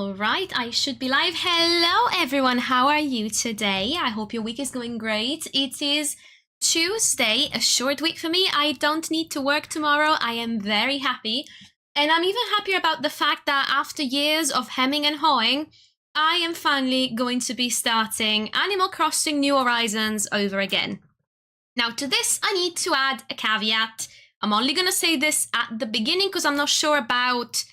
All right, I should be live. Hello, everyone. How are you today? I hope your week is going great. It is Tuesday, a short week for me. I don't need to work tomorrow. I am very happy. And I'm even happier about the fact that after years of hemming and hawing, I am finally going to be starting Animal Crossing New Horizons over again. Now, to this, I need to add a caveat. I'm only going to say this at the beginning because I'm not sure about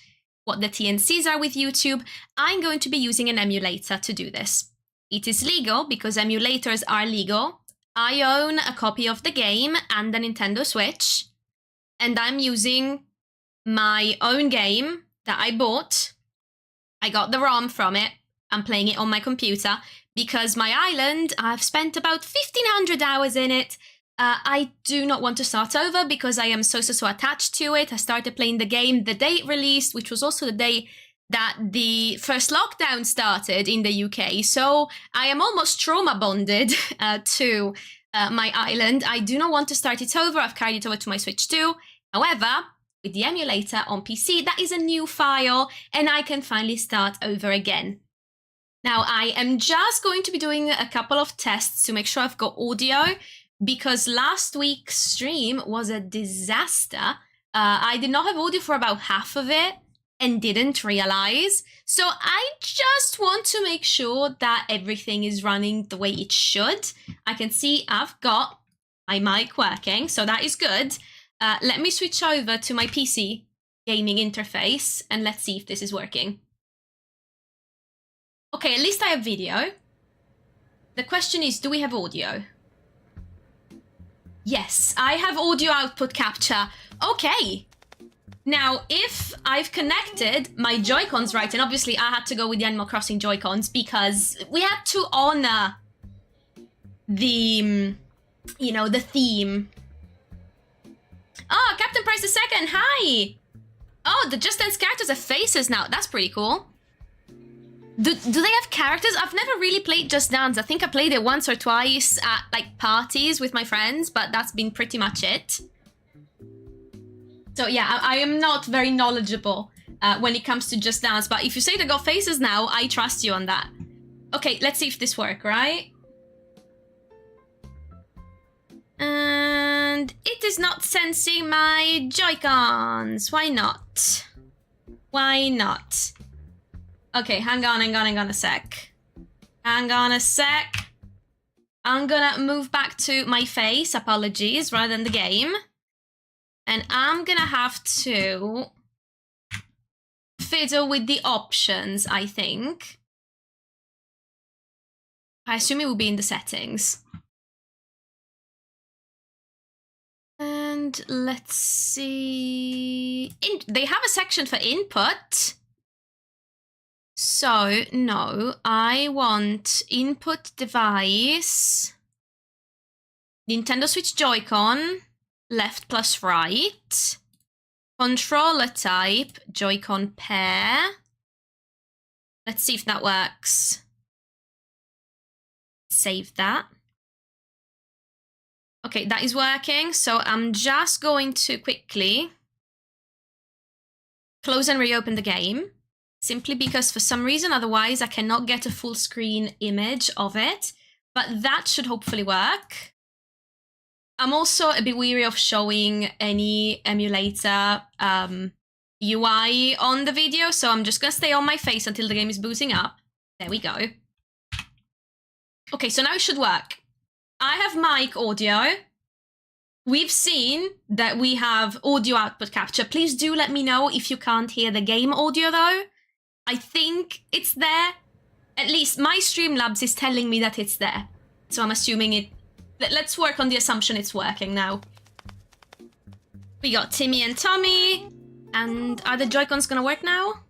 what the TNCs are with YouTube. I'm going to be using an emulator to do this. It is legal because emulators are legal. I own a copy of the game and the Nintendo Switch, and I'm using my own game that I bought. I got the ROM from it. I'm playing it on my computer because my island, I've spent about 1,500 hours in it. I do not want to start over because I am so attached to it. I started playing the game the day it released, which was also the day that the first lockdown started in the UK. So I am almost trauma bonded to my island. I do not want to start it over. I've carried it over to my Switch too. However, with the emulator on PC, that is a new file and I can finally start over again. Now, I am just going to be doing a couple of tests to make sure I've got audio, because last week's stream was a disaster. I did not have audio for about half of it and didn't realize. So I just want to make sure that everything is running the way it should. I can see I've got my mic working, so that is good. Let me switch over to my PC gaming interface and let's see if this is working. Okay, at least I have video. The question is, do we have audio? Yes, I have audio output capture. Okay. Now, if I've connected my Joy-Cons right, and obviously I had to go with the Animal Crossing Joy-Cons because we had to honor the, you know, the theme. Oh, Captain Price II, hi! Oh, the Just Dance characters have faces now. That's pretty cool. Do they have characters? I've never really played Just Dance. I think I played it once or twice at like parties with my friends, but that's been pretty much it. So yeah, I am not very knowledgeable when it comes to Just Dance, but if you say they got faces now, I trust you on that. Okay, let's see if this works, right? And it is not sensing my Joy-Cons. Why not? Why not? Okay, hang on a sec. Hang on a sec. I'm gonna move back to my face, apologies, rather than the game. And I'm gonna have to fiddle with the options, I think. I assume it will be in the settings. And let's see. They have a section for input. So, no, I want input device, Nintendo Switch Joy-Con, left plus right, controller type, Joy-Con pair. Let's see if that works. Save that. Okay, that is working. So I'm just going to quickly close and reopen the game. Simply because for some reason, otherwise I cannot get a full screen image of it, but that should hopefully work. I'm also a bit weary of showing any emulator UI on the video, so I'm just gonna stay on my face until the game is booting up. There we go. Okay, so now it should work. I have mic audio. We've seen that we have audio output capture. Please do let me know if you can't hear the game audio though. I think it's there. At least my Streamlabs is telling me that it's there. So I'm assuming it... Let's work on the assumption it's working now. We got Timmy and Tommy. And are the Joy-Cons gonna work now?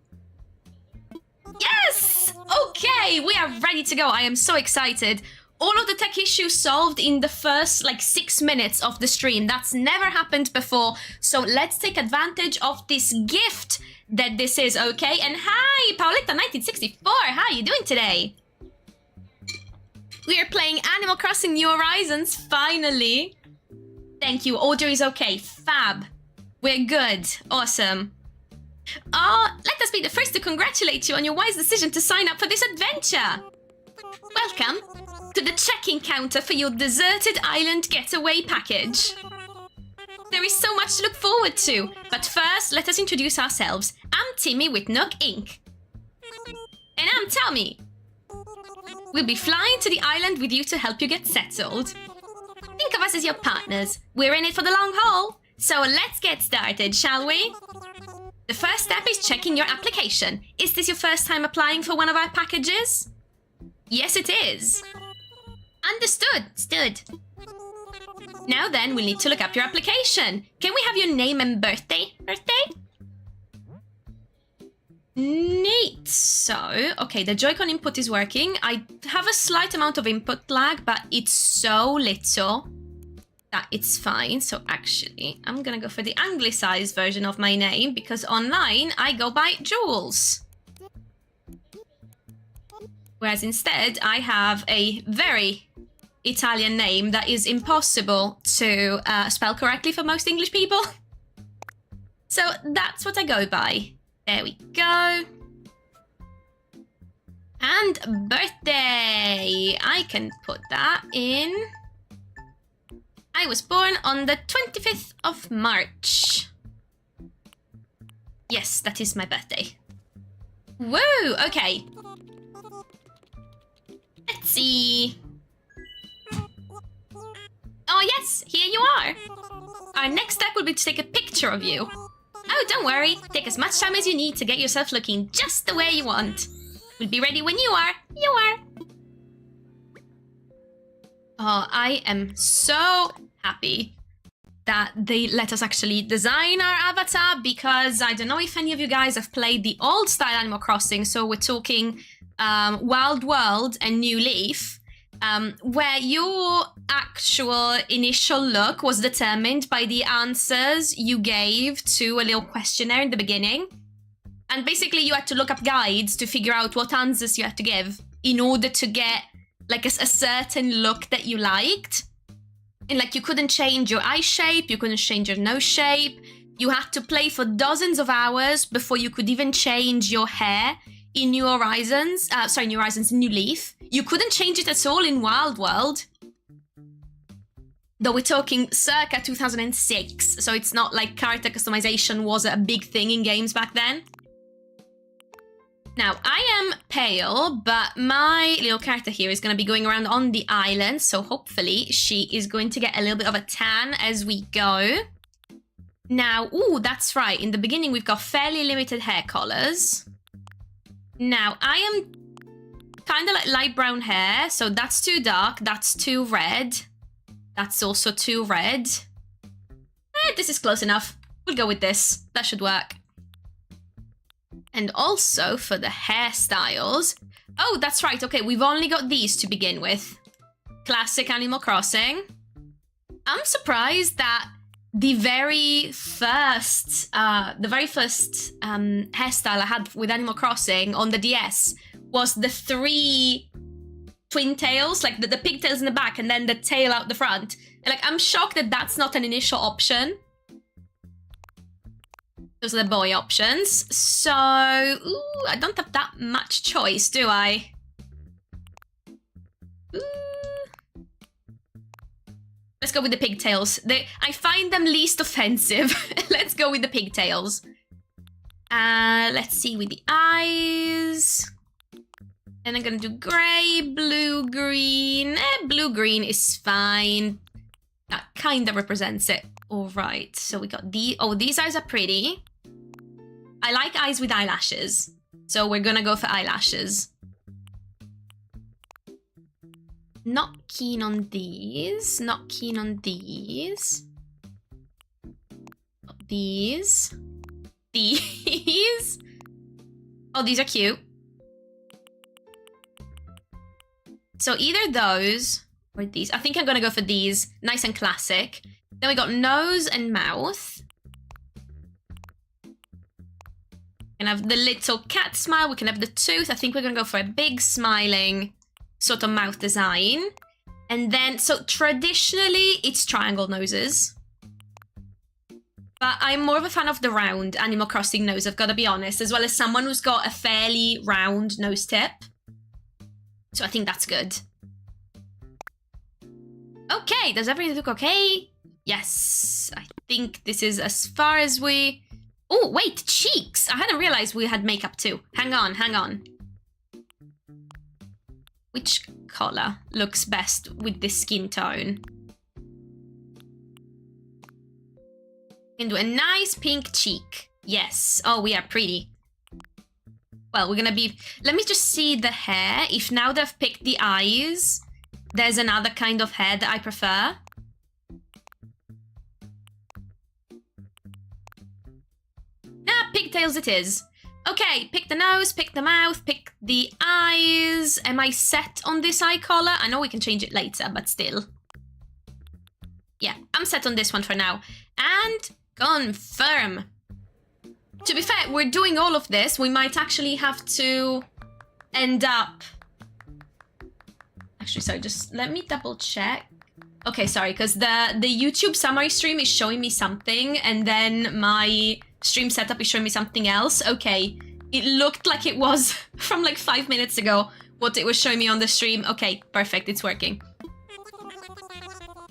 Yes! Okay, we are ready to go. I am so excited. All of the tech issues solved in the first, like, 6 minutes of the stream. That's never happened before. So let's take advantage of this gift that this is, okay? And hi, Paoletta1964, how are you doing today? We are playing Animal Crossing New Horizons, finally. Thank you, audio is okay, fab. We're good, awesome. Let us us be the first to congratulate you on your wise decision to sign up for this adventure. Welcome to the check-in counter for your deserted island getaway package. There is so much to look forward to, but first, let us introduce ourselves. I'm Timmy with Nook Inc. And I'm Tommy. We'll be flying to the island with you to help you get settled. Think of us as your partners. We're in it for the long haul. So let's get started, shall we? The first step is checking your application. Is this your first time applying for one of our packages? Yes, it is. Understood. Now then, we'll need to look up your application. Can we have your name and birthday? Neat. So, okay, the Joy-Con input is working. I have a slight amount of input lag, but it's so little that it's fine. So actually, I'm gonna go for the anglicized version of my name because online I go by Jules. Whereas instead, I have a very Italian name that is impossible to spell correctly for most English people. So that's what I go by. There we go. And birthday. I can put that in. I was born on the 25th of March. Yes, that is my birthday. Woo, okay. Let's see. Oh yes, here you are. Our next step will be to take a picture of you. Oh, don't worry. Take as much time as you need to get yourself looking just the way you want. We'll be ready when you are. Oh, I am so happy that they let us actually design our avatar because I don't know if any of you guys have played the old style Animal Crossing, so we're talking Wild World and New Leaf, where your actual initial look was determined by the answers you gave to a little questionnaire in the beginning. And basically you had to look up guides to figure out what answers you had to give in order to get like a certain look that you liked. And like you couldn't change your eye shape, you couldn't change your nose shape. You had to play for dozens of hours before you could even change your hair in New Horizons, in New Leaf. You couldn't change it at all in Wild World. Though we're talking circa 2006, so it's not like character customization was a big thing in games back then. Now, I am pale, but my little character here is going to be going around on the island, so hopefully she is going to get a little bit of a tan as we go. Now, ooh, that's right. In the beginning, we've got fairly limited hair colors. Now, I am kind of like light brown hair, so that's too dark, that's too red. That's also too red. This is close enough. We'll go with this. That should work. And also for the hairstyles. Oh, that's right. Okay, we've only got these to begin with. Classic Animal Crossing. I'm surprised that the very first hairstyle I had with Animal Crossing on the DS was the 3 twin tails, like the pigtails in the back and then the tail out the front. And like, I'm shocked that that's not an initial option. Those are the boy options. So, ooh, I don't have that much choice, do I? Ooh. Let's go with the pigtails. I find them least offensive. Let's go with the pigtails. Let's see with the eyes. And I'm gonna do grey, blue, green. Blue-green is fine. That kind of represents it. All right, so we got these eyes are pretty. I like eyes with eyelashes, so we're gonna go for eyelashes. Not keen on these. Not keen on these. These. These. Oh, these are cute. So either those or these. I think I'm gonna go for these. Nice and classic. Then we got nose and mouth. We can have the little cat smile. We can have the tooth. I think we're gonna go for a big smiling sort of mouth design. And then, so traditionally it's triangle noses. But I'm more of a fan of the round Animal Crossing nose, I've got to be honest, as well as someone who's got a fairly round nose tip. So I think that's good. Okay, does everything look okay? Yes, I think this is as far as we... Oh, wait, cheeks! I hadn't realized we had makeup too. Hang on, hang on. Which color looks best with this skin tone? Can do a nice pink cheek. Yes. Oh, we are pretty. Well, we're gonna be... Let me just see the hair. If now that I've picked the eyes, there's another kind of hair that I prefer. Ah, pigtails it is. Okay, pick the nose, pick the mouth, pick the eyes. Am I set on this eye color? I know we can change it later, but still. Yeah, I'm set on this one for now. And confirm. To be fair, we're doing all of this. We might actually have to end up... Actually, sorry, just let me double check. Okay, sorry, because the YouTube summary stream is showing me something, and then my stream setup is showing me something else. Okay, it looked like it was from like 5 minutes ago what it was showing me on the stream. Okay, perfect, it's working.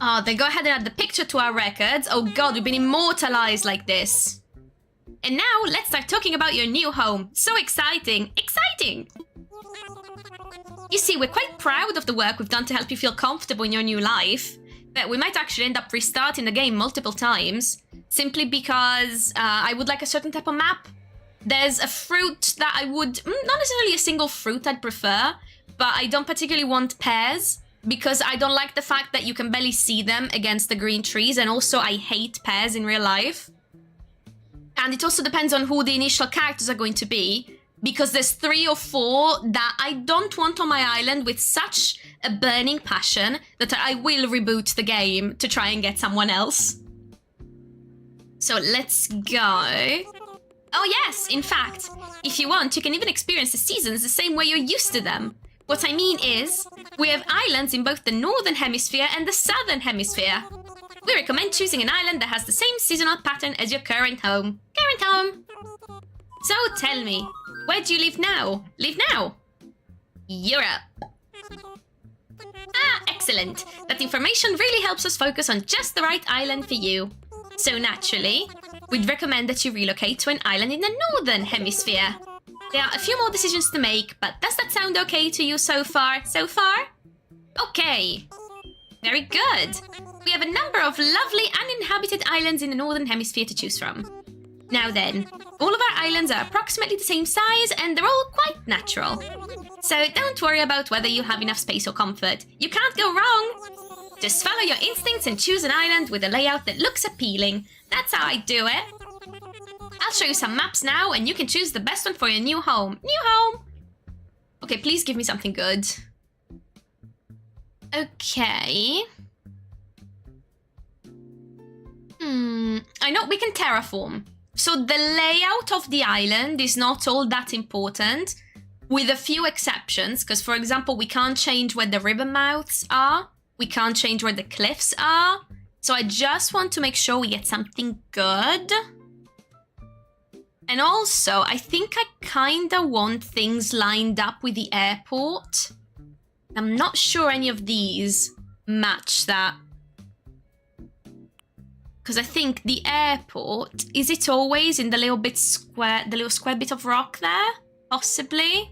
Oh, then go ahead and add the picture to our records. Oh god, we've been immortalized like this. And now, let's start talking about your new home. So exciting! Exciting! You see, we're quite proud of the work we've done to help you feel comfortable in your new life. But we might actually end up restarting the game multiple times. Simply because I would like a certain type of map. There's a fruit that I would... Not necessarily a single fruit I'd prefer. But I don't particularly want pears. Because I don't like the fact that you can barely see them against the green trees. And also, I hate pears in real life. And it also depends on who the initial characters are going to be. Because there's 3 or 4 that I don't want on my island with such a burning passion that I will reboot the game to try and get someone else. So let's go. Oh yes, in fact, if you want, you can even experience the seasons the same way you're used to them. What I mean is, we have islands in both the Northern Hemisphere and the Southern Hemisphere. We recommend choosing an island that has the same seasonal pattern as your current home. Current home! So tell me, where do you live now? Live now? Europe. Ah, excellent. That information really helps us focus on just the right island for you. So naturally, we'd recommend that you relocate to an island in the Northern Hemisphere. There are a few more decisions to make, but does that sound okay to you so far? So far? Okay. Very good. We have a number of lovely uninhabited islands in the Northern Hemisphere to choose from. Now then, all of our islands are approximately the same size and they're all quite natural. So don't worry about whether you have enough space or comfort. You can't go wrong. Just follow your instincts and choose an island with a layout that looks appealing. That's how I do it. I'll show you some maps now and you can choose the best one for your new home. New home! Okay, please give me something good. Okay. I know we can terraform. So the layout of the island is not all that important, with a few exceptions, because for example, we can't change where the river mouths are, we can't change where the cliffs are, so I just want to make sure we get something good. And also, I think I kinda want things lined up with the airport. I'm not sure any of these match that. Because I think the airport, is it always in the little bit square, the little square bit of rock there? Possibly.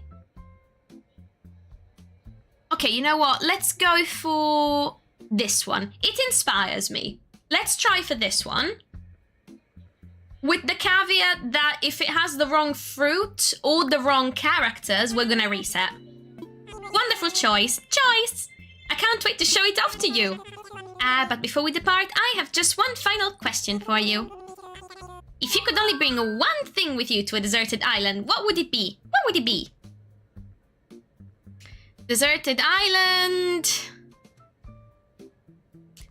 Okay, you know what? Let's go for this one. It inspires me. Let's try for this one. With the caveat that if it has the wrong fruit or the wrong characters, we're gonna reset. Wonderful choice. Choice! I can't wait to show it off to you. But before we depart, I have just one final question for you. If you could only bring one thing with you to a deserted island, what would it be? What would it be? Deserted island...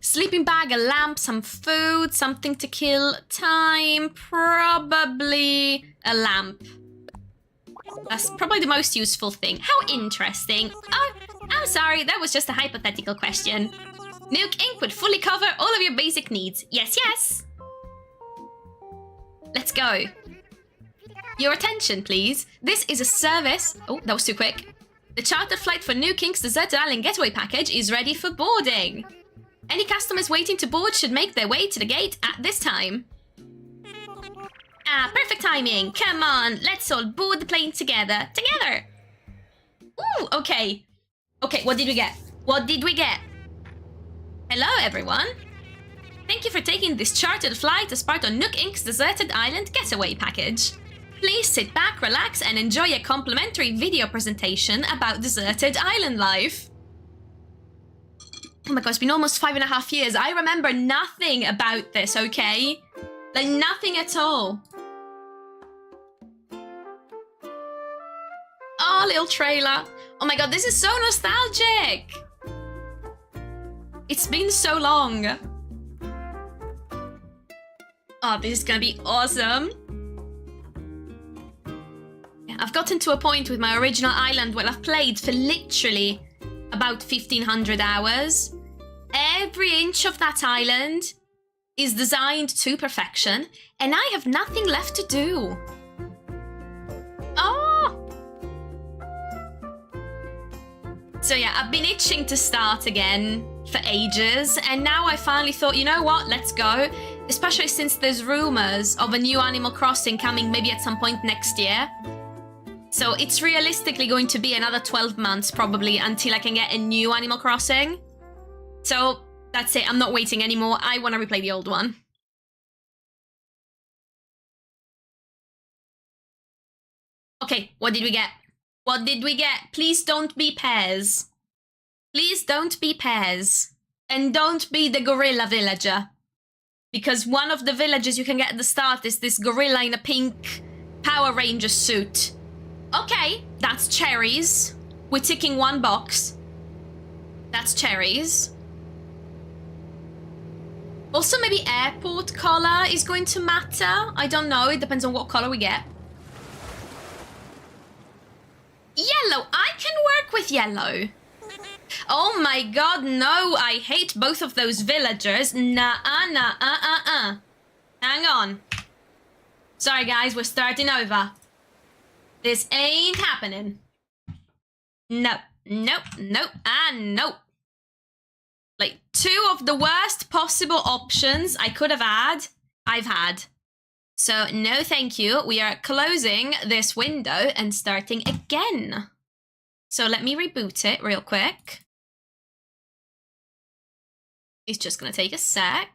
Sleeping bag, a lamp, some food, something to kill time, probably a lamp. That's probably the most useful thing. How interesting. Oh, I'm sorry, that was just a hypothetical question. Nook Inc. would fully cover all of your basic needs. Yes, yes. Let's go. Your attention, please. This is a service. Oh, that was too quick. The chartered flight for Nook Inc.'s Deserted Island Getaway Package is ready for boarding. Any customers waiting to board should make their way to the gate at this time. Ah, perfect timing. Come on, let's all board the plane together. Together! Ooh, okay. Okay, what did we get? What did we get? Hello, everyone. Thank you for taking this chartered flight as part of Nook Inc.'s Deserted Island Getaway Package. Please sit back, relax, and enjoy a complimentary video presentation about deserted island life. Oh my god, it's been almost 5.5 years. I remember nothing about this, okay? Like, nothing at all. Oh, little trailer. Oh my god, this is so nostalgic. It's been so long. Oh, this is gonna be awesome. I've gotten to a point with my original island where I've played for literally about 1,500 hours. Every inch of that island is designed to perfection, and I have nothing left to do. Oh! So yeah, I've been itching to start again for ages, and now I finally thought, you know what, let's go. Especially since there's rumors of a new Animal Crossing coming maybe at some point next year. So it's realistically going to be another 12 months probably until I can get a new Animal Crossing. So that's it, I'm not waiting anymore. I want to replay the old one. Okay, what did we get? What did we get? Please don't be pears. Please don't be pears. And don't be the gorilla villager. Because one of the villagers you can get at the start is this gorilla in a pink Power Ranger suit. Okay, that's cherries. We're ticking one box. That's cherries. Also, maybe airport color is going to matter. I don't know. It depends on what color we get. Yellow. I can work with yellow. Oh my god, no. I hate both of those villagers. Nah. Hang on. Sorry, guys. We're starting over. This ain't happening. Nope. Nope. Like, 2 of the worst possible options I could have had, I've had. So, no thank you. We are closing this window and starting again. So, let me reboot it real quick. It's just gonna take a sec.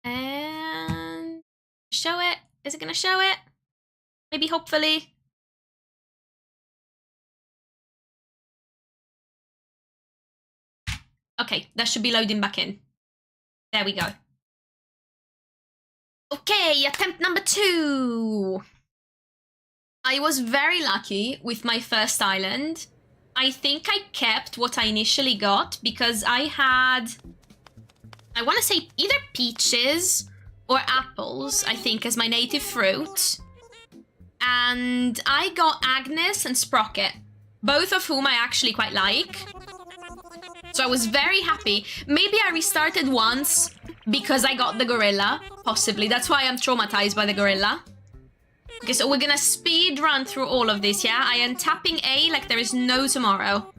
And show it. Is it gonna show it? Maybe, hopefully. Okay, that should be loading back in. There we go. Okay, attempt number 2. I was very lucky with my first island. I think I kept what I initially got because I had, I want to say either peaches or apples, I think, as my native fruit. And I got Agnes and Sprocket, both of whom I actually quite like. So I was very happy. Maybe I restarted once because I got the gorilla, possibly. That's why I'm traumatized by the gorilla. Okay, so we're gonna speed run through all of this, yeah? I am tapping A like there is no tomorrow.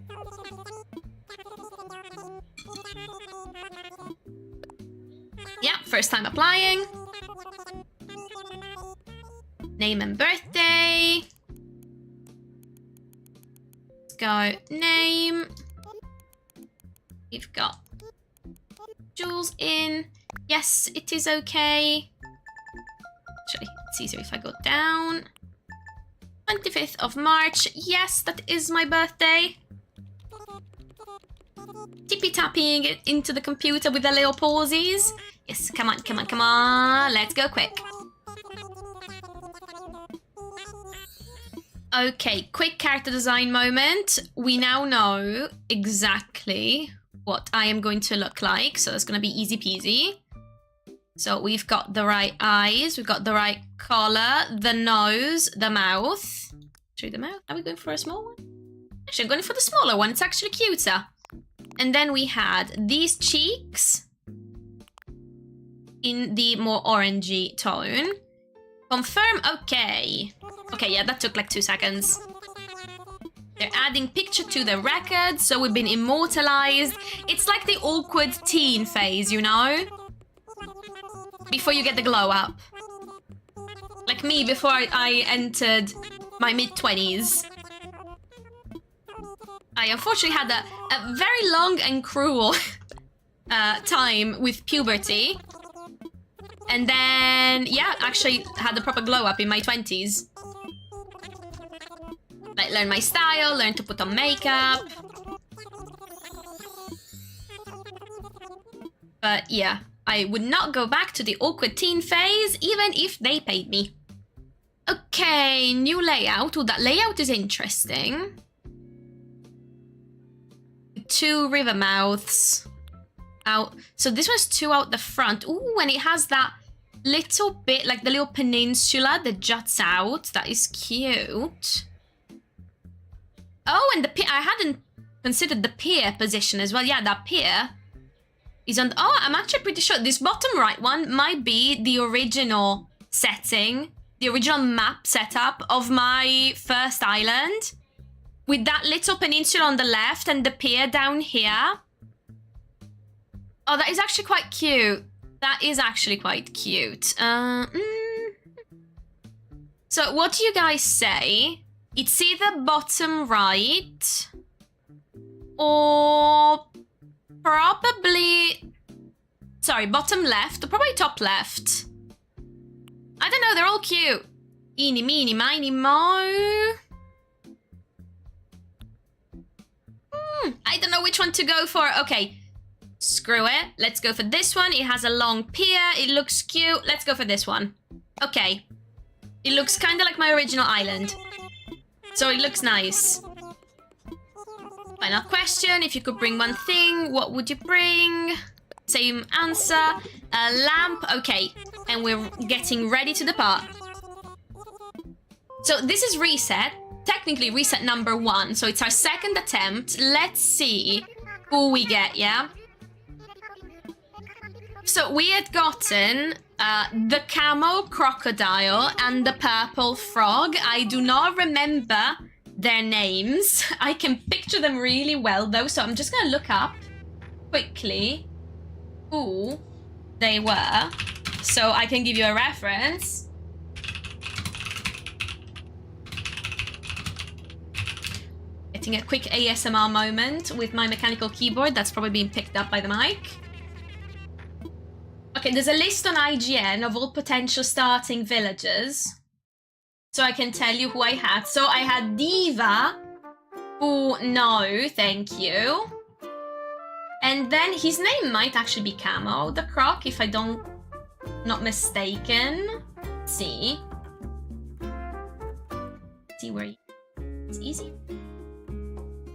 Yeah, first time applying. Name and birthday. Let's go name. We've got Jules in. Yes, it is okay. Actually, it's easier if I go down. 25th of March. Yes, that is my birthday. Tippy-tapping it into the computer with the little pauses. Yes, come on. Let's go quick. Okay, quick character design moment. We now know exactly what I am going to look like, so it's going to be easy peasy. So we've got the right eyes, we've got the right collar, the nose, the mouth. Show you the mouth. Are we going for a small one? Actually, I'm going for the smaller one. It's actually cuter. And then we had these cheeks in the more orangey tone. Confirm, okay. Okay, yeah, that took like 2 seconds. They're adding picture to the record, so we've been immortalized. It's like the awkward teen phase, you know? Before you get the glow up. Like me before I entered my mid-20s. I unfortunately had a very long and cruel time with puberty. And then, yeah, actually had a proper glow up in my 20s. Like, learn my style, learn to put on makeup. But yeah, I would not go back to the awkward teen phase, even if they paid me. Okay, new layout. Oh, that layout is interesting. 2 river mouths out. So this one's 2 out the front. Ooh, and it has that little bit, like the little peninsula that juts out. That is cute. Oh, and the pier. I hadn't considered the pier position as well. Yeah, that pier is on... Oh, I'm actually pretty sure this bottom right one might be the original setting, the original map setup of my first island. With that little peninsula on the left and the pier down here. Oh, that is actually quite cute. That is actually quite cute. So what do you guys say? It's either bottom right or probably... Sorry, bottom left or probably top left. I don't know, they're all cute. Eeny, meeny, miny, mo. I don't know which one to go for. Okay, screw it. Let's go for this one. It has a long pier. It looks cute. Let's go for this one. Okay. It looks kind of like my original island. So it looks nice. Final question. If you could bring one thing, what would you bring? Same answer. A lamp. Okay. And we're getting ready to depart. So this is reset. Technically reset number 1. So it's our second attempt. Let's see who we get, yeah? So we had gotten the camo crocodile and the purple frog. I do not remember their names. I can picture them really well though, so I'm just gonna look up quickly who they were so I can give you a reference. Getting a quick ASMR moment with my mechanical keyboard that's probably being picked up by the mic. Okay, there's a list on IGN of all potential starting villagers. So I can tell you who I had. So I had Diva, who, no, thank you. And then his name might actually be Camo, the croc, if I don't, not mistaken. Let's see. Let's see where he... It's easy.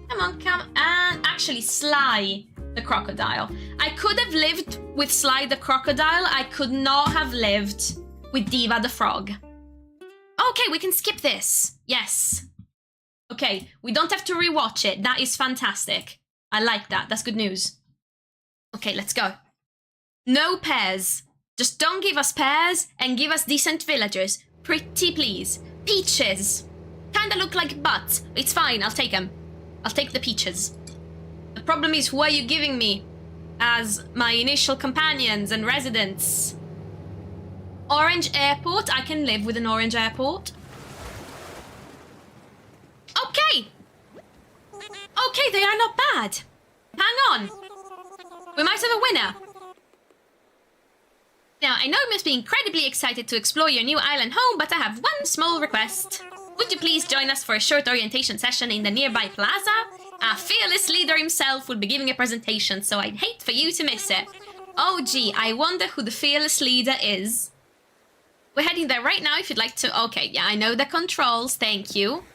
Come on, come... And actually, Sly, the crocodile. I could have lived with Sly the crocodile. I could not have lived with Diva the frog. Okay, we can skip this. Yes. Okay, we don't have to rewatch it. That is fantastic. I like that. That's good news. Okay, let's go. No pairs. Just don't give us pairs and give us decent villagers. Pretty please. Peaches. Kinda look like butts. It's fine, I'll take them. I'll take the peaches. The problem is, who are you giving me as my initial companions and residents? Orange airport. I can live with an orange airport. Okay. Okay, they are not bad. Hang on. We might have a winner. Now, I know you must be incredibly excited to explore your new island home, but I have one small request. Would you please join us for a short orientation session in the nearby plaza? Our fearless leader himself will be giving a presentation, so I'd hate for you to miss it. Oh gee, I wonder who the fearless leader is. We're heading there right now if you'd like to... Okay, yeah, I know the controls, thank you.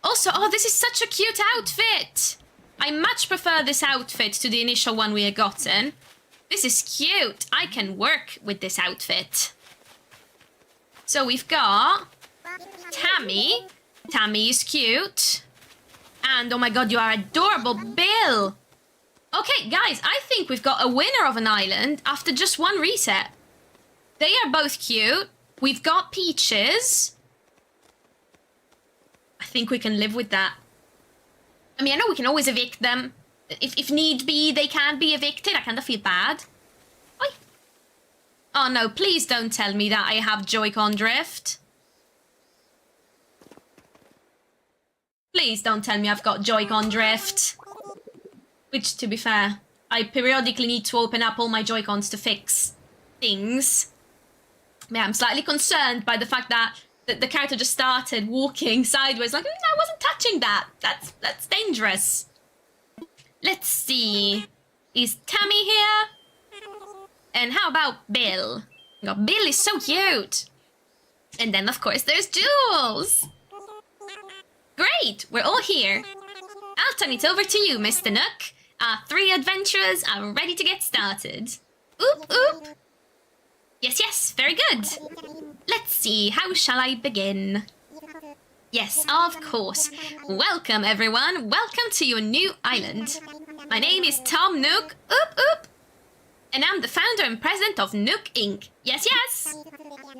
Also, oh, this is such a cute outfit! I much prefer this outfit to the initial one we had gotten. This is cute. I can work with this outfit. So we've got Tammy. Tammy is cute. And oh my god, you are adorable, Bill. Okay, guys, I think we've got a winner of an island after just one reset. They are both cute. We've got peaches. I think we can live with that. I mean, I know we can always evict them. If need be, they can be evicted. I kind of feel bad. Oi. Oh no, please don't tell me that I have Joy-Con drift. Please don't tell me I've got Joy-Con drift. Which, to be fair, I periodically need to open up all my Joy-Cons to fix things. Yeah, I'm slightly concerned by the fact that the character just started walking sideways, like, I wasn't touching that. That's dangerous. Let's see. Is Tammy here? And how about Bill? Oh, Bill is so cute. And then, of course, there's Jules. Great, we're all here. I'll turn it over to you, Mr. Nook. Our 3 adventurers are ready to get started. Oop, oop. Yes, very good. Let's see, how shall I begin? Yes, of course. Welcome, everyone. Welcome to your new island. My name is Tom Nook. Oop, oop. And I'm the founder and president of Nook Inc. Yes.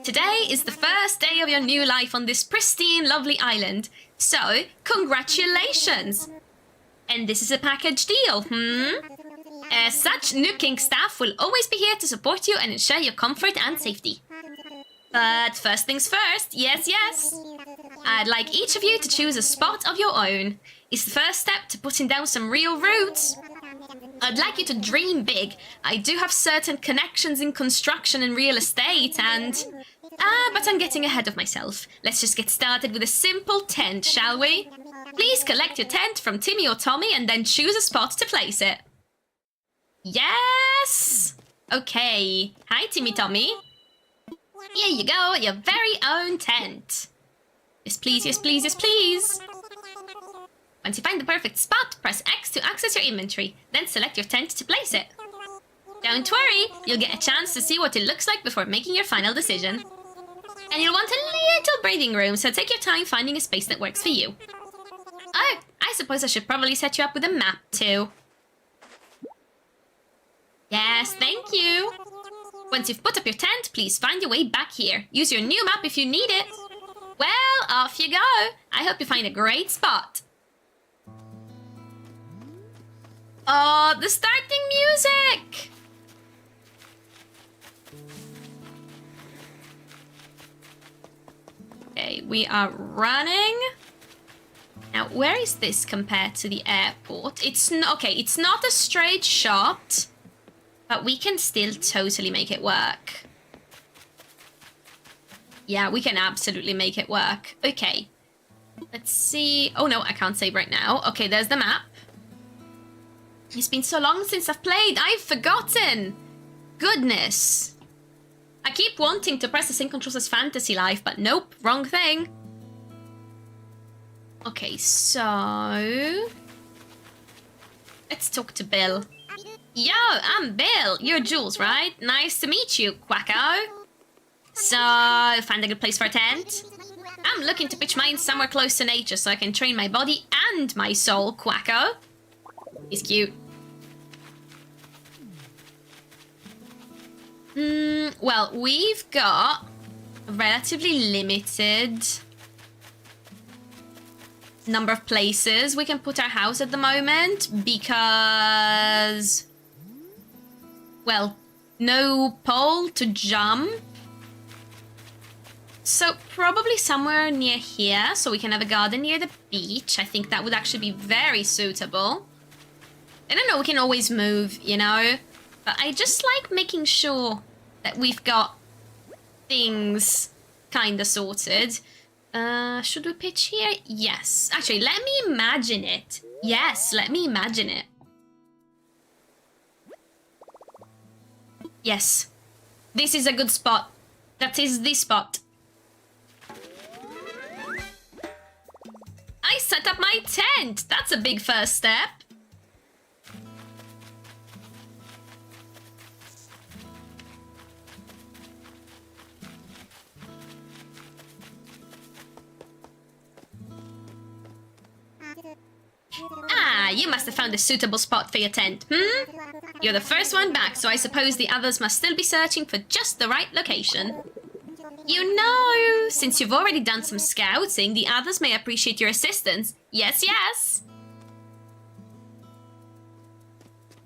Today is the first day of your new life on this pristine, lovely island. So, congratulations. And this is a package deal, As such, Nook Inc. staff will always be here to support you and ensure your comfort and safety. But first things first, yes. I'd like each of you to choose a spot of your own. It's the first step to putting down some real roots. I'd like you to dream big. I do have certain connections in construction and real estate and... but I'm getting ahead of myself. Let's just get started with a simple tent, shall we? Please collect your tent from Timmy or Tommy and then choose a spot to place it. Yes! Okay. Hi, Timmy Tommy. Here you go, your very own tent. Yes, please. Once you find the perfect spot, press X to access your inventory. Then select your tent to place it. Don't worry, you'll get a chance to see what it looks like before making your final decision. And you'll want a little breathing room, so take your time finding a space that works for you. Oh, I suppose I should probably set you up with a map too. Yes, thank you. Once you've put up your tent, please find your way back here. Use your new map if you need it. Well, off you go. I hope you find a great spot. Oh, the starting music! Okay, we are running. Now, where is this compared to the airport? It's not a straight shot, but we can still totally make it work. Yeah, we can absolutely make it work. Okay, let's see. Oh no, I can't save right now. Okay, there's the map. It's been so long since I've played. I've forgotten. Goodness. I keep wanting to press the same controls as Fantasy Life, but nope, wrong thing. Okay, so... let's talk to Bill. Yo, I'm Bill. You're Jules, right? Nice to meet you, Quacko. So, find a good place for a tent? I'm looking to pitch mine somewhere close to nature so I can train my body and my soul, Quacko. He's cute. Well, we've got a relatively limited number of places we can put our house at the moment because, well, no pole to jump. So probably somewhere near here so we can have a garden near the beach. I think that would actually be very suitable. I don't know, we can always move, you know, but I just like making sure that we've got things kind of sorted. Should we pitch here? Yes. Actually, let me imagine it. Yes, let me imagine it. Yes. This is a good spot. That is the spot. I set up my tent. That's a big first step. you must have found a suitable spot for your tent, You're the first one back, so I suppose the others must still be searching for just the right location. You know, since you've already done some scouting, the others may appreciate your assistance. Yes, yes.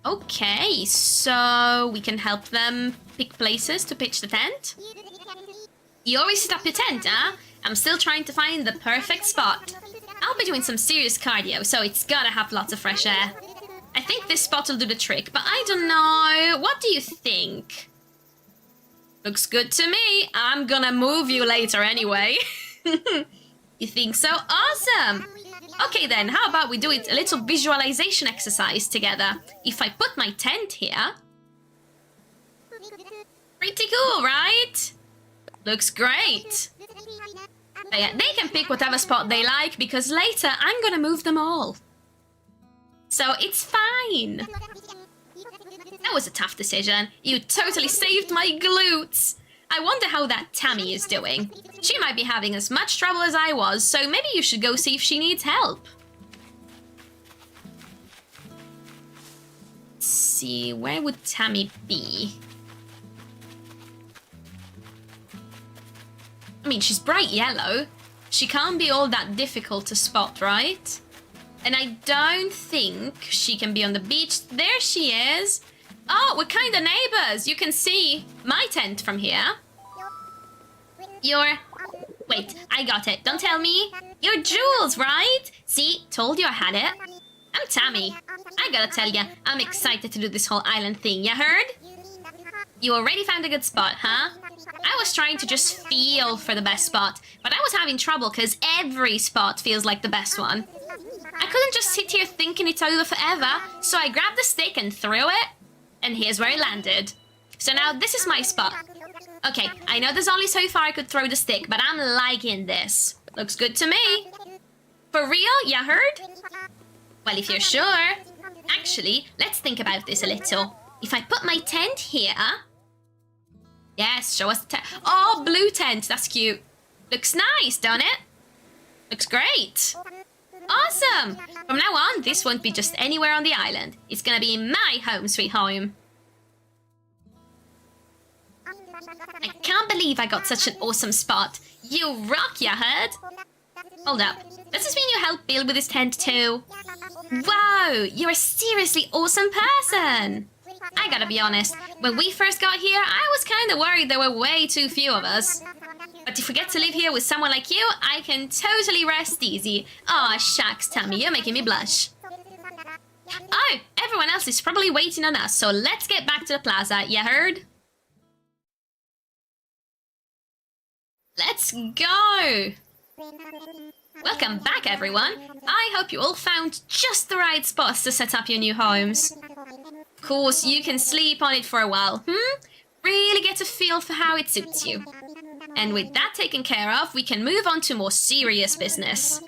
Okay, so we can help them pick places to pitch the tent. You always set up your tent, huh? I'm still trying to find the perfect spot. I'll be doing some serious cardio, so it's gotta have lots of fresh air. I think this spot will do the trick, but I don't know. What do you think? Looks good to me. I'm gonna move you later anyway. You think so? Awesome! Okay then, how about we do it a little visualization exercise together? If I put my tent here... Pretty cool, right? Looks great. But yeah, they can pick whatever spot they like, because later I'm gonna move them all. So it's fine. That was a tough decision. You totally saved my glutes. I wonder how that Tammy is doing. She might be having as much trouble as I was, so maybe you should go see if she needs help. Let's see, where would Tammy be? I mean, she's bright yellow. She can't be all that difficult to spot, right? And I don't think she can be on the beach. There she is. Oh, we're kind of neighbors. You can see my tent from here. Wait, I got it. Don't tell me. You're Jules, right? See, told you I had it. I'm Tammy. I gotta tell ya, I'm excited to do this whole island thing. Ya heard? You already found a good spot, huh? I was trying to just feel for the best spot, but I was having trouble because every spot feels like the best one. I couldn't just sit here thinking it over forever, so I grabbed the stick and threw it, and here's where it landed. So now this is my spot. Okay, I know there's only so far I could throw the stick, but I'm liking this. Looks good to me. For real? Ya heard? Well, if you're sure. Actually, let's think about this a little. If I put my tent here... Yes, show us the tent. Oh, blue tent. That's cute. Looks nice, don't it? Looks great. Awesome. From now on, this won't be just anywhere on the island. It's gonna be my home sweet home. I can't believe I got such an awesome spot. You rock, ya heard? Hold up. Does this mean you helped build with this tent too? Wow, you're a seriously awesome person. I gotta be honest, when we first got here, I was kind of worried there were way too few of us. But if we get to live here with someone like you, I can totally rest easy. Aw, shucks, Tammy, you're making me blush. Oh, everyone else is probably waiting on us, so let's get back to the plaza, you heard? Let's go! Welcome back, everyone. I hope you all found just the right spots to set up your new homes. Of course, you can sleep on it for a while, Really get a feel for how it suits you. And with that taken care of, we can move on to more serious business.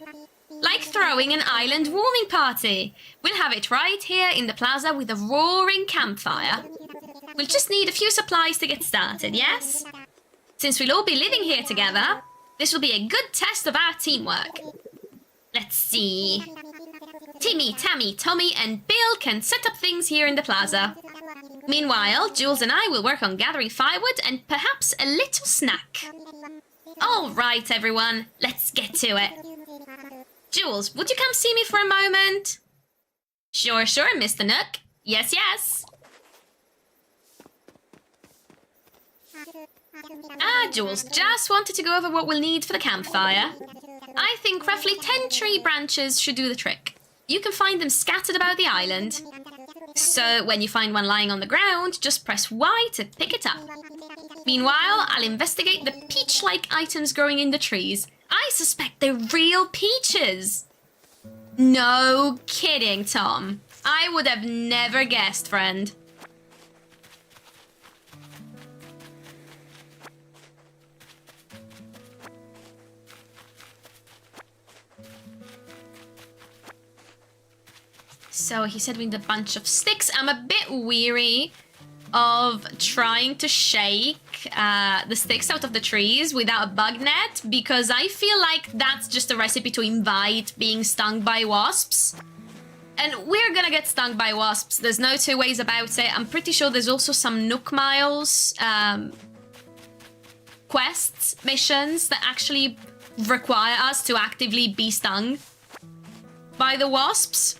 Like throwing an island warming party. We'll have it right here in the plaza with a roaring campfire. We'll just need a few supplies to get started, yes? Since we'll all be living here together, this will be a good test of our teamwork. Let's see. Timmy, Tammy, Tommy, and Bill can set up things here in the plaza. Meanwhile, Jules and I will work on gathering firewood and perhaps a little snack. All right, everyone, let's get to it. Jules, would you come see me for a moment? Sure, Mr. Nook. Yes, yes. Jules, just wanted to go over what we'll need for the campfire. I think roughly 10 tree branches should do the trick. You can find them scattered about the island. So when you find one lying on the ground, just press Y to pick it up. Meanwhile, I'll investigate the peach-like items growing in the trees. I suspect they're real peaches. No kidding, Tom. I would have never guessed, friend. So he said we need a bunch of sticks. I'm a bit weary of trying to shake the sticks out of the trees without a bug net, because I feel like that's just a recipe to invite being stung by wasps. And we're gonna get stung by wasps. There's no two ways about it. I'm pretty sure there's also some Nook Miles quests, missions that actually require us to actively be stung by the wasps.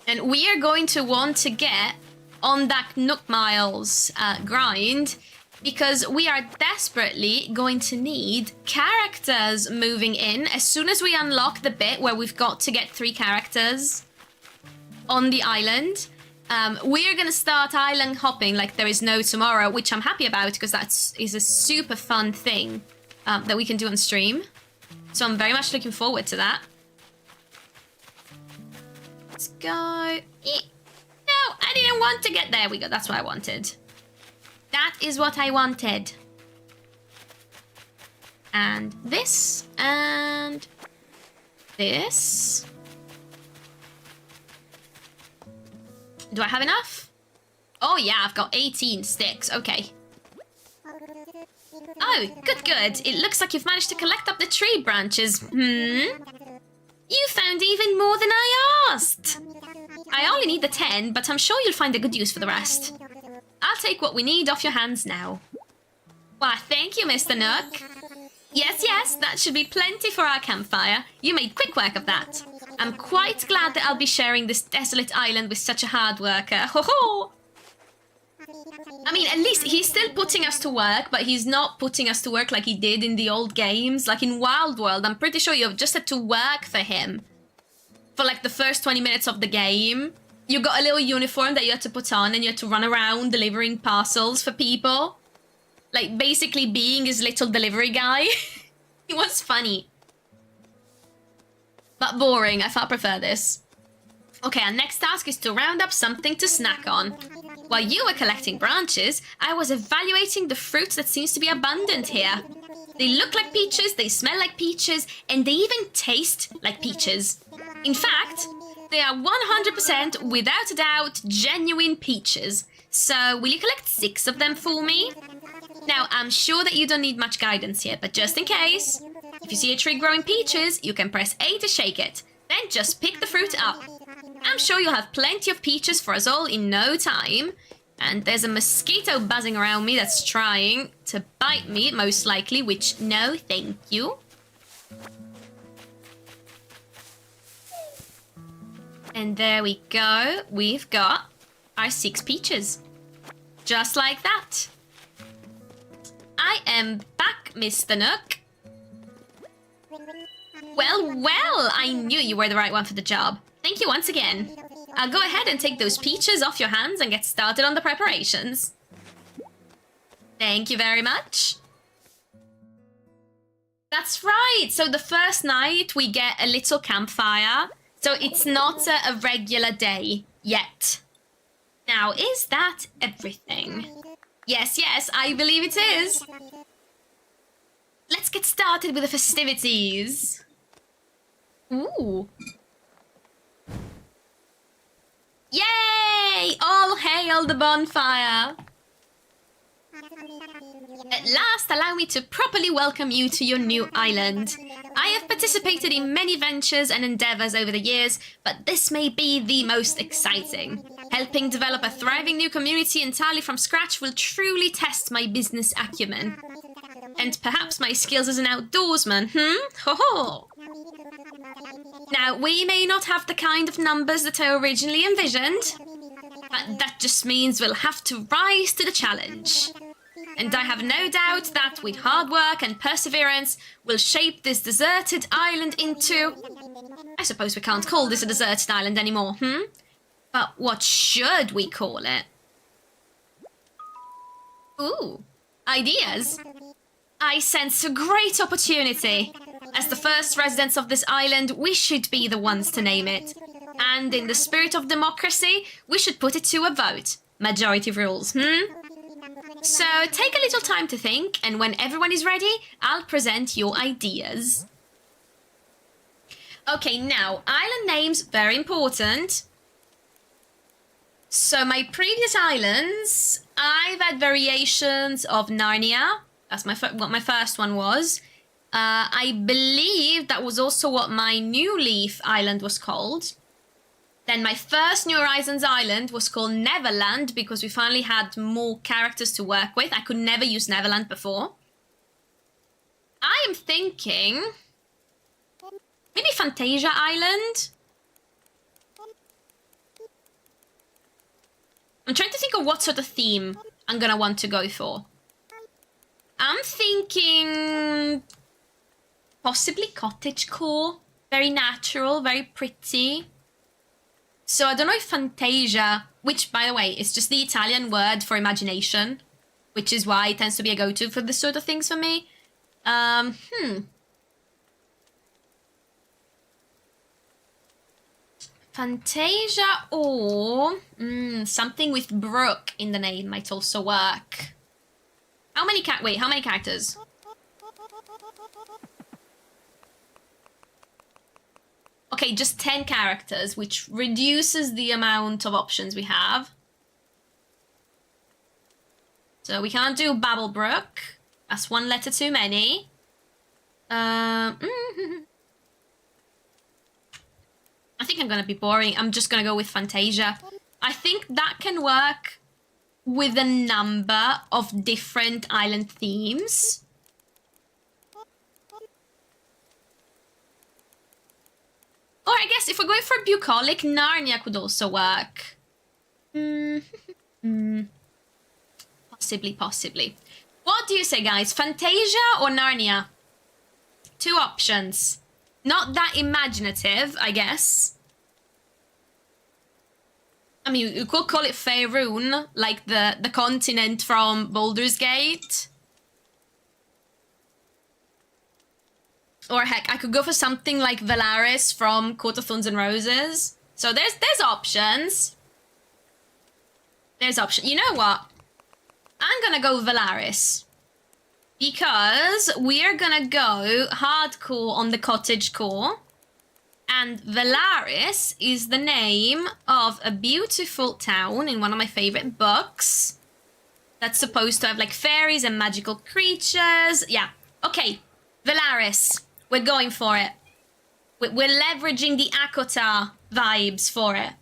And we are going to want to get on that Nook Miles grind, because we are desperately going to need characters moving in as soon as we unlock the bit where we've got to get 3 characters on the island. We're gonna start island hopping like there is no tomorrow, which I'm happy about because that is a super fun thing that we can do on stream. So I'm very much looking forward to that. Let's go. No, I didn't want to get there. We go. That's what I wanted. That is what I wanted. And this and this. Do I have enough? Oh yeah, I've got 18 sticks. Okay. Oh, good. It looks like you've managed to collect up the tree branches. You found even more than I asked. I only need the 10, but I'm sure you'll find a good use for the rest. I'll take what we need off your hands now. Why, thank you, Mr. Nook. Yes, that should be plenty for our campfire. You made quick work of that. I'm quite glad that I'll be sharing this desolate island with such a hard worker. Ho ho! I mean, at least he's still putting us to work, but he's not putting us to work like he did in the old games. Like in Wild World, I'm pretty sure you've just had to work for him for like the first 20 minutes of the game. You got a little uniform that you had to put on and you had to run around delivering parcels for people. Like basically being his little delivery guy. It was funny. But boring. I far prefer this. Okay, our next task is to round up something to snack on. While you were collecting branches, I was evaluating the fruits that seems to be abundant here. They look like peaches, they smell like peaches, and they even taste like peaches. In fact, they are 100% without a doubt genuine peaches. So, will you collect 6 of them for me? Now, I'm sure that you don't need much guidance here, but just in case, if you see a tree growing peaches, you can press A to shake it. Then just pick the fruit up. I'm sure you'll have plenty of peaches for us all in no time. And there's a mosquito buzzing around me that's trying to bite me, most likely, which, no, thank you. And there we go. We've got our 6 peaches. Just like that. I am back, Mr. Nook. Well, I knew you were the right one for the job. Thank you once again. I'll go ahead and take those peaches off your hands and get started on the preparations. Thank you very much. That's right. So the first night we get a little campfire. So it's not a regular day yet. Now, is that everything? Yes, I believe it is. Let's get started with the festivities. Ooh. Yay! All hail the bonfire! At last, allow me to properly welcome you to your new island. I have participated in many ventures and endeavors over the years, but this may be the most exciting. Helping develop a thriving new community entirely from scratch will truly test my business acumen. And perhaps my skills as an outdoorsman, Ho ho! Now, we may not have the kind of numbers that I originally envisioned, but that just means we'll have to rise to the challenge. And I have no doubt that with hard work and perseverance, we'll shape this deserted island into... I suppose we can't call this a deserted island anymore, But what should we call it? Ooh, ideas. I sense a great opportunity. As the first residents of this island, we should be the ones to name it. And in the spirit of democracy, we should put it to a vote. Majority rules, So take a little time to think, and when everyone is ready, I'll present your ideas. Okay, now, island names, very important. So my previous islands, I've had variations of Narnia. That's what my first one was. I believe that was also what my New Leaf island was called. Then my first New Horizons island was called Neverland because we finally had more characters to work with. I could never use Neverland before. I am thinking maybe Fantasia Island. I'm trying to think of what sort of theme I'm gonna want to go for. I'm thinking possibly cottagecore. Very natural, very pretty. So I don't know if Fantasia, which by the way is just the Italian word for imagination, which is why it tends to be a go-to for this sort of things for me. Fantasia or something with Brooke in the name might also work. How many characters? Okay, just 10 characters, which reduces the amount of options we have. So we can't do Babblebrook. That's one letter too many. I think I'm gonna be boring. I'm just gonna go with Fantasia. I think that can work with a number of different island themes. Or I guess if we're going for bucolic, Narnia could also work. Possibly. What do you say, guys? Fantasia or Narnia? Two options. Not that imaginative, I guess. I mean, you could call it Faerun, like the continent from Baldur's Gate. Or heck, I could go for something like Valaris from Court of Thorns and Roses. So there's options. There's options. You know what? I'm gonna go Valaris. Because we're gonna go hardcore on the cottagecore. And Valaris is the name of a beautiful town in one of my favorite books. That's supposed to have like fairies and magical creatures. Yeah. Okay. Valaris. We're going for it. We're leveraging the Akotar vibes for it.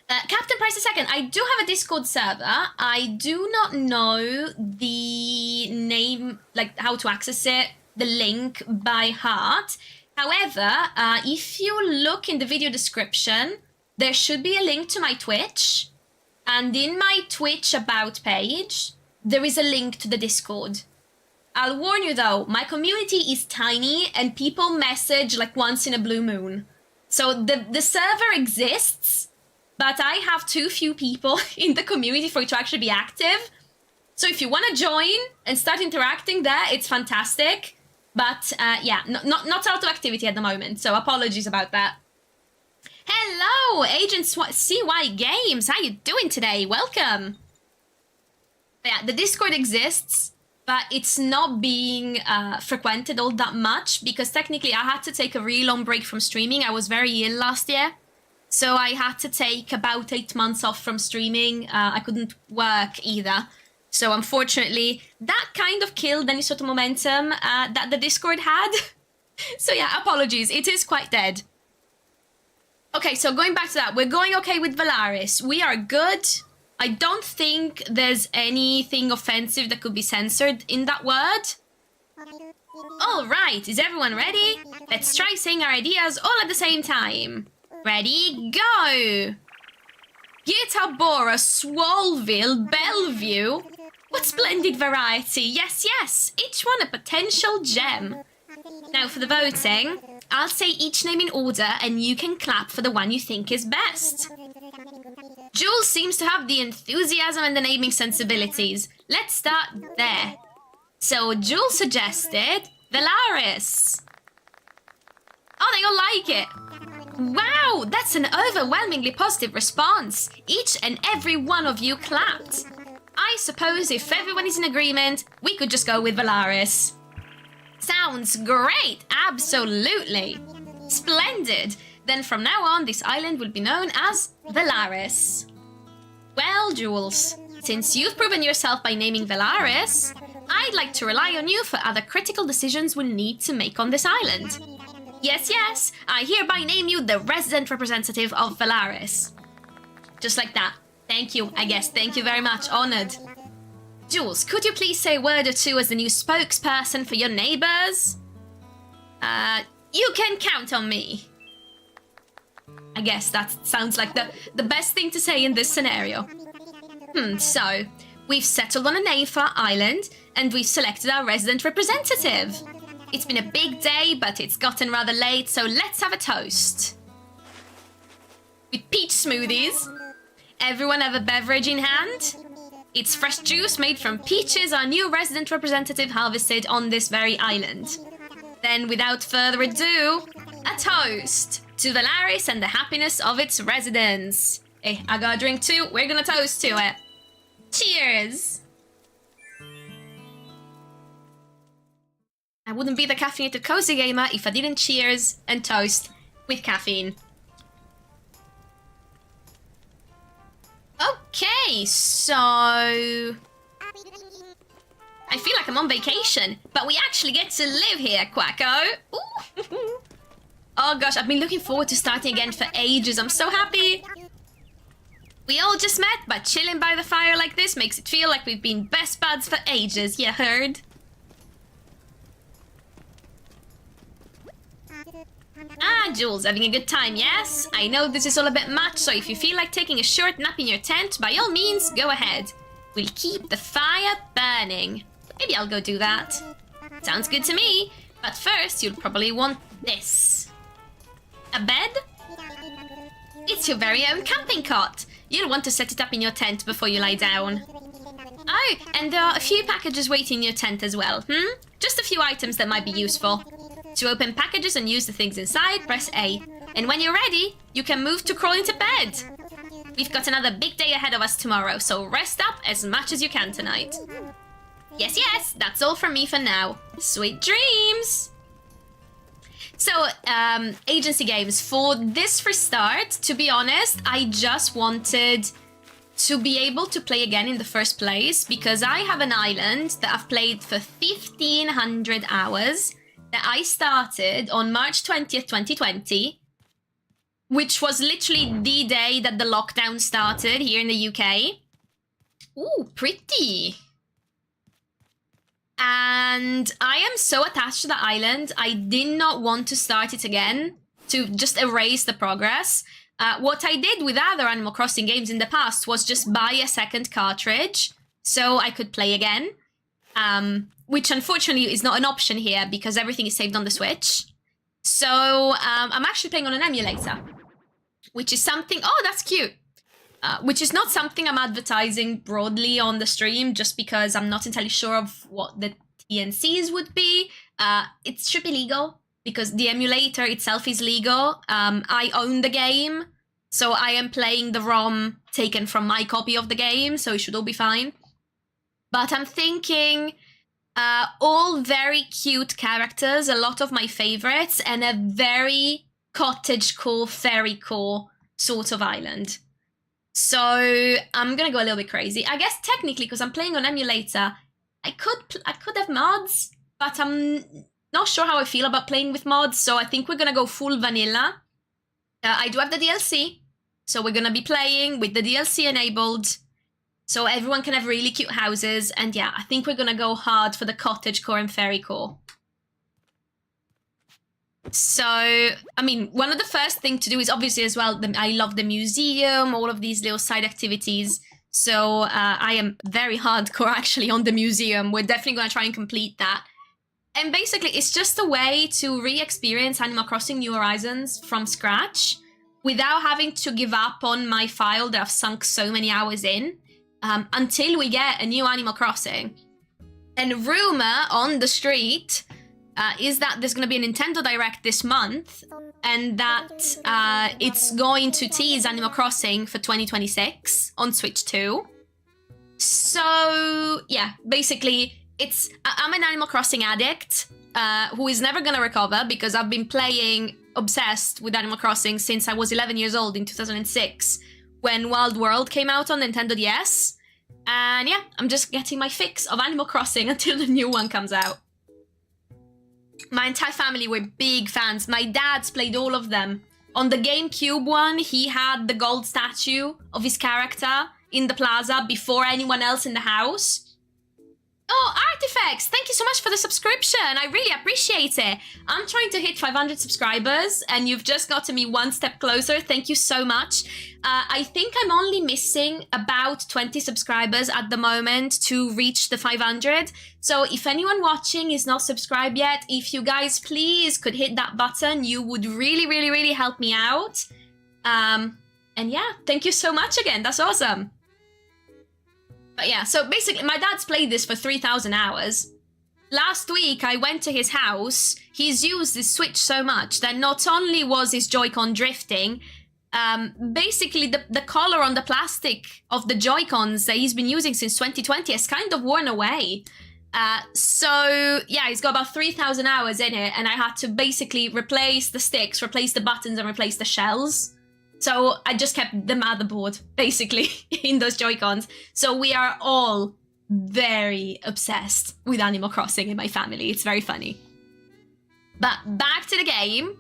Captain Price II, I do have a Discord server. I do not know the name, like how to access it, the link by heart. However, if you look in the video description, there should be a link to my Twitch. And in my Twitch about page, there is a link to the Discord. I'll warn you though, my community is tiny and people message like once in a blue moon. So the server exists, but I have too few people in the community for it to actually be active. So if you want to join and start interacting there, it's fantastic. But yeah, not out of activity at the moment, so apologies about that. Hello, Agent CY Games. How you doing today? Welcome. Yeah, the Discord exists, but it's not being frequented all that much because technically I had to take a really long break from streaming. I was very ill last year. So I had to take about 8 months off from streaming. I couldn't work either. So unfortunately, that kind of killed any sort of momentum that the Discord had. So yeah, apologies. It is quite dead. Okay, so going back to that, we're going okay with Valaris. We are good. I don't think there's anything offensive that could be censored in that word. All right, is everyone ready? Let's try saying our ideas all at the same time. Ready, go! Gitabora, Swalville, Bellevue. What splendid variety. Yes, yes. Each one a potential gem. Now for the voting, I'll say each name in order and you can clap for the one you think is best. Jules seems to have the enthusiasm and the naming sensibilities. Let's start there. So Jules suggested Valaris. Oh, they all like it. Wow, that's an overwhelmingly positive response. Each and every one of you clapped. I suppose if everyone is in agreement, we could just go with Valaris. Sounds great, absolutely. Splendid. Then from now on, this island will be known as Valaris. Well, Jules, since you've proven yourself by naming Valaris, I'd like to rely on you for other critical decisions we'll need to make on this island. Yes, yes, I hereby name you the resident representative of Valaris. Just like that. Thank you, I guess. Thank you very much. Honored. Jules, could you please say a word or two as the new spokesperson for your neighbors? You can count on me. I guess that sounds like the best thing to say in this scenario. So, we've settled on a name for our island, and we've selected our resident representative. It's been a big day, but it's gotten rather late, so let's have a toast. With peach smoothies. Everyone have a beverage in hand? It's fresh juice made from peaches our new resident representative harvested on this very island. Then, without further ado, a toast to Valaris and the happiness of its residents. Hey, I got a drink too. We're gonna toast to it. Cheers! I wouldn't be the caffeinated cozy gamer if I didn't cheers and toast with caffeine. Okay, so... I feel like I'm on vacation, but we actually get to live here, Quacko. Ooh. Oh gosh, I've been looking forward to starting again for ages. I'm so happy. We all just met, but chilling by the fire like this makes it feel like we've been best buds for ages, you heard? Ah, Jules, having a good time, yes? I know this is all a bit much, so if you feel like taking a short nap in your tent, by all means, go ahead. We'll keep the fire burning. Maybe I'll go do that. Sounds good to me. But first, you'll probably want this. A bed? It's your very own camping cot. You'll want to set it up in your tent before you lie down. Oh, and there are a few packages waiting in your tent as well, Just a few items that might be useful. To open packages and use the things inside, press A. And when you're ready, you can move to crawl into bed. We've got another big day ahead of us tomorrow, so rest up as much as you can tonight. Yes, yes, that's all from me for now. Sweet dreams! So, agency games. For this restart, to be honest, I just wanted to be able to play again in the first place, because I have an island that I've played for 1,500 hours, that I started on March 20th, 2020, which was literally the day that the lockdown started here in the UK. Ooh, pretty. And I am so attached to the island, I did not want to start it again, to just erase the progress. What I did with other Animal Crossing games in the past was just buy a second cartridge so I could play again. Which unfortunately is not an option here because everything is saved on the Switch. So I'm actually playing on an emulator, which is something... Oh, that's cute. Which is not something I'm advertising broadly on the stream just because I'm not entirely sure of what the TNCs would be. It should be legal because the emulator itself is legal. I own the game, so I am playing the ROM taken from my copy of the game, so it should all be fine. But I'm thinking... all very cute characters, a lot of my favorites, and a very cottagecore, fairycore sort of island. So I'm gonna go a little bit crazy. I guess technically, because I'm playing on emulator, I could have mods, but I'm not sure how I feel about playing with mods, so I think we're gonna go full vanilla. I do have the DLC, so we're gonna be playing with the DLC enabled, so everyone can have really cute houses, and yeah, I think we're gonna go hard for the cottagecore and fairycore. So, I mean, one of the first things to do is obviously as well, I love the museum, all of these little side activities. So I am very hardcore actually on the museum. We're definitely going to try and complete that. And basically, it's just a way to re-experience Animal Crossing New Horizons from scratch without having to give up on my file that I've sunk so many hours in until we get a new Animal Crossing. And rumor on the street... is that there's going to be a Nintendo Direct this month, and that it's going to tease Animal Crossing for 2026 on Switch 2. So, yeah, basically, I'm an Animal Crossing addict who is never going to recover because I've been playing obsessed with Animal Crossing since I was 11 years old in 2006 when Wild World came out on Nintendo DS. And yeah, I'm just getting my fix of Animal Crossing until the new one comes out. My entire family were big fans. My dad's played all of them. On the GameCube one, he had the gold statue of his character in the plaza before anyone else in the house. Oh, Artifacts, thank you so much for the subscription. I really appreciate it. I'm trying to hit 500 subscribers and you've just gotten me one step closer. Thank you so much. I think I'm only missing about 20 subscribers at the moment to reach the 500. So if anyone watching is not subscribed yet, if you guys please could hit that button, you would really, really, really help me out. And yeah, thank you so much again. That's awesome. But yeah, so basically my dad's played this for 3,000 hours. Last week I went to his house. He's used his Switch so much that not only was his Joy-Con drifting, basically the color on the plastic of the Joy-Cons that he's been using since 2020 has kind of worn away. So yeah, he's got about 3,000 hours in it and I had to basically replace the sticks, replace the buttons and replace the shells. So I just kept the motherboard, basically, in those Joy-Cons. So we are all very obsessed with Animal Crossing in my family. It's very funny. But back to the game.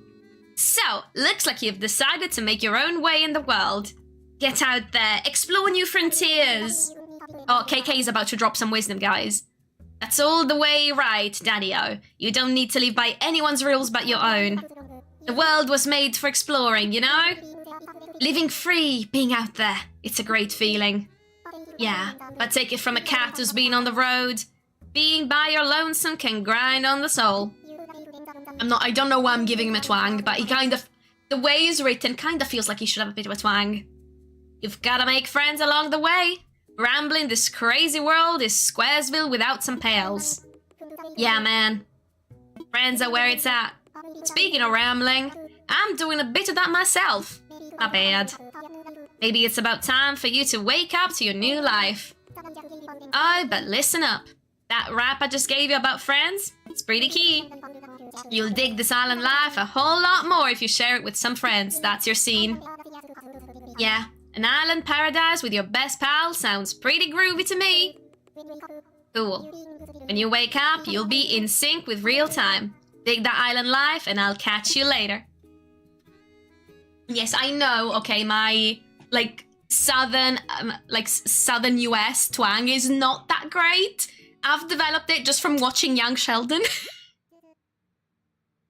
So, looks like you've decided to make your own way in the world. Get out there, explore new frontiers. Oh, KK is about to drop some wisdom, guys. That's all the way right, Daddy-O. You don't need to live by anyone's rules but your own. The world was made for exploring, you know? Living free, being out there, it's a great feeling. Yeah, but take it from a cat who's been on the road. Being by your lonesome can grind on the soul. I don't know why I'm giving him a twang, but he kind of, the way he's written kind of feels like he should have a bit of a twang. You've gotta make friends along the way. Rambling this crazy world is Squaresville without some pails. Yeah, man. Friends are where it's at. Speaking of rambling, I'm doing a bit of that myself. Not bad. Maybe it's about time for you to wake up to your new life. Oh, but listen up. That rap I just gave you about friends, it's pretty key. You'll dig this island life a whole lot more if you share it with some friends. That's your scene. Yeah, an island paradise with your best pal sounds pretty groovy to me. Cool. When you wake up, you'll be in sync with real time. Dig that island life and I'll catch you later. Yes, I know, okay, my, southern US twang is not that great. I've developed it just from watching Young Sheldon.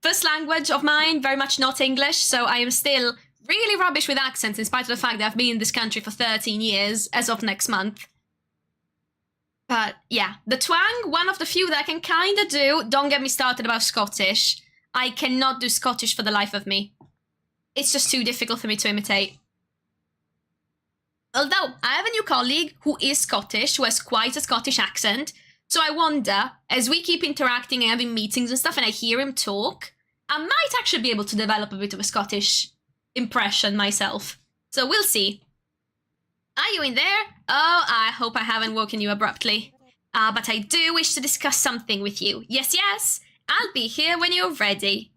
First language of mine, very much not English, so I am still really rubbish with accents in spite of the fact that I've been in this country for 13 years, as of next month. But yeah, the twang, one of the few that I can kind of do. Don't get me started about Scottish. I cannot do Scottish for the life of me. It's just too difficult for me to imitate. Although, I have a new colleague who is Scottish, who has quite a Scottish accent. So I wonder, as we keep interacting and having meetings and stuff and I hear him talk, I might actually be able to develop a bit of a Scottish impression myself. So we'll see. Are you in there? Oh, I hope I haven't woken you abruptly. But I do wish to discuss something with you. Yes, yes. I'll be here when you're ready.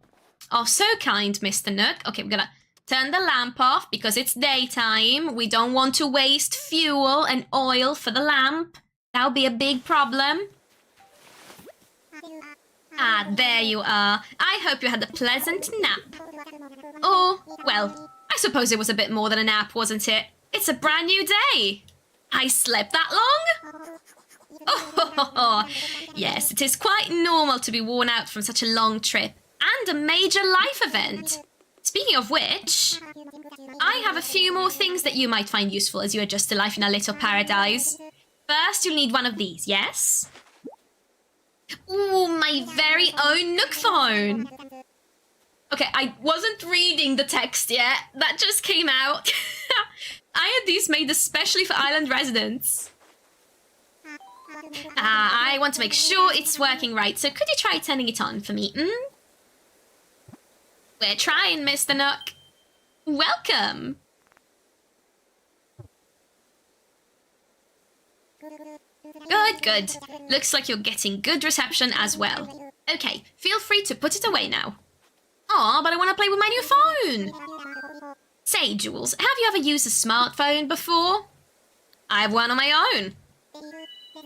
Oh, so kind, Mr. Nook. Okay, we're gonna turn the lamp off because it's daytime. We don't want to waste fuel and oil for the lamp. That'll be a big problem. Ah, there you are. I hope you had a pleasant nap. Oh, well, I suppose it was a bit more than a nap, wasn't it? It's a brand new day. I slept that long? Oh, yes, it is quite normal to be worn out from such a long trip and a major life event. Speaking of which, I have a few more things that you might find useful as you adjust to life in our little paradise. First, you'll need one of these, yes? Ooh, my very own NookPhone. Okay, I wasn't reading the text yet. That just came out. I had these made especially for island residents. I want to make sure it's working right, so could you try turning it on for me, We're trying, Mr. Nook. Welcome. Good, good. Looks like you're getting good reception as well. Okay, feel free to put it away now. Aw, but I want to play with my new phone. Say, Jules, have you ever used a smartphone before? I have one on my own.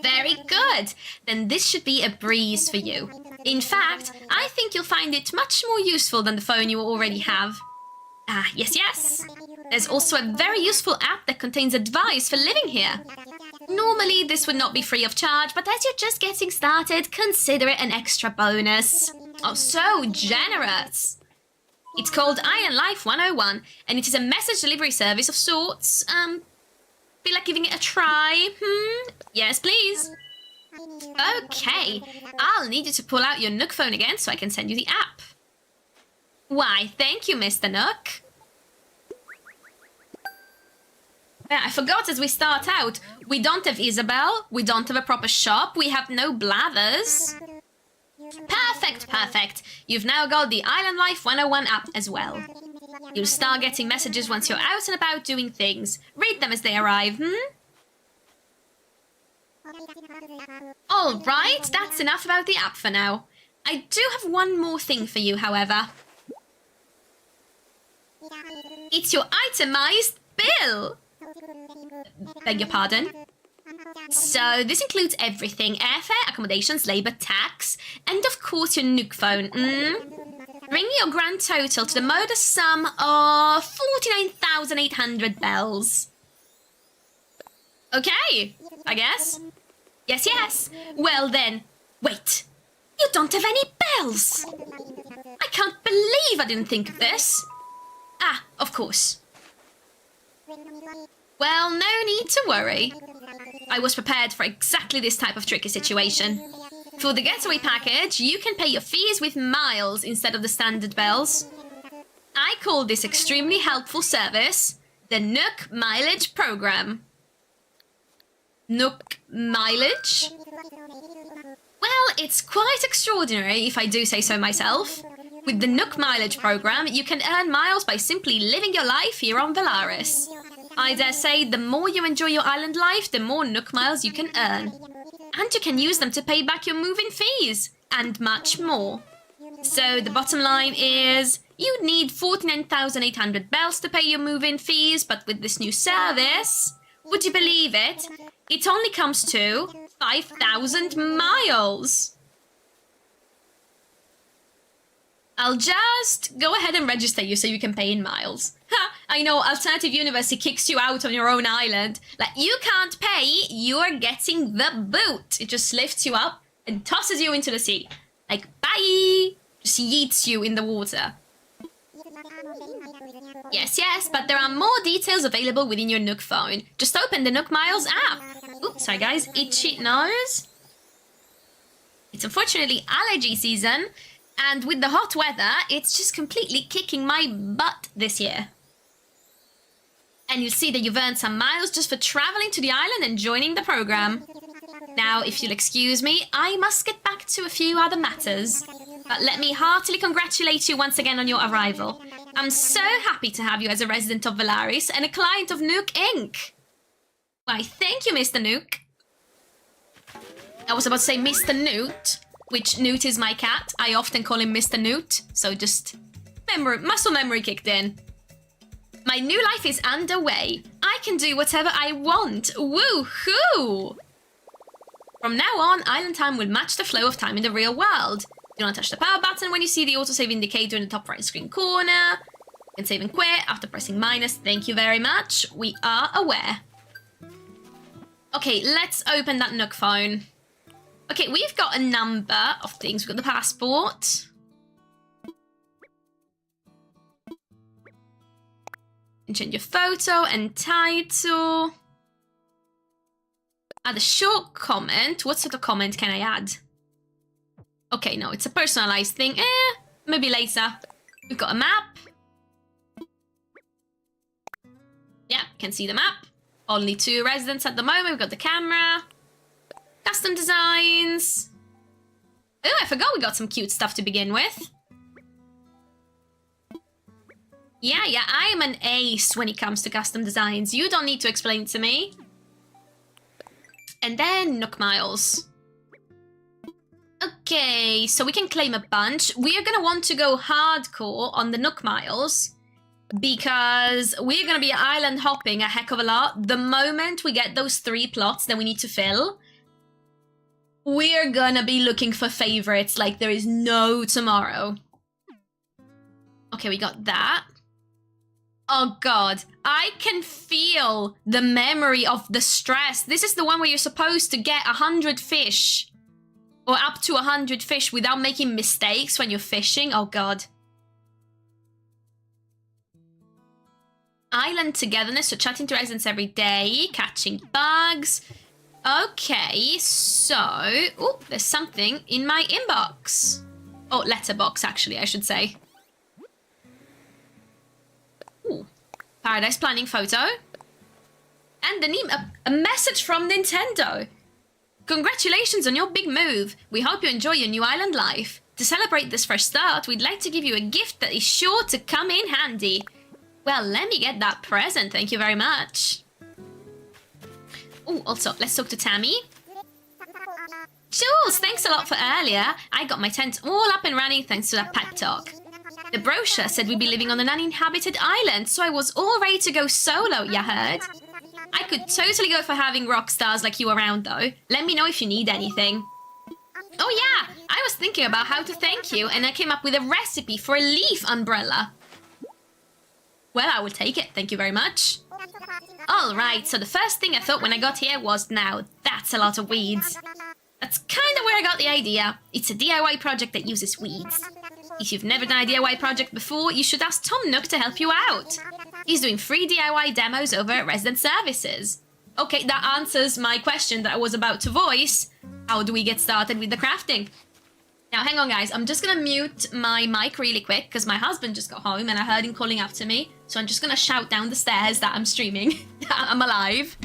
Very good. Then this should be a breeze for you. In fact, I think you'll find it much more useful than the phone you already have. Ah, yes. There's also a very useful app that contains advice for living here. Normally, this would not be free of charge, but as you're just getting started, consider it an extra bonus. Oh, so generous. It's called Iron Life 101, and it is a message delivery service of sorts. Feel like giving it a try? Yes, please. Okay, I'll need you to pull out your NookPhone again so I can send you the app. Why, thank you, Mr. Nook. I forgot as we start out, we don't have Isabel, we don't have a proper shop, we have no blathers. Perfect. You've now got the Island Life 101 app as well. You'll start getting messages once you're out and about doing things. Read them as they arrive, Alright, that's enough about the app for now. I do have one more thing for you, however. It's your itemized bill! Beg your pardon? So, this includes everything. Airfare, accommodations, labour, tax, and of course your NookPhone. Bring your grand total to the modest sum of 49,800 bells. Okay, I guess. Yes. Well then, wait. You don't have any bells! I can't believe I didn't think of this. Ah, of course. Well, no need to worry. I was prepared for exactly this type of tricky situation. For the getaway package, you can pay your fees with miles instead of the standard bells. I call this extremely helpful service the Nook Mileage Program. Nook Mileage? Well, it's quite extraordinary, if I do say so myself. With the Nook Mileage Program, you can earn miles by simply living your life here on Valaris. I dare say the more you enjoy your island life, the more Nook miles you can earn. And you can use them to pay back your move-in fees, and much more. So the bottom line is, you'd need 49,800 bells to pay your move-in fees, but with this new service, would you believe it? It only comes to 5,000 miles. I'll just go ahead and register you so you can pay in miles. Ha! I know, Alternative University kicks you out on your own island. Like, you can't pay, you're getting the boot. It just lifts you up and tosses you into the sea. Like, bye! Just yeets you in the water. Yes, but there are more details available within your NookPhone. Just open the Nook Miles app. Oops, sorry guys, itchy nose. It's unfortunately allergy season. And with the hot weather, it's just completely kicking my butt this year. And you'll see that you've earned some miles just for traveling to the island and joining the program. Now, if you'll excuse me, I must get back to a few other matters. But let me heartily congratulate you once again on your arrival. I'm so happy to have you as a resident of Valaris and a client of Nook Inc. Why, thank you, Mr. Nook. I was about to say Mr. Newt. Which Newt is my cat. I often call him Mr. Newt, so just muscle memory kicked in. My new life is underway. I can do whatever I want. Woohoo! From now on, island time will match the flow of time in the real world. Do not touch the power button when you see the autosave indicator in the top right screen corner. You can save and quit after pressing minus. Thank you very much. We are aware. Okay, let's open that NookPhone. Okay, we've got a number of things. We've got the passport. And change your photo and title. Add a short comment. What sort of comment can I add? Okay, no, it's a personalized thing. Maybe later. We've got a map. Yeah, can see the map. Only 2 residents at the moment. We've got the camera. Custom designs. Oh, I forgot we got some cute stuff to begin with. Yeah, I am an ace when it comes to custom designs. You don't need to explain it to me. And then Nook Miles. Okay, so we can claim a bunch. We are going to want to go hardcore on the Nook Miles because we're going to be island hopping a heck of a lot. The moment we get those 3 plots that we need to fill, We're gonna be looking for favorites like there is no tomorrow. Okay, we got that. Oh god, I can feel the memory of the stress. This is the one where you're supposed to get 100 fish. Or up to 100 fish without making mistakes when you're fishing. Oh god. Island togetherness, so chatting to residents every day, catching bugs. Okay, so... Oh, there's something in my inbox. Oh, letterbox, actually, I should say. Ooh, Paradise planning photo. And a message from Nintendo. Congratulations on your big move. We hope you enjoy your new island life. To celebrate this fresh start, we'd like to give you a gift that is sure to come in handy. Well, let me get that present, thank you very much. Oh, also, let's talk to Tammy. Jules, thanks a lot for earlier. I got my tent all up and running thanks to that pep talk. The brochure said we'd be living on an uninhabited island, so I was all ready to go solo, ya heard? I could totally go for having rock stars like you around, though. Let me know if you need anything. Oh yeah, I was thinking about how to thank you, and I came up with a recipe for a leaf umbrella. Well, I will take it, thank you very much. Alright, so the first thing I thought when I got here was, now, that's a lot of weeds. That's kind of where I got the idea. It's a DIY project that uses weeds. If you've never done a DIY project before, you should ask Tom Nook to help you out. He's doing free DIY demos over at Resident Services. Okay, that answers my question that I was about to voice. How do we get started with the crafting? Now, hang on, guys. I'm just going to mute my mic really quick because my husband just got home and I heard him calling after me. So I'm just going to shout down the stairs that I'm streaming. I'm alive.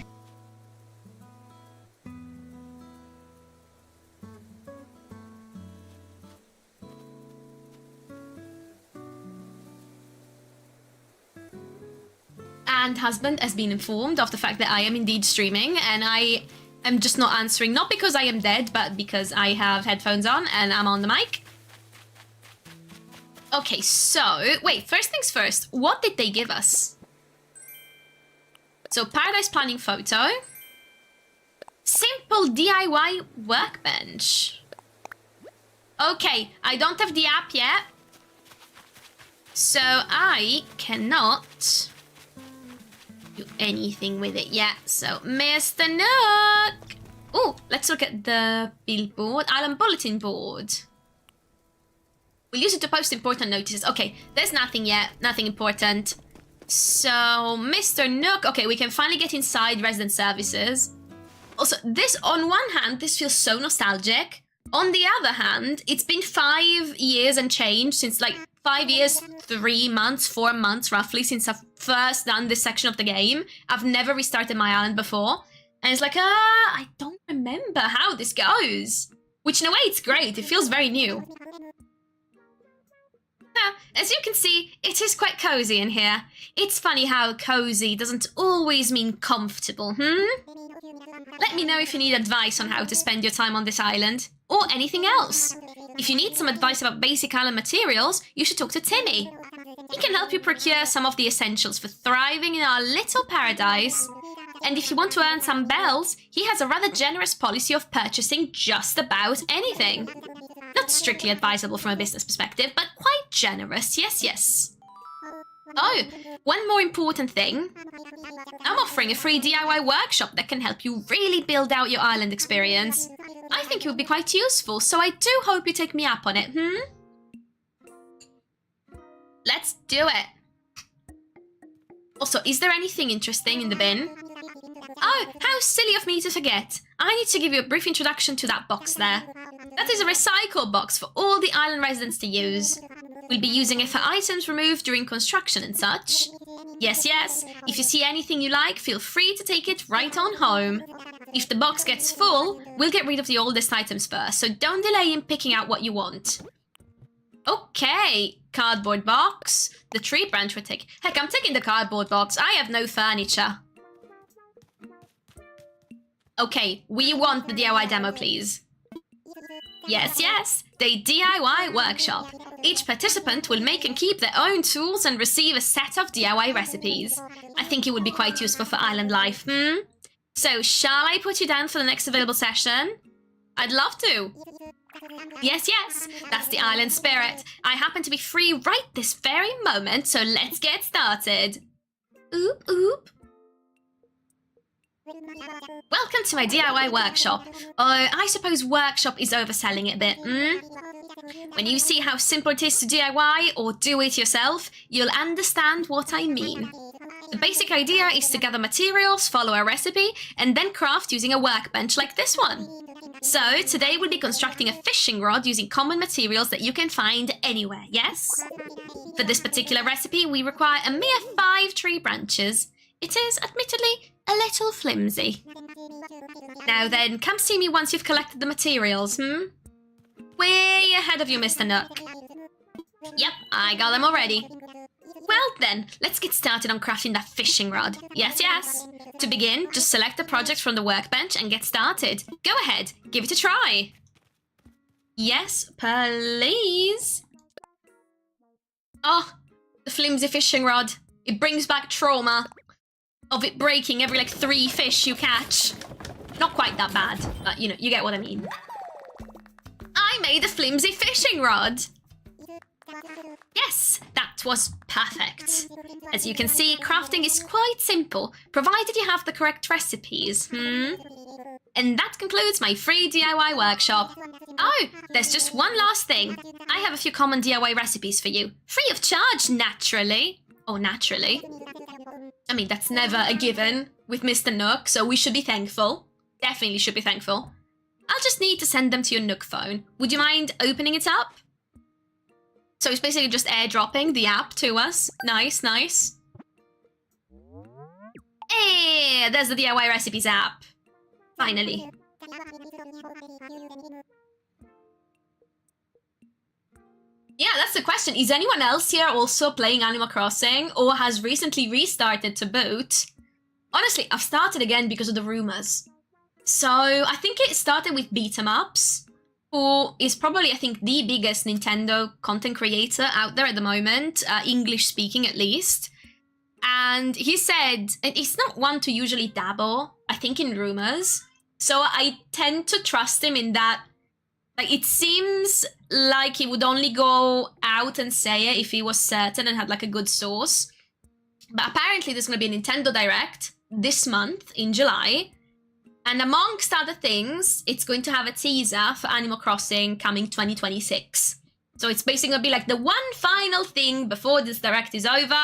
And husband has been informed of the fact that I am indeed streaming, and I am just not answering, not because I am dead, but because I have headphones on and I'm on the mic. Okay, so, wait, first things first, what did they give us? So, Paradise planning photo. Simple DIY workbench. Okay, I don't have the app yet, so I cannot do anything with it yet. So, Mr. Nook! Oh, let's look at the billboard. Island bulletin board. We'll use it to post important notices. Okay, there's nothing yet. Nothing important. So, Mr. Nook. Okay, we can finally get inside Resident Services. Also, this, on one hand, this feels so nostalgic. On the other hand, it's been 5 years and change since, like, 5 years, 3 months, 4 months, roughly, since I've first done this section of the game. I've never restarted my island before. And it's like, I don't remember how this goes. Which, in a way, it's great. It feels very new. As you can see, it is quite cozy in here. It's funny how cozy doesn't always mean comfortable, Let me know if you need advice on how to spend your time on this island, or anything else. If you need some advice about basic island materials, you should talk to Timmy. He can help you procure some of the essentials for thriving in our little paradise. And if you want to earn some bells, he has a rather generous policy of purchasing just about anything. Not strictly advisable from a business perspective, but quite generous, yes. Oh, one more important thing. I'm offering a free DIY workshop that can help you really build out your island experience. I think it would be quite useful, so I do hope you take me up on it, Let's do it. Also, is there anything interesting in the bin? Oh, how silly of me to forget. I need to give you a brief introduction to that box there. That is a recycle box for all the island residents to use. We'll be using it for items removed during construction and such. Yes. If you see anything you like, feel free to take it right on home. If the box gets full, we'll get rid of the oldest items first, so don't delay in picking out what you want. Okay, cardboard box. The tree branch would take... Heck, I'm taking the cardboard box. I have no furniture. Okay, we want the DIY demo, please. Yes, the DIY workshop. Each participant will make and keep their own tools and receive a set of DIY recipes. I think it would be quite useful for island life, So, shall I put you down for the next available session? I'd love to. Yes, yes, that's the island spirit. I happen to be free right this very moment, so let's get started. Oop, oop. Welcome to my DIY workshop. I suppose workshop is overselling it a bit, When you see how simple it is to DIY or do it yourself, you'll understand what I mean. The basic idea is to gather materials, follow a recipe, and then craft using a workbench like this one. So, today we'll be constructing a fishing rod using common materials that you can find anywhere, yes? For this particular recipe, we require a mere 5 tree branches. It is, admittedly, a little flimsy. Now then, come see me once you've collected the materials, Way ahead of you, Mr. Nook. Yep, I got them already. Well then, let's get started on crafting that fishing rod. Yes, yes. To begin, just select the project from the workbench and get started. Go ahead, give it a try. Yes, please. Oh, the flimsy fishing rod. It brings back trauma of it breaking every 3 fish you catch. Not quite that bad, but you get what I mean. I made a flimsy fishing rod. Yes, that was perfect. As you can see, crafting is quite simple, provided you have the correct recipes, And that concludes my free DIY workshop. Oh, there's just one last thing. I have a few common DIY recipes for you. Free of charge, naturally. Oh, naturally. I mean, that's never a given with Mr. Nook, so we should be thankful. Definitely should be thankful. I'll just need to send them to your NookPhone. Would you mind opening it up? So it's basically just airdropping the app to us. Nice, nice. Hey, there's the DIY recipes app. Finally. Yeah, that's the question. Is anyone else here also playing Animal Crossing or has recently restarted to boot? Honestly, I've started again because of the rumors. So I think it started with Beat-em-ups, who is probably, I think, the biggest Nintendo content creator out there at the moment, English speaking at least. And he said, he's not one to usually dabble, I think, in rumors. So I tend to trust him in that, it seems like he would only go out and say it if he was certain and had a good source. But apparently there's going to be a Nintendo Direct this month in July. And amongst other things, it's going to have a teaser for Animal Crossing coming 2026. So it's basically going to be the one final thing before this Direct is over.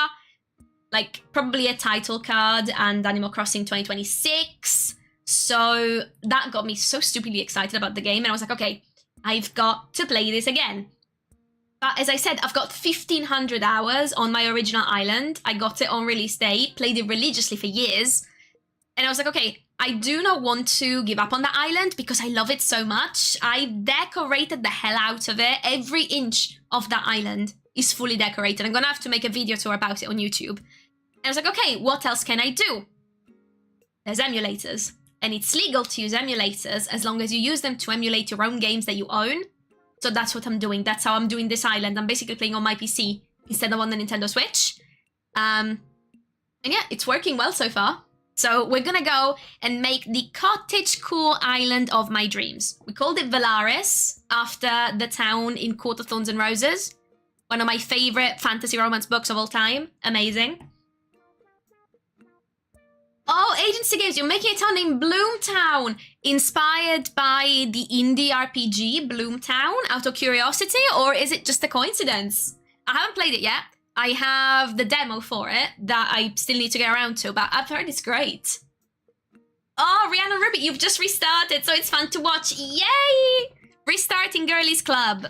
Probably a title card and Animal Crossing 2026. So that got me so stupidly excited about the game. And I was like, okay, I've got to play this again. But as I said, I've got 1,500 hours on my original island. I got it on release day, played it religiously for years. And I was like, okay, I do not want to give up on the island because I love it so much. I decorated the hell out of it. Every inch of that island is fully decorated. I'm going to have to make a video tour about it on YouTube. And I was like, okay, what else can I do? There's emulators. And it's legal to use emulators as long as you use them to emulate your own games that you own. So that's what I'm doing. That's how I'm doing this island. I'm basically playing on my PC instead of on the Nintendo Switch. And yeah, it's working well so far. So we're gonna go and make the cottage cool island of my dreams. We called it Valaris after the town in Court of Thorns and Roses. One of my favorite fantasy romance books of all time. Amazing. Oh, Agency Games, you're making a town named Bloomtown, inspired by the indie RPG Bloomtown out of curiosity, or is it just a coincidence? I haven't played it yet. I have the demo for it that I still need to get around to, but I've heard it's great. Oh, Rihanna Ruby, you've just restarted, so it's fun to watch. Yay! Restarting Girlies Club.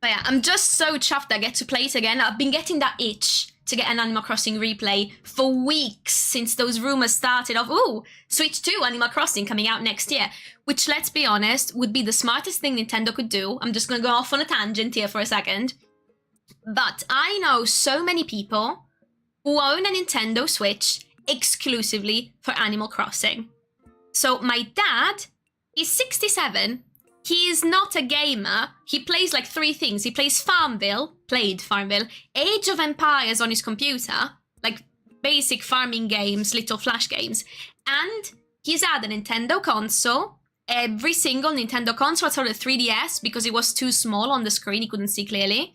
But yeah, I'm just so chuffed I get to play it again. I've been getting that itch to get an Animal Crossing replay for weeks since those rumors started of, ooh, Switch 2 Animal Crossing coming out next year, which, let's be honest, would be the smartest thing Nintendo could do. I'm just going to go off on a tangent here for a second. But I know so many people who own a Nintendo Switch exclusively for Animal Crossing. So my dad is 67. He is not a gamer. He plays 3 things. He plays played Farmville, Age of Empires on his computer, basic farming games, little flash games, and He's had a Nintendo console, every single Nintendo console outside of the 3DS, because it was too small on the screen, he couldn't see clearly.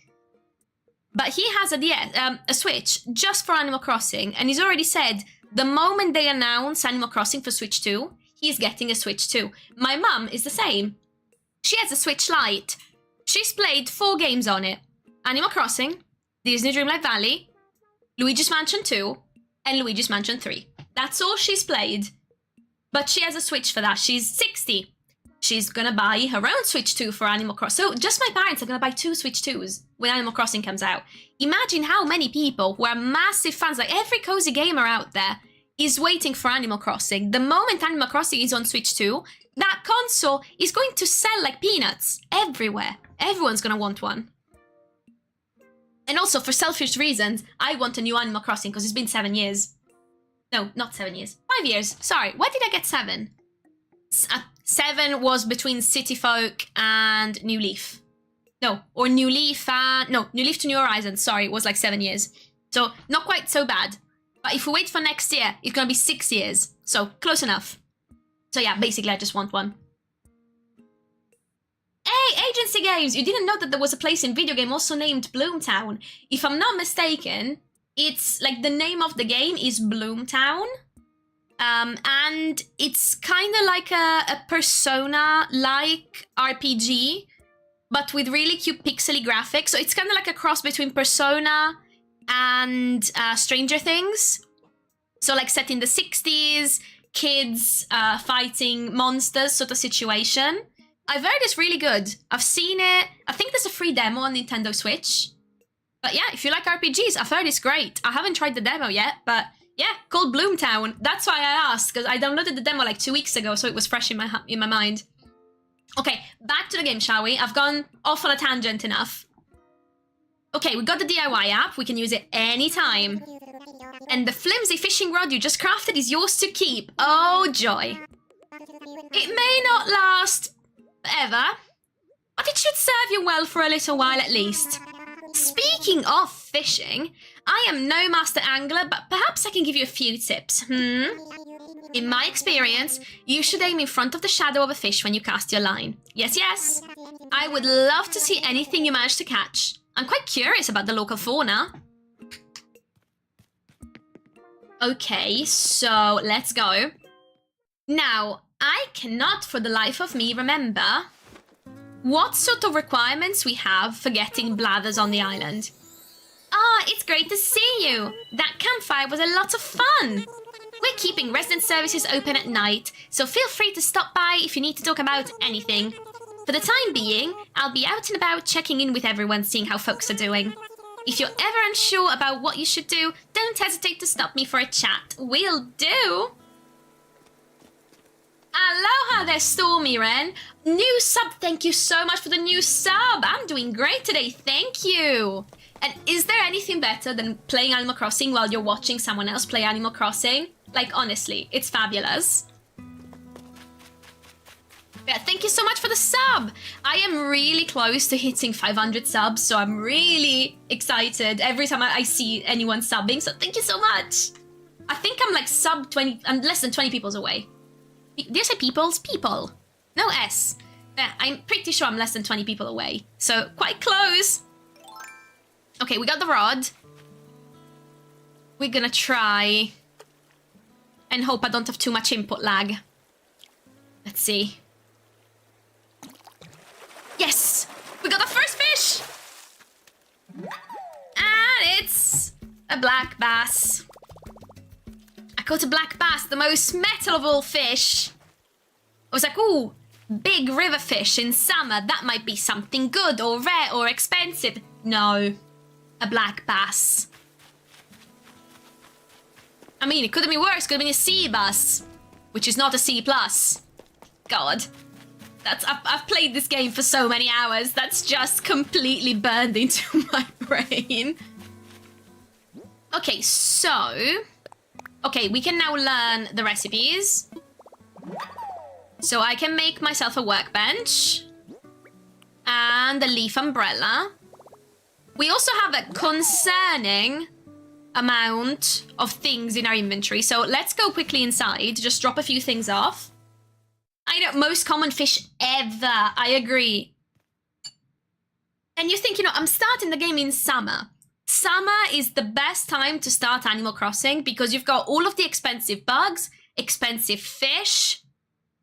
But he has a Switch just for Animal Crossing, and he's already said the moment they announce Animal Crossing for Switch 2, he's getting a Switch 2. My mum is the same. She has a Switch Lite. She's played 4 games on it. Animal Crossing, Disney Dreamlight Valley, Luigi's Mansion 2, and Luigi's Mansion 3. That's all she's played. But she has a Switch for that. She's 60. She's gonna buy her own Switch 2 for Animal Crossing. So just my parents are gonna buy 2 Switch 2s when Animal Crossing comes out. Imagine how many people who are massive fans, like every cozy gamer out there, is waiting for Animal Crossing. The moment Animal Crossing is on Switch 2, that console is going to sell like peanuts everywhere. Everyone's gonna want one. And also, for selfish reasons, I want a new Animal Crossing because it's been 7 years. No, not 7 years. 5 years. Sorry, why did I get 7? 7 was between City Folk and New Leaf. No, or New Leaf and... No, New Leaf to New Horizons. Sorry, it was like 7 years. So, not quite so bad. But if we wait for next year, it's gonna be 6 years. So, close enough. So yeah, basically I just want one. Hey, Agency Games! You didn't know that there was a place in video game also named Bloomtown. If I'm not mistaken, it's like the name of the game is Bloomtown. And it's kind of like a Persona-like RPG, but with really cute pixely graphics. So it's kind of like a cross between Persona and Stranger Things. So like set in the 60s, kids fighting monsters sort of situation. I've heard it's really good. I've seen it. I think there's a free demo on Nintendo Switch. But yeah, if you like RPGs, I've heard it's great. I haven't tried the demo yet, but yeah, called Bloomtown. That's why I asked, because I downloaded the demo like 2 weeks ago, so it was fresh in my mind. Okay, back to the game, shall we? I've gone off on a tangent enough. Okay, we got the DIY app. We can use it anytime. And the flimsy fishing rod you just crafted is yours to keep. Oh, joy. It may not last forever, but it should serve you well for a little while at least. Speaking of fishing, I am no master angler, but perhaps I can give you a few tips, In my experience, you should aim in front of the shadow of a fish when you cast your line. Yes, yes. I would love to see anything you manage to catch. I'm quite curious about the local fauna. Okay, so let's go. Now, I cannot for the life of me remember what sort of requirements we have for getting bladders on the island. Ah, it's great to see you. That campfire was a lot of fun. We're keeping resident services open at night, so feel free to stop by if you need to talk about anything. For the time being, I'll be out and about checking in with everyone, seeing how folks are doing. If you're ever unsure about what you should do, don't hesitate to stop me for a chat. Will do. Aloha there, Stormy Wren. New sub, thank you so much for the new sub. I'm doing great today, thank you. And is there anything better than playing Animal Crossing while you're watching someone else play Animal Crossing? Like, honestly, it's fabulous. Yeah, thank you so much for the sub. I am really close to hitting 500 subs, so I'm really excited every time I see anyone subbing, so thank you so much. I think I'm like sub 20, I'm less than 20 peoples away. Did I say peoples? People. No S. Yeah, I'm pretty sure I'm less than 20 people away, so quite close. Okay, we got the rod. We're gonna try and hope I don't have too much input lag. Let's see. Yes! We got the first fish! And it's a black bass. I caught a black bass, the most metal of all fish. I was like, ooh, big river fish in summer. That might be something good or rare or expensive. No, a black bass. I mean, it could have been worse. Could have been a sea bass, which is not a C+. God. I've played this game for so many hours. That's just completely burned into my brain. Okay, so... Okay, we can now learn the recipes. So I can make myself a workbench. And a leaf umbrella. We also have a concerning amount of things in our inventory. So let's go quickly inside, just drop a few things off. I know, most common fish ever. I agree. And you think, you know, I'm starting the game in summer. Summer is the best time to start Animal Crossing because you've got all of the expensive bugs, expensive fish.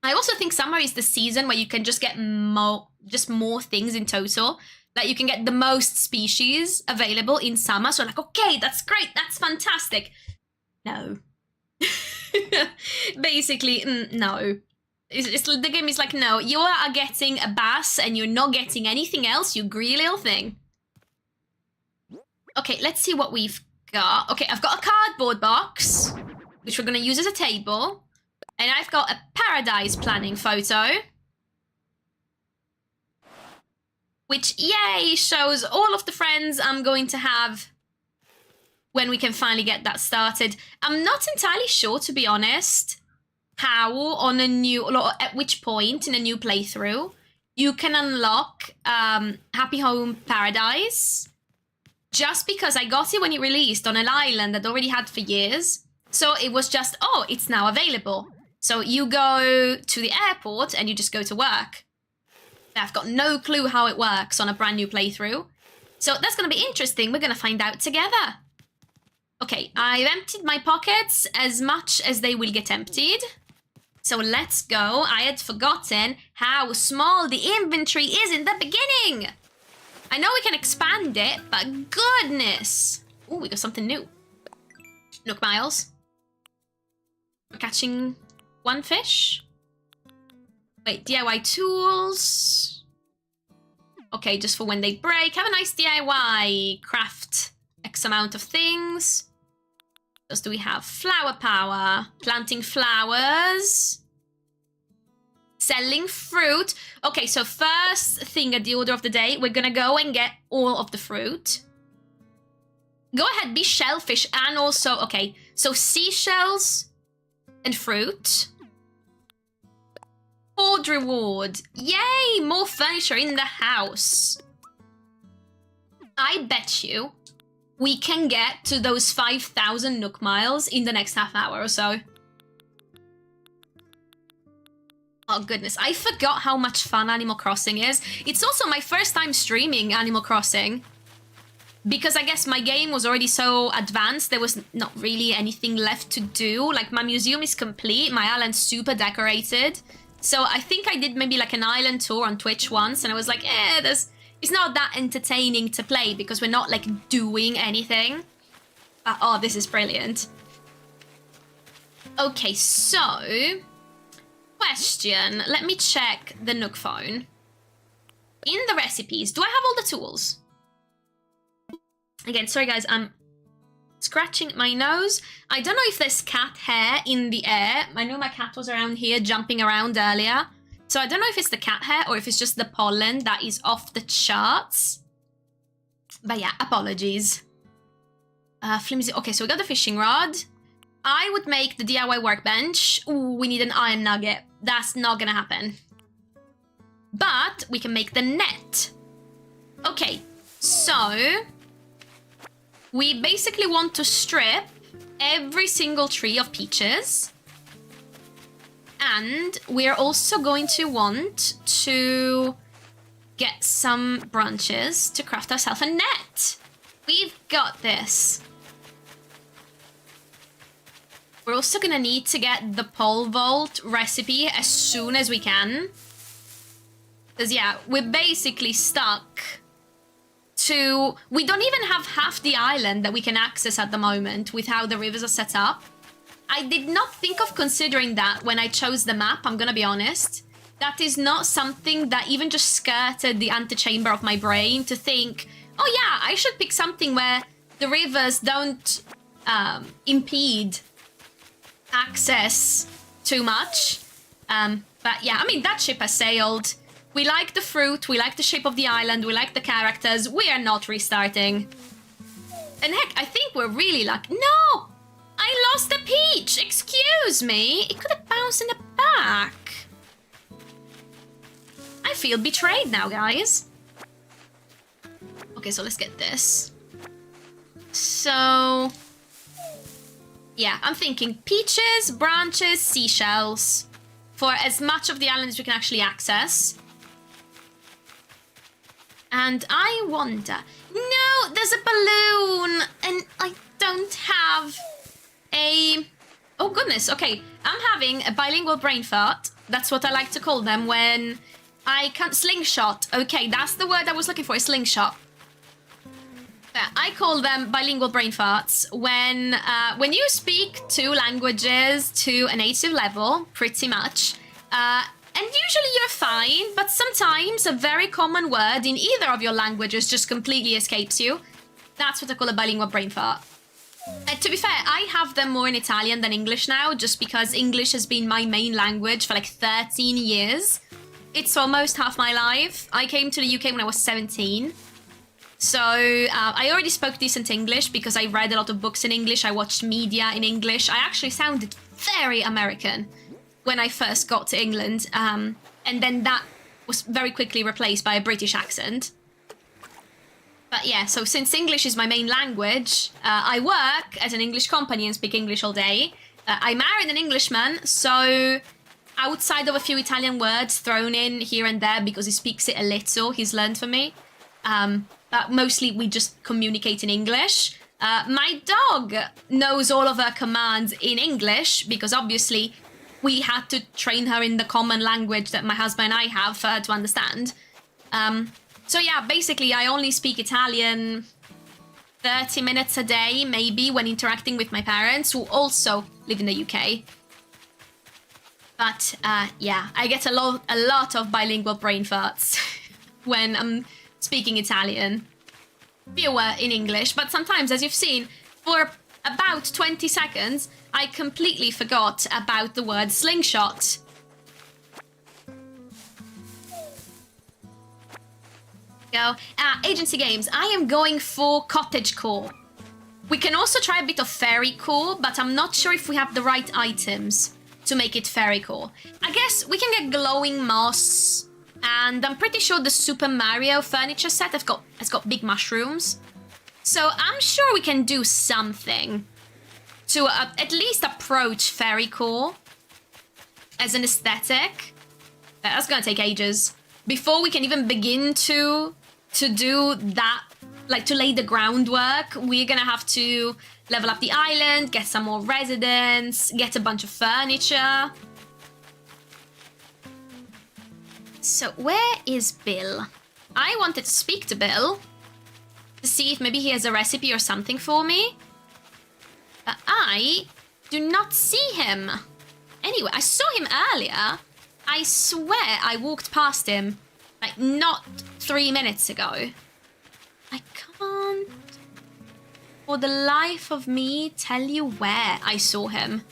I also think summer is the season where you can just get more things in total. That you can get the most species available in summer. So like, okay, that's great, that's fantastic. No. Basically, no. The game is like, no, you are getting a bass and you're not getting anything else, you greedy little thing. Okay, let's see what we've got. Okay, I've got a cardboard box, which we're going to use as a table. And I've got a paradise planning photo. Which, yay, shows all of the friends I'm going to have when we can finally get that started. I'm not entirely sure, to be honest, at which point in a new playthrough you can unlock Happy Home Paradise. Just because I got it when it released on an island that I already had for years. So it was just, oh, it's now available. So you go to the airport and you just go to work. I've got no clue how it works on a brand new playthrough. So that's going to be interesting. We're going to find out together. Okay, I've emptied my pockets as much as they will get emptied. So let's go. I had forgotten how small the inventory is in the beginning. I know we can expand it, but goodness. Oh, we got something new. Nook Miles. We're catching one fish. Wait, DIY tools. Okay, just for when they break. Have a nice DIY. Craft X amount of things. What else do we have? Flower power. Planting flowers. Selling fruit. Okay, so first thing at the order of the day, we're gonna go and get all of the fruit. Go ahead, be shellfish and also, okay, so seashells and fruit. Hoard reward. Yay, more furniture in the house. I bet you we can get to those 5,000 Nook Miles in the next half hour or so. Oh goodness, I forgot how much fun Animal Crossing is. It's also my first time streaming Animal Crossing. Because I guess my game was already so advanced, there was not really anything left to do. Like, my museum is complete, my island's super decorated. So I think I did maybe like an island tour on Twitch once, and I was like, it's not that entertaining to play because we're not like doing anything. But, oh, this is brilliant. Okay, so... Question. Let me check the NookPhone. In the recipes, do I have all the tools? Again, sorry guys, I'm scratching my nose. I don't know if there's cat hair in the air. I know my cat was around here jumping around earlier. So I don't know if it's the cat hair or if it's just the pollen that is off the charts. But yeah, apologies. Flimsy. Okay, so we got the fishing rod. I would make the DIY workbench. Ooh, we need an iron nugget. That's not gonna happen. But we can make the net. Okay, so we basically want to strip every single tree of peaches. And we're also going to want to get some branches to craft ourselves a net. We've got this. We're also gonna need to get the pole vault recipe as soon as we can. Because, yeah, we're basically stuck to... We don't even have half the island that we can access at the moment with how the rivers are set up. I did not think of considering that when I chose the map, I'm gonna be honest. That is not something that even just skirted the antechamber of my brain to think, oh yeah, I should pick something where the rivers don't impede access too much. But yeah, I mean, that ship has sailed. We like the fruit, we like the shape of the island, we like the characters. We are not restarting. And heck, I think we're really lucky. No! I lost a peach! Excuse me! It could have bounced in the back. I feel betrayed now, guys. Okay, so let's get this. So... Yeah, I'm thinking peaches, branches, seashells. For as much of the island as we can actually access. And I wonder... No, there's a balloon! And I don't have a... Oh, goodness. Okay, I'm having a bilingual brain fart. That's what I like to call them when I can't... Slingshot. Okay, that's the word I was looking for, is slingshot. I call them bilingual brain farts when you speak two languages to a native level, pretty much, and usually you're fine, but sometimes a very common word in either of your languages just completely escapes you. That's what I call a bilingual brain fart. To be fair, I have them more in Italian than English now, just because English has been my main language for like 13 years. It's almost half my life. I came to the UK when I was 17. So I already spoke decent English because I read a lot of books in English. I watched media in English. I actually sounded very American when I first got to England. And then that was very quickly replaced by a British accent. But yeah, so since English is my main language, I work at an English company and speak English all day. I married an Englishman, so outside of a few Italian words thrown in here and there because he speaks it a little, he's learned from me. But mostly we just communicate in English. My dog knows all of her commands in English because obviously we had to train her in the common language that my husband and I have for her to understand. So yeah, basically I only speak Italian 30 minutes a day, maybe, when interacting with my parents, who also live in the UK. But yeah, I get a lot of bilingual brain farts when I'm speaking Italian. Fewer in English, but sometimes, as you've seen, for about 20 seconds, I completely forgot about the word slingshot. Go. Agency games. I am going for cottagecore. We can also try a bit of fairycore, but I'm not sure if we have the right items to make it fairycore. I guess we can get glowing moss. And I'm pretty sure the Super Mario furniture set has got big mushrooms. So I'm sure we can do something to at least approach fairycore as an aesthetic. That's gonna take ages. Before we can even begin to do that, like to lay the groundwork, we're gonna have to level up the island, get some more residents, get a bunch of furniture. So where is Bill? I wanted to speak to Bill to see if maybe he has a recipe or something for me. But I do not see him. Anyway, I saw him earlier. I swear I walked past him, like, not 3 minutes ago. I can't, for the life of me, tell you where I saw him.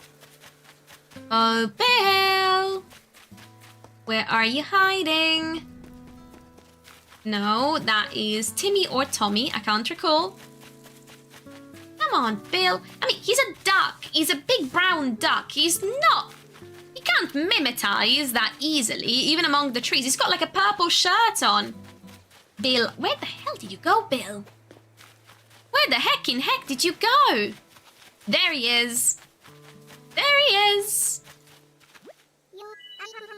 Oh, Bill! Where are you hiding? No, that is Timmy or Tommy. I can't recall. Come on, Bill. I mean, he's a duck. He's a big brown duck. He's not... He can't mimetize that easily, even among the trees. He's got like a purple shirt on. Bill, where the hell did you go, Bill? Where the heck did you go? There he is. There he is.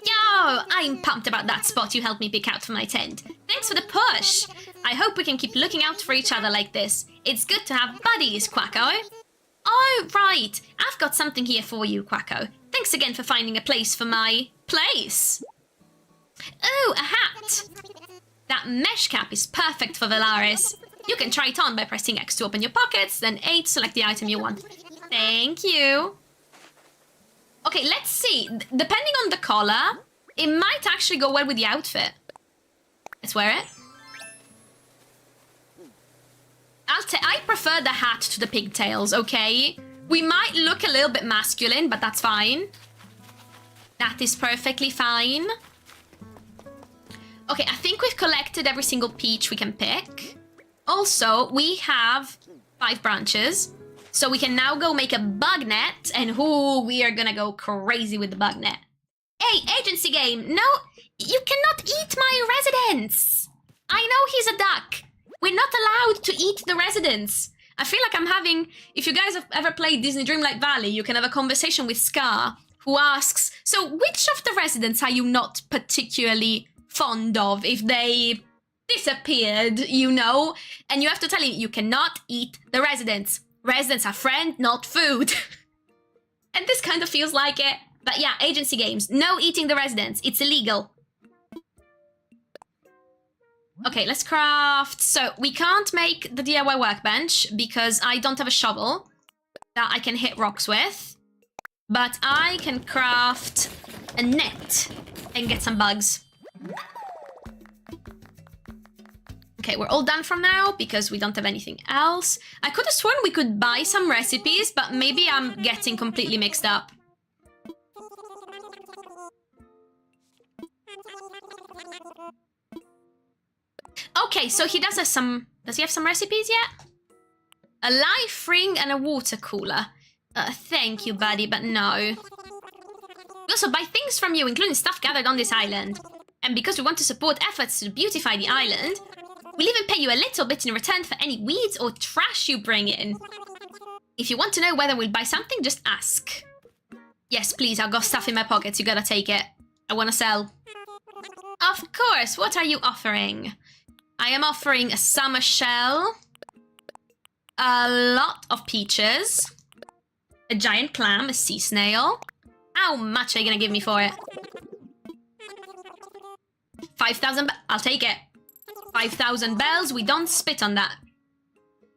Yo, I'm pumped about that spot you helped me pick out for my tent. Thanks for the push. I hope we can keep looking out for each other like this. It's good to have buddies, Quacko. Oh, right. I've got something here for you, Quacko. Thanks again for finding a place for my place. Oh, a hat. That mesh cap is perfect for Valaris. You can try it on by pressing X to open your pockets, then A to select the item you want. Thank you. Okay, let's see. Depending on the collar, it might actually go well with the outfit. Let's wear it. I prefer the hat to the pigtails, okay? We might look a little bit masculine, but that's fine. That is perfectly fine. Okay, I think we've collected every single peach we can pick. Also, we have 5 branches. So we can now go make a bug net, and we are gonna go crazy with the bug net. Hey, agency game, no, you cannot eat my residents. I know he's a duck. We're not allowed to eat the residents. I feel like I'm having... If you guys have ever played Disney Dreamlight Valley, you can have a conversation with Scar, who asks, so which of the residents are you not particularly fond of if they disappeared, you know? And you have to tell him, you cannot eat the residents. Residents are friend, not food. And this kind of feels like it. But yeah, agency games. No eating the residents. It's illegal. Okay, let's craft. So we can't make the DIY workbench because I don't have a shovel that I can hit rocks with. But I can craft a net and get some bugs. Okay, we're all done from now because we don't have anything else. I could have sworn we could buy some recipes, but maybe I'm getting completely mixed up. Okay, so he does have some... Does he have some recipes yet? A life ring and a water cooler. Thank you, buddy, but no. We also buy things from you, including stuff gathered on this island. And because we want to support efforts to beautify the island, we'll even pay you a little bit in return for any weeds or trash you bring in. If you want to know whether we'll buy something, just ask. Yes, please, I've got stuff in my pockets. You gotta take it. I want to sell. Of course, what are you offering? I am offering a summer shell, a lot of peaches, a giant clam, a sea snail. How much are you gonna give me for it? 5,000, I'll take it. 5,000 bells, we don't spit on that.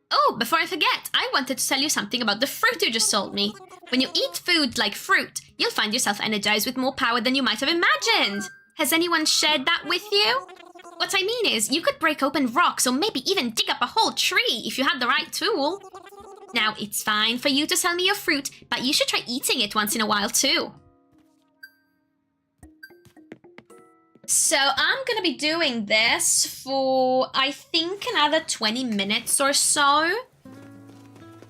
Oh, before I forget, I wanted to tell you something about the fruit you just sold me. When you eat food like fruit, you'll find yourself energized with more power than you might have imagined. Has anyone shared that with you? What I mean is, you could break open rocks or maybe even dig up a whole tree if you had the right tool. Now, it's fine for you to sell me your fruit, but you should try eating it once in a while too. So I'm gonna be doing this for, I think, another 20 minutes or so.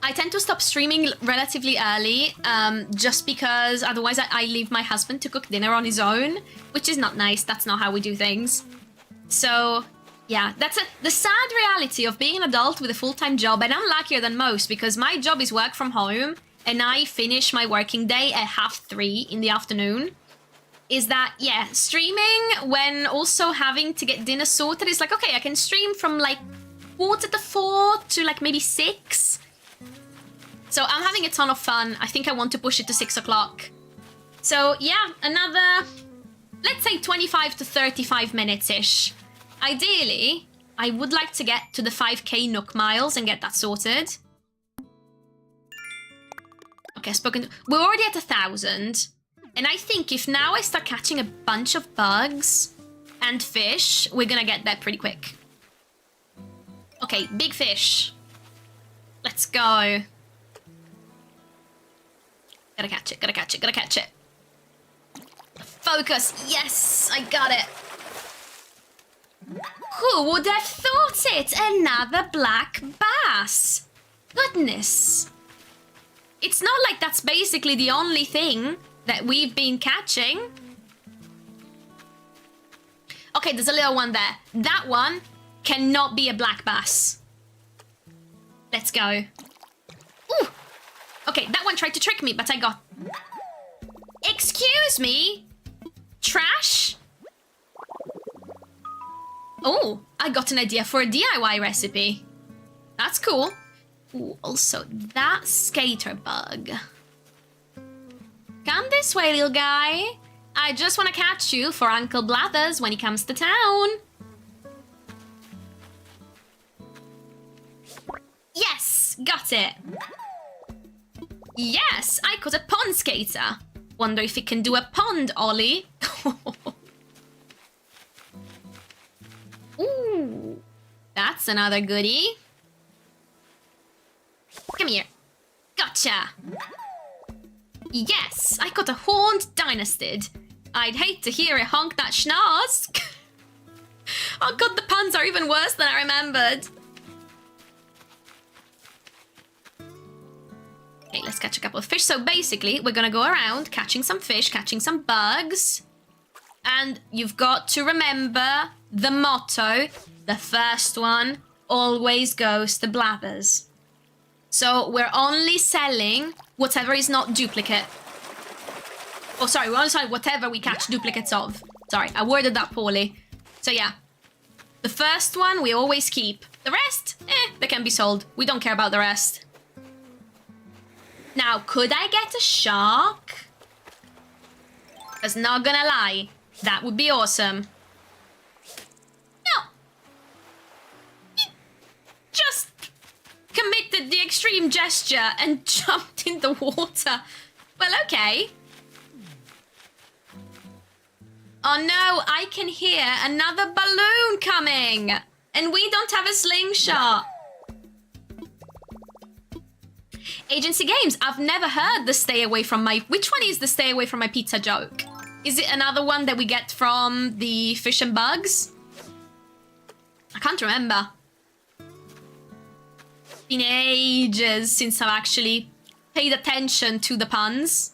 I tend to stop streaming relatively early, just because otherwise I leave my husband to cook dinner on his own, which is not nice. That's not how we do things. So, yeah, that's the sad reality of being an adult with a full-time job, and I'm luckier than most because my job is work from home, and I finish my working day at 3:30 in the afternoon. Is that, yeah, streaming when also having to get dinner sorted is like, okay, I can stream from like 3:45 to like maybe 6. So I'm having a ton of fun. I think I want to push it to 6 o'clock. So yeah, another, let's say 25 to 35 minutes-ish. Ideally, I would like to get to the 5k Nook miles and get that sorted. Okay, we're already at 1,000. And I think if now I start catching a bunch of bugs and fish, we're gonna get there pretty quick. Okay, big fish. Let's go. Gotta catch it, gotta catch it, gotta catch it. Focus, yes, I got it. Who would have thought it? Another black bass. Goodness. It's not like that's basically the only thing that we've been catching. Okay, there's a little one there. That one cannot be a black bass. Let's go. Ooh. Okay, that one tried to trick me, but I got... Excuse me? Trash? Oh, I got an idea for a DIY recipe. That's cool. Ooh, also, that skater bug. Come this way, little guy. I just want to catch you for Uncle Blathers when he comes to town. Yes, got it. Yes, I caught a pond skater. Wonder if it can do a pond ollie. Ooh, that's another goodie. Come here. Gotcha. Yes, I got a horned dynastid. I'd hate to hear it honk that schnoz. Oh god, the puns are even worse than I remembered. Okay, let's catch a couple of fish. So basically, we're gonna go around catching some fish, catching some bugs. And you've got to remember the motto. The first one always goes to Blathers. So we're only selling whatever is not duplicate. Oh, sorry, we're only selling whatever we catch duplicates of. Sorry, I worded that poorly. So yeah, the first one we always keep. The rest, they can be sold. We don't care about the rest. Now, could I get a shark? Because not gonna lie, that would be awesome. No. He just committed the extreme gesture and jumped in the water. Well, okay. Oh no, I can hear another balloon coming. And we don't have a slingshot. Agency Games, I've never heard the stay away from my... Which one is the stay away from my pizza joke? Is it another one that we get from the fish and bugs? I can't remember. It's been ages since I've actually paid attention to the puns.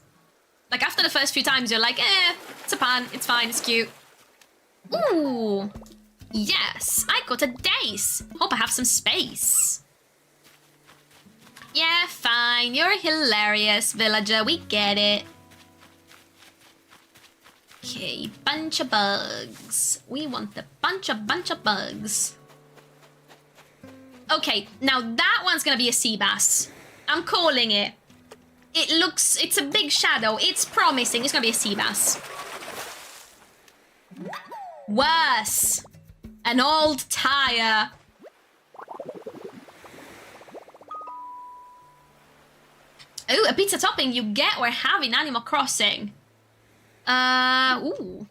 Like, after the first few times, you're like, it's a pun, it's fine, it's cute. Ooh, yes, I got a dace. Hope I have some space. Yeah, fine, you're hilarious, villager, we get it. Okay, bunch of bugs. We want the bunch of bugs. Okay, now that one's gonna be a sea bass. I'm calling it. It's a big shadow. It's promising. It's gonna be a sea bass. Worse. An old tire. Ooh, a pizza topping you get or have in Animal Crossing. Ooh.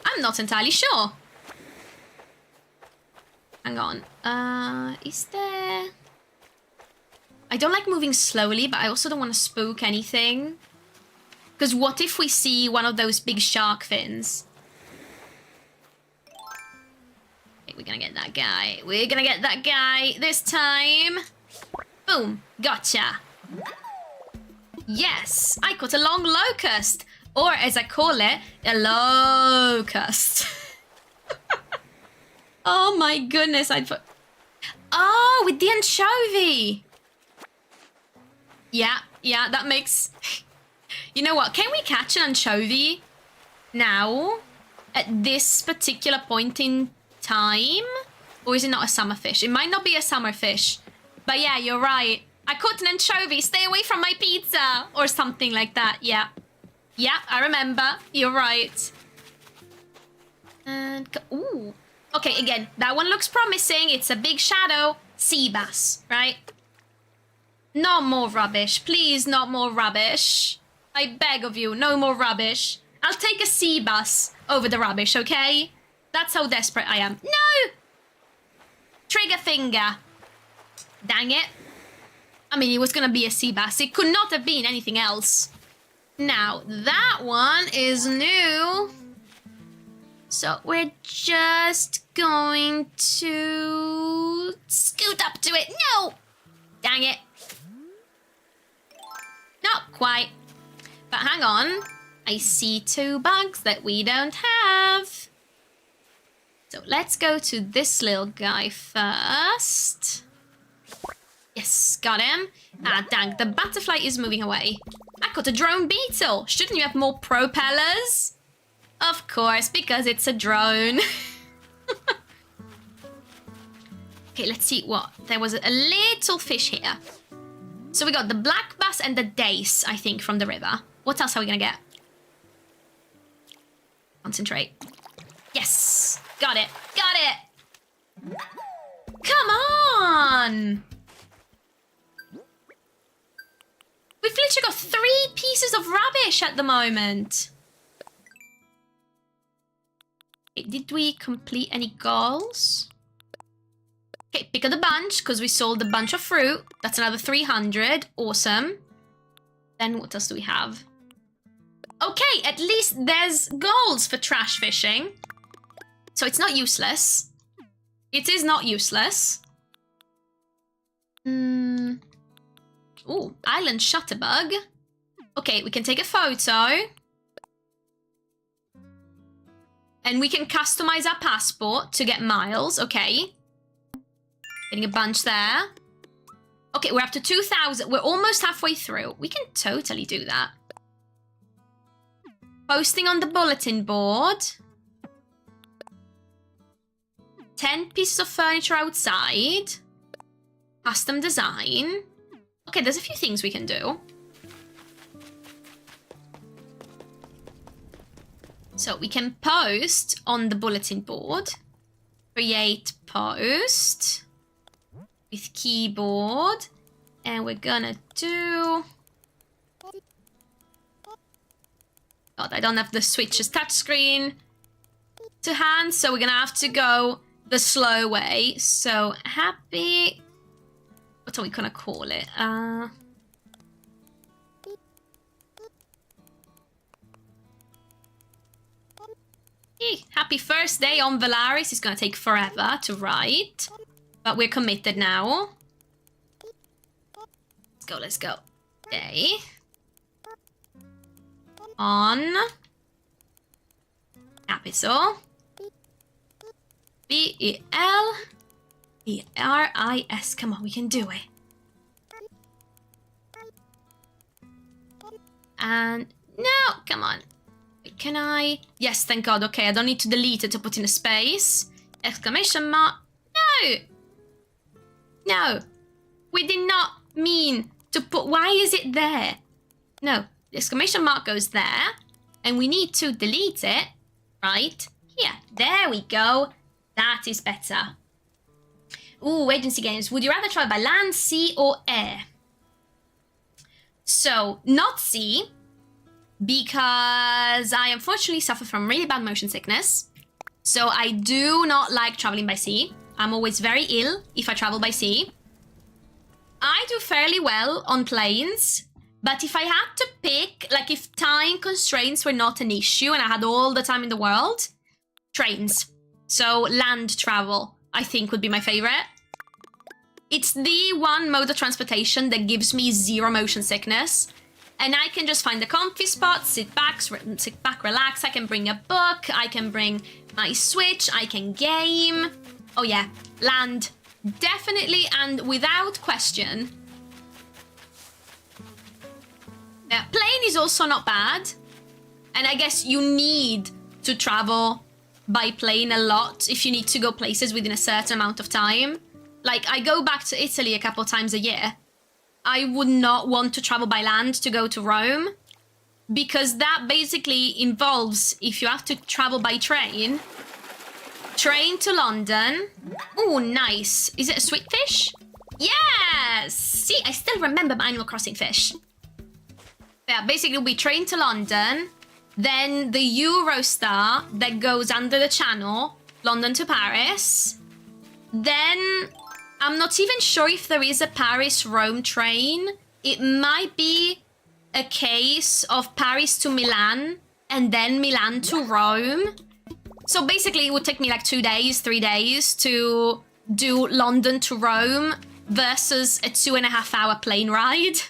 I'm not entirely sure. Hang on. Is there... I don't like moving slowly, but I also don't want to spook anything. Because what if we see one of those big shark fins? Okay, we're gonna get that guy. We're gonna get that guy this time. Boom. Gotcha. Yes, I caught a long locust. Or, as I call it, a locust. Oh my goodness, Oh, with the anchovy. Yeah, that makes... You know what? Can we catch an anchovy now at this particular point in time? Or is it not a summer fish? It might not be a summer fish. But yeah, you're right. I caught an anchovy. Stay away from my pizza. Or something like that. Yeah. Yeah, I remember. You're right. And... Ooh. Okay, again, that one looks promising. It's a big shadow. Sea bass, right? Not more rubbish. Please, not more rubbish. I beg of you, no more rubbish. I'll take a sea bass over the rubbish, okay? That's how desperate I am. No! Trigger finger. Dang it. I mean, it was gonna be a sea bass. It could not have been anything else. Now, that one is new. So we're just going to scoot up to it. No! Dang it. Not quite. But hang on. I see two bugs that we don't have. So let's go to this little guy first. Yes, got him. Ah, dang, the butterfly is moving away. I caught a drone beetle. Shouldn't you have more propellers? Of course, because it's a drone. Okay, let's see what. There was a little fish here. So we got the black bass and the dace, I think, from the river. What else are we gonna get? Concentrate. Yes! Got it! Got it! Come on! We've literally got 3 pieces of rubbish at the moment. Okay, did we complete any goals? Okay, pick of the bunch, because we sold a bunch of fruit. That's another 300. Awesome. Then what else do we have? Okay, at least there's goals for trash fishing. So it's not useless. It is not useless. Ooh, island shutterbug. Okay, we can take a photo. And we can customize our passport to get miles, okay. Getting a bunch there. Okay, we're up to 2,000. We're almost halfway through. We can totally do that. Posting on the bulletin board. 10 pieces of furniture outside. Custom design. Okay, there's a few things we can do. So we can post on the bulletin board. Create post with keyboard. And we're gonna do... God, I don't have the Switch's touchscreen to hand, so we're gonna have to go the slow way. So happy... What are we gonna call it? Happy first day on Valaris. It's gonna take forever to write, but we're committed now. Let's go. Day. On. Capital. B-E-L-E-R-I-S. Come on, we can do it. And no, come on. Wait, can I? Yes, thank God. Okay, I don't need to delete it to put in a space. Exclamation mark. No. No. We did not mean to put. Why is it there? No. The exclamation mark goes there. And we need to delete it right here. There we go. That is better. Ooh, agency games. Would you rather travel by land, sea, or air? So, not sea, because I unfortunately suffer from really bad motion sickness. So I do not like traveling by sea. I'm always very ill if I travel by sea. I do fairly well on planes, but if I had to pick, like if time constraints were not an issue and I had all the time in the world, trains. So land travel, I think, would be my favorite. It's the one mode of transportation that gives me zero motion sickness. And I can just find a comfy spot, sit back, relax. I can bring a book, I can bring my Switch, I can game. Oh yeah, land. Definitely and without question. Yeah, plane is also not bad. And I guess you need to travel by plane a lot if you need to go places within a certain amount of time. Like, I go back to Italy a couple times a year. I would not want to travel by land to go to Rome, because that basically involves, if you have to travel by train to London. Oh, nice. Is it a sweet fish? Yes! See, I still remember my Animal Crossing fish. Yeah, basically we train to London, then the Eurostar that goes under the channel, London to Paris. Then I'm not even sure if there is a Paris-Rome train. It might be a case of Paris to Milan and then Milan to Rome. So basically it would take me like 2 days, 3 days to do London to Rome versus a 2.5 hour plane ride.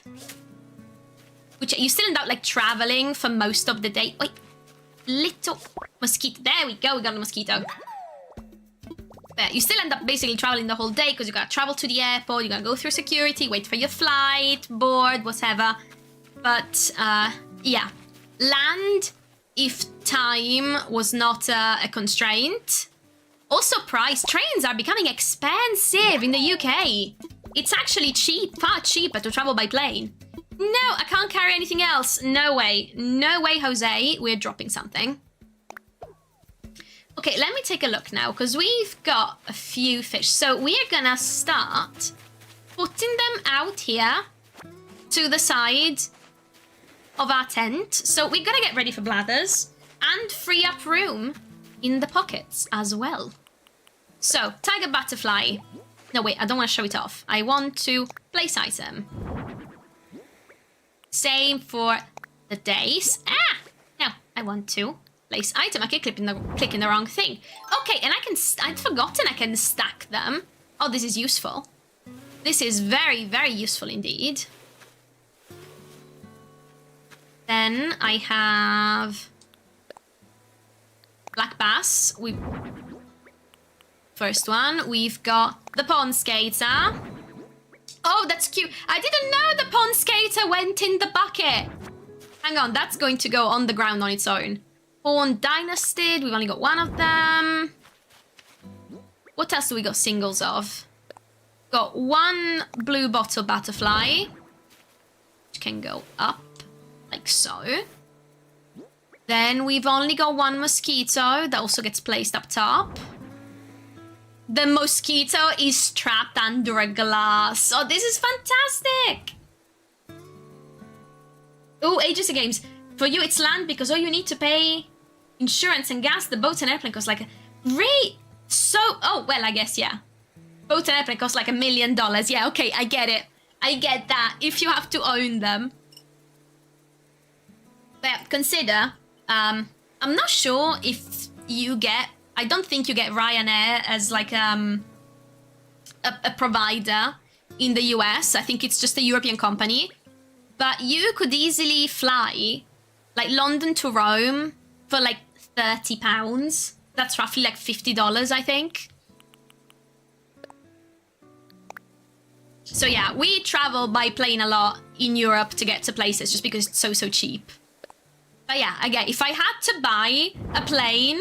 Which you still end up like traveling for most of the day. Wait, little mosquito. There we go, we got a mosquito. Yeah, you still end up basically traveling the whole day because you gotta travel to the airport, you gotta go through security, wait for your flight, board, whatever. But yeah, land if time was not a constraint. Also price, trains are becoming expensive in the UK. It's actually cheap, far cheaper to travel by plane. No, I can't carry anything else. No way. No way, Jose. We're dropping something. Okay, let me take a look now, because we've got a few fish. So we're gonna start putting them out here to the side of our tent. So we're gonna get ready for bladders and free up room in the pockets as well. So, tiger butterfly. No, wait, I don't want to show it off. I want to place item. Same for the days. Ah! No, I want to place item. I keep clicking the wrong thing. Okay, and I'd forgotten I can stack them. Oh, this is useful. This is very, very useful indeed. Then I have black bass. First one, we've got the pond skater. Oh, that's cute. I didn't know the pond skater went in the bucket. Hang on, that's going to go on the ground on its own. Pawn Dynasty, we've only got one of them. What else do we got singles of? Got one blue bottle butterfly, which can go up, like so. Then we've only got one mosquito that also gets placed up top. The mosquito is trapped under a glass. Oh, this is fantastic. Oh, Agency Games. For you, it's land because all you need to pay insurance and gas. The boat and airplane cost like oh, well, I guess, yeah. Boat and airplane cost like $1 million. Yeah, okay, I get it. I get that. If you have to own them. But consider, I'm not sure if you get... I don't think you get Ryanair as like a provider in the US. I think it's just a European company. But you could easily fly like London to Rome for like £30. That's roughly like $50, I think. So yeah, we travel by plane a lot in Europe to get to places just because it's so cheap. But yeah, again, if I had to buy a plane...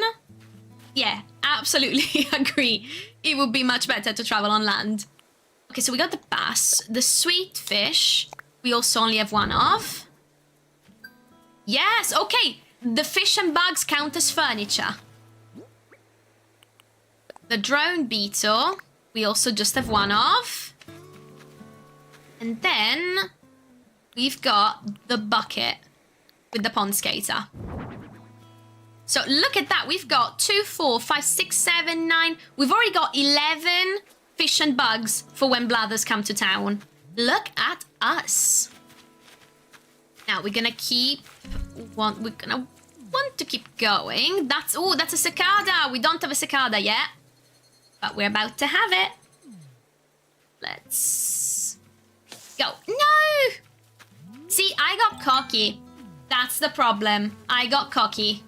Yeah, absolutely agree. It would be much better to travel on land. Okay, so we got the bass. The sweet fish, we also only have one of. Yes, okay. The fish and bugs count as furniture. The drone beetle, we also just have one of. And then we've got the bucket with the pond skater. So look at that. We've got 2, 4, 5, 6, 7, 9. We've already got 11 fish and bugs for when blathers come to town. Look at us. Now we're gonna want to keep going. That's a cicada. We don't have a cicada yet, but we're about to have it. Let's go. No! See, I got cocky. That's the problem. I got cocky.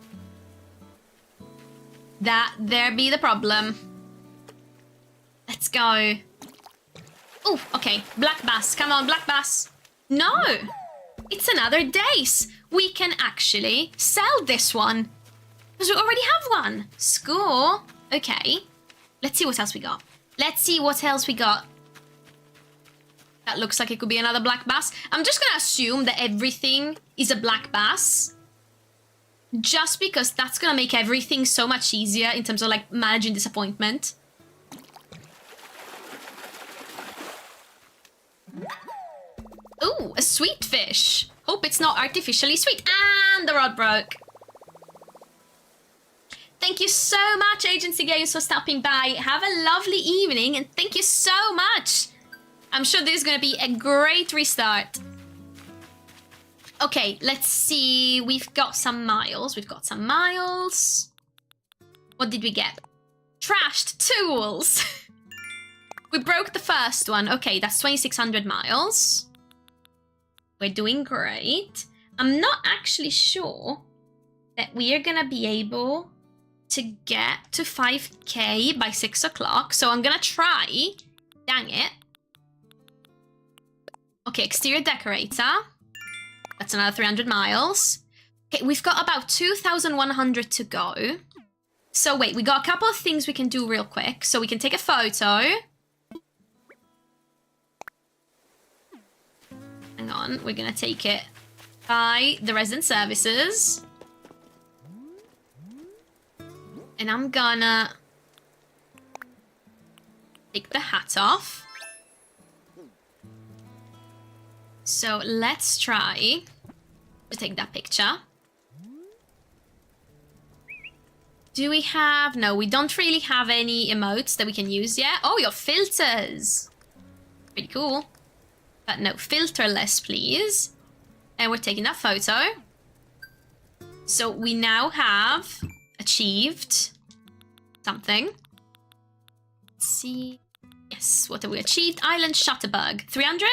There be the problem. Let's go. Oh, okay. Black bass. Come on, black bass. No! It's another dace. We can actually sell this one. Because we already have one. Score. Okay. Let's see what else we got. Let's see what else we got. That looks like it could be another black bass. I'm just going to assume that everything is a black bass. Just because that's going to make everything so much easier in terms of, like, managing disappointment. Ooh, a sweet fish. Hope it's not artificially sweet. And the rod broke. Thank you so much, Agency Games, for stopping by. Have a lovely evening, and thank you so much. I'm sure this is going to be a great restart. Okay, let's see. We've got some miles. What did we get? Trashed tools. We broke the first one. Okay, that's 2,600 miles. We're doing great. I'm not actually sure that we are going to be able to get to 5k by 6 o'clock. So I'm going to try. Dang it. Okay, exterior decorator. That's another 300 miles. Okay, we've got about 2,100 to go. So wait, we got a couple of things we can do real quick. So we can take a photo. Hang on, we're gonna take it by the resident services. And I'm gonna take the hat off. So let's try to take that picture. Do we have... No, we don't really have any emotes that we can use yet. Oh, your filters. Pretty cool. But no, filterless, please. And we're taking that photo. So we now have achieved something. Let's see. Yes, what have we achieved? Island Shutterbug. 300?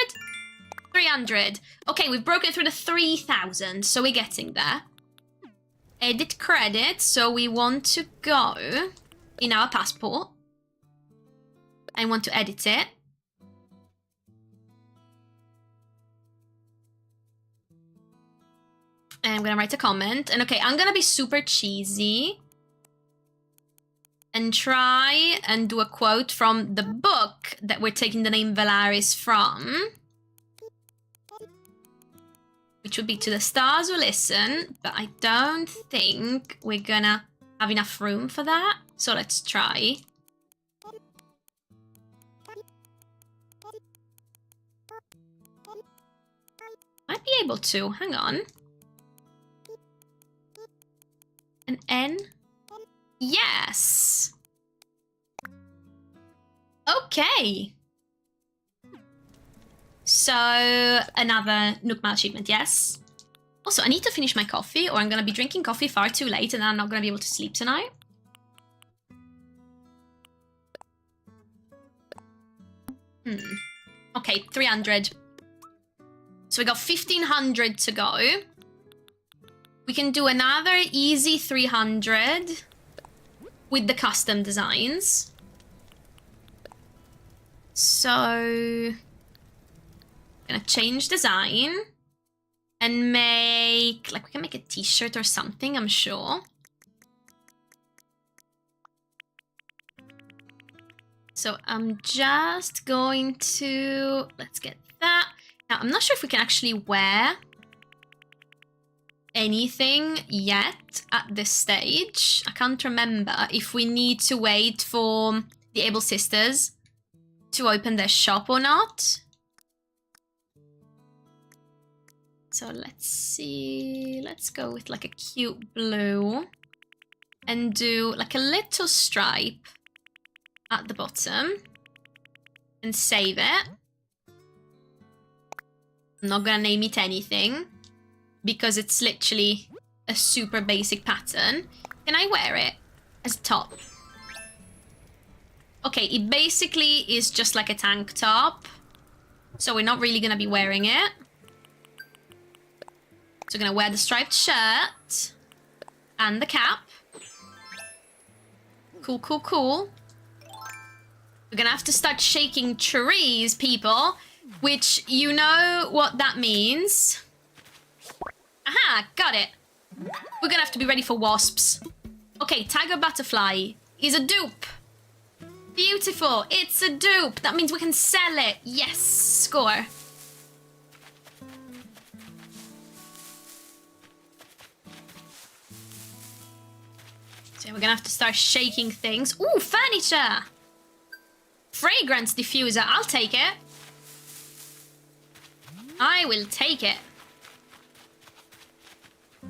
300. Okay, we've broken through the 3,000, so we're getting there. Edit credit, so we want to go in our passport. I want to edit it. And I'm gonna write a comment. And okay, I'm gonna be super cheesy and try and do a quote from the book that we're taking the name Valaris from. Which would be "To the stars will listen," but I don't think we're gonna have enough room for that. So let's try. Might be able to, hang on. An N? Yes! Okay! So, another Nook Mail achievement, yes. Also, I need to finish my coffee or I'm gonna be drinking coffee far too late and then I'm not gonna be able to sleep tonight. Okay, 300. So we got 1500 to go. We can do another easy 300 with the custom designs. So, I'm gonna change design and make, like, we can make a t-shirt or something, I'm sure. So I'm just going to, let's get that. Now, I'm not sure if we can actually wear anything yet at this stage. I can't remember if we need to wait for the Able Sisters to open their shop or not. So let's see. Let's go with like a cute blue and do like a little stripe at the bottom and save it. I'm not gonna name it anything because it's literally a super basic pattern. Can I wear it as a top? Okay, it basically is just like a tank top. So we're not really gonna be wearing it. So we're gonna wear the striped shirt and the cap. Cool, cool, cool. We're gonna have to start shaking trees, people, which you know what that means. Aha, got it. We're gonna have to be ready for wasps. Okay, tiger butterfly is a dupe. Beautiful, it's a dupe. That means we can sell it. Yes, score. So we're gonna have to start shaking things. Ooh, furniture. Fragrance diffuser, I'll take it. I will take it.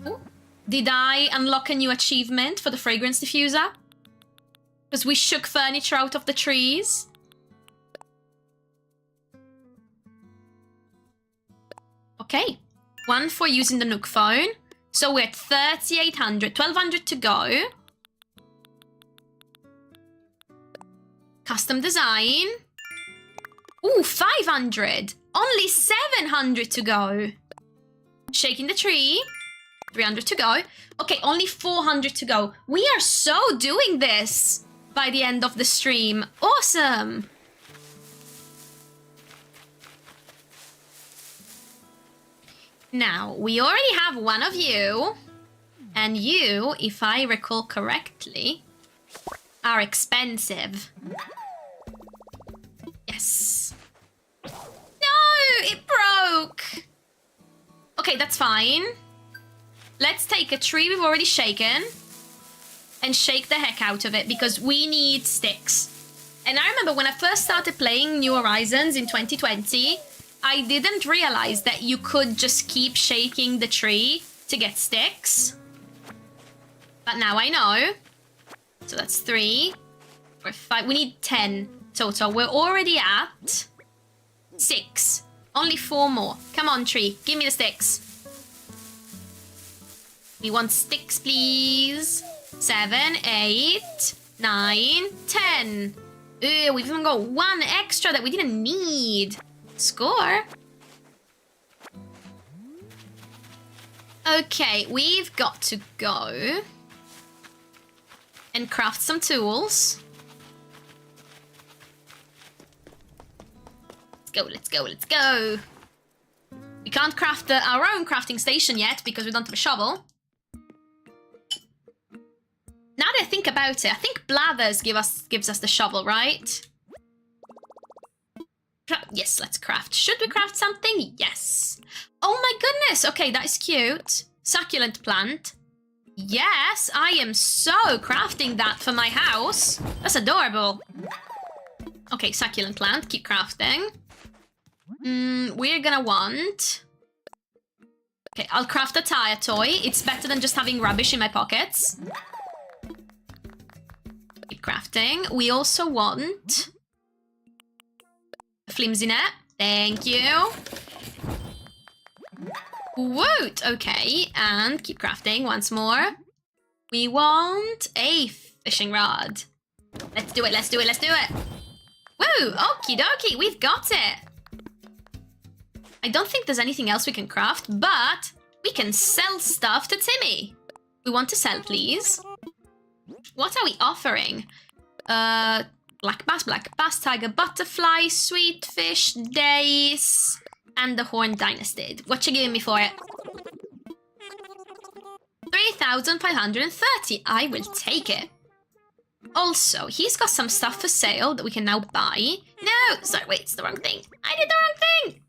Ooh. Did I unlock a new achievement for the fragrance diffuser? Because we shook furniture out of the trees. Okay. One for using the NookPhone. So we're at 3,800. 1,200 to go. Custom design. Ooh, 500. Only 700 to go. Shaking the tree. 300 to go. Okay, only 400 to go. We are so doing this by the end of the stream. Awesome. Now, we already have one of you. And you, if I recall correctly, are expensive. Yes. No, it broke. Okay, that's fine. Let's take a tree we've already shaken and shake the heck out of it because we need sticks. And I remember when I first started playing New Horizons in 2020, I didn't realize that you could just keep shaking the tree to get sticks. But now I know. So that's 3, 4, 5. We need 10 total. We're already at 6. Only 4 more. Come on, tree. Give me the sticks. We want sticks, please. 7, 8, 9, 10. Ooh, we've even got 1 extra that we didn't need. Score. Okay, we've got to go and craft some tools. go, let's go, let's go. We can't craft our own crafting station yet because we don't have a shovel. Now that I think about it, I think Blathers gives us the shovel, right? Yes, let's craft. Should we craft something? Yes. Oh my goodness. Okay, that is cute. Succulent plant. Yes, I am so crafting that for my house. That's adorable. Okay, succulent plant. Keep crafting. We're gonna want... Okay, I'll craft a tire toy. It's better than just having rubbish in my pockets. Keep crafting. We also want... a flimsy net. Thank you. Woot! Okay, and keep crafting once more. We want a fishing rod. Let's do it, let's do it, let's do it! Woo! Okie dokie, we've got it! I don't think there's anything else we can craft, but we can sell stuff to Timmy. We want to sell, please. What are we offering? Black bass, tiger, butterfly, sweet fish, dace... and the Horn Dynasty. What you giving me for it? 3,530. I will take it. Also, he's got some stuff for sale that we can now buy. No! Sorry, wait, it's the wrong thing. I did the wrong thing!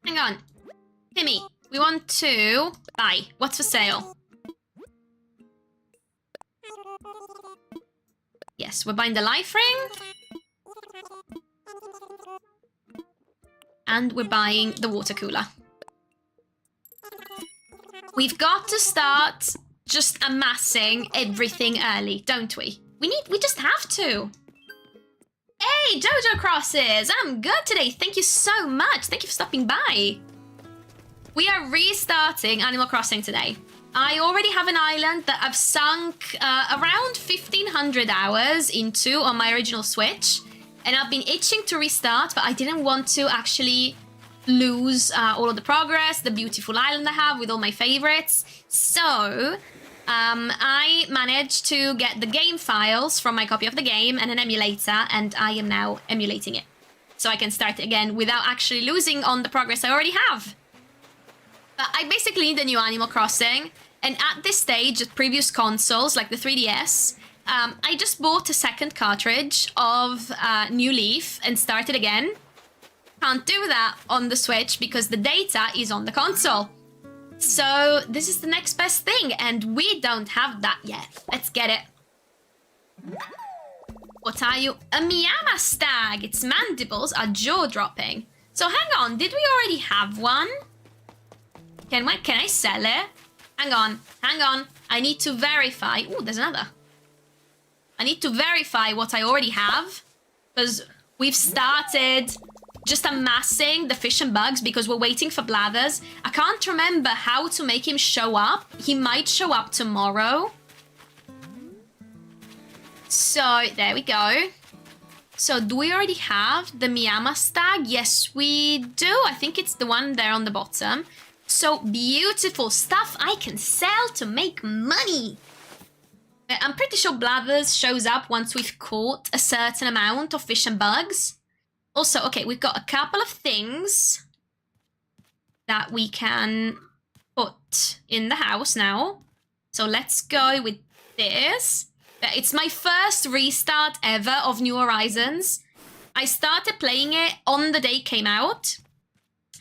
Hang on. Timmy, we want to buy. What's for sale? Yes, we're buying the life ring. And we're buying the water cooler. We've got to start just amassing everything early, don't we? We just have to. Hey, Jojo Crosses! I'm good today, thank you so much. Thank you for stopping by. We are restarting Animal Crossing today. I already have an island that I've sunk around 1,500 hours into on my original Switch. And I've been itching to restart, but I didn't want to actually lose all of the progress, the beautiful island I have with all my favorites. So, I managed to get the game files from my copy of the game and an emulator, and I am now emulating it. So I can start it again without actually losing on the progress I already have. But I basically need a new Animal Crossing, and at this stage, at previous consoles, like the 3DS... I just bought a second cartridge of New Leaf and started again. Can't do that on the Switch because the data is on the console. So this is the next best thing, and we don't have that yet. Let's get it. What are you? A Miyama stag. Its mandibles are jaw-dropping. So hang on, did we already have one? Can I sell it? Hang on. I need to verify. Ooh, there's another. I need to verify what I already have, because we've started just amassing the fish and bugs because we're waiting for Blathers. I can't remember how to make him show up. He might show up tomorrow. So, there we go. So, do we already have the Miyama stag? Yes, we do. I think it's the one there on the bottom. So, beautiful stuff I can sell to make money. I'm pretty sure Blathers shows up once we've caught a certain amount of fish and bugs. Also, okay, we've got a couple of things that we can put in the house now. So let's go with this. It's my first restart ever of New Horizons. I started playing it on the day it came out.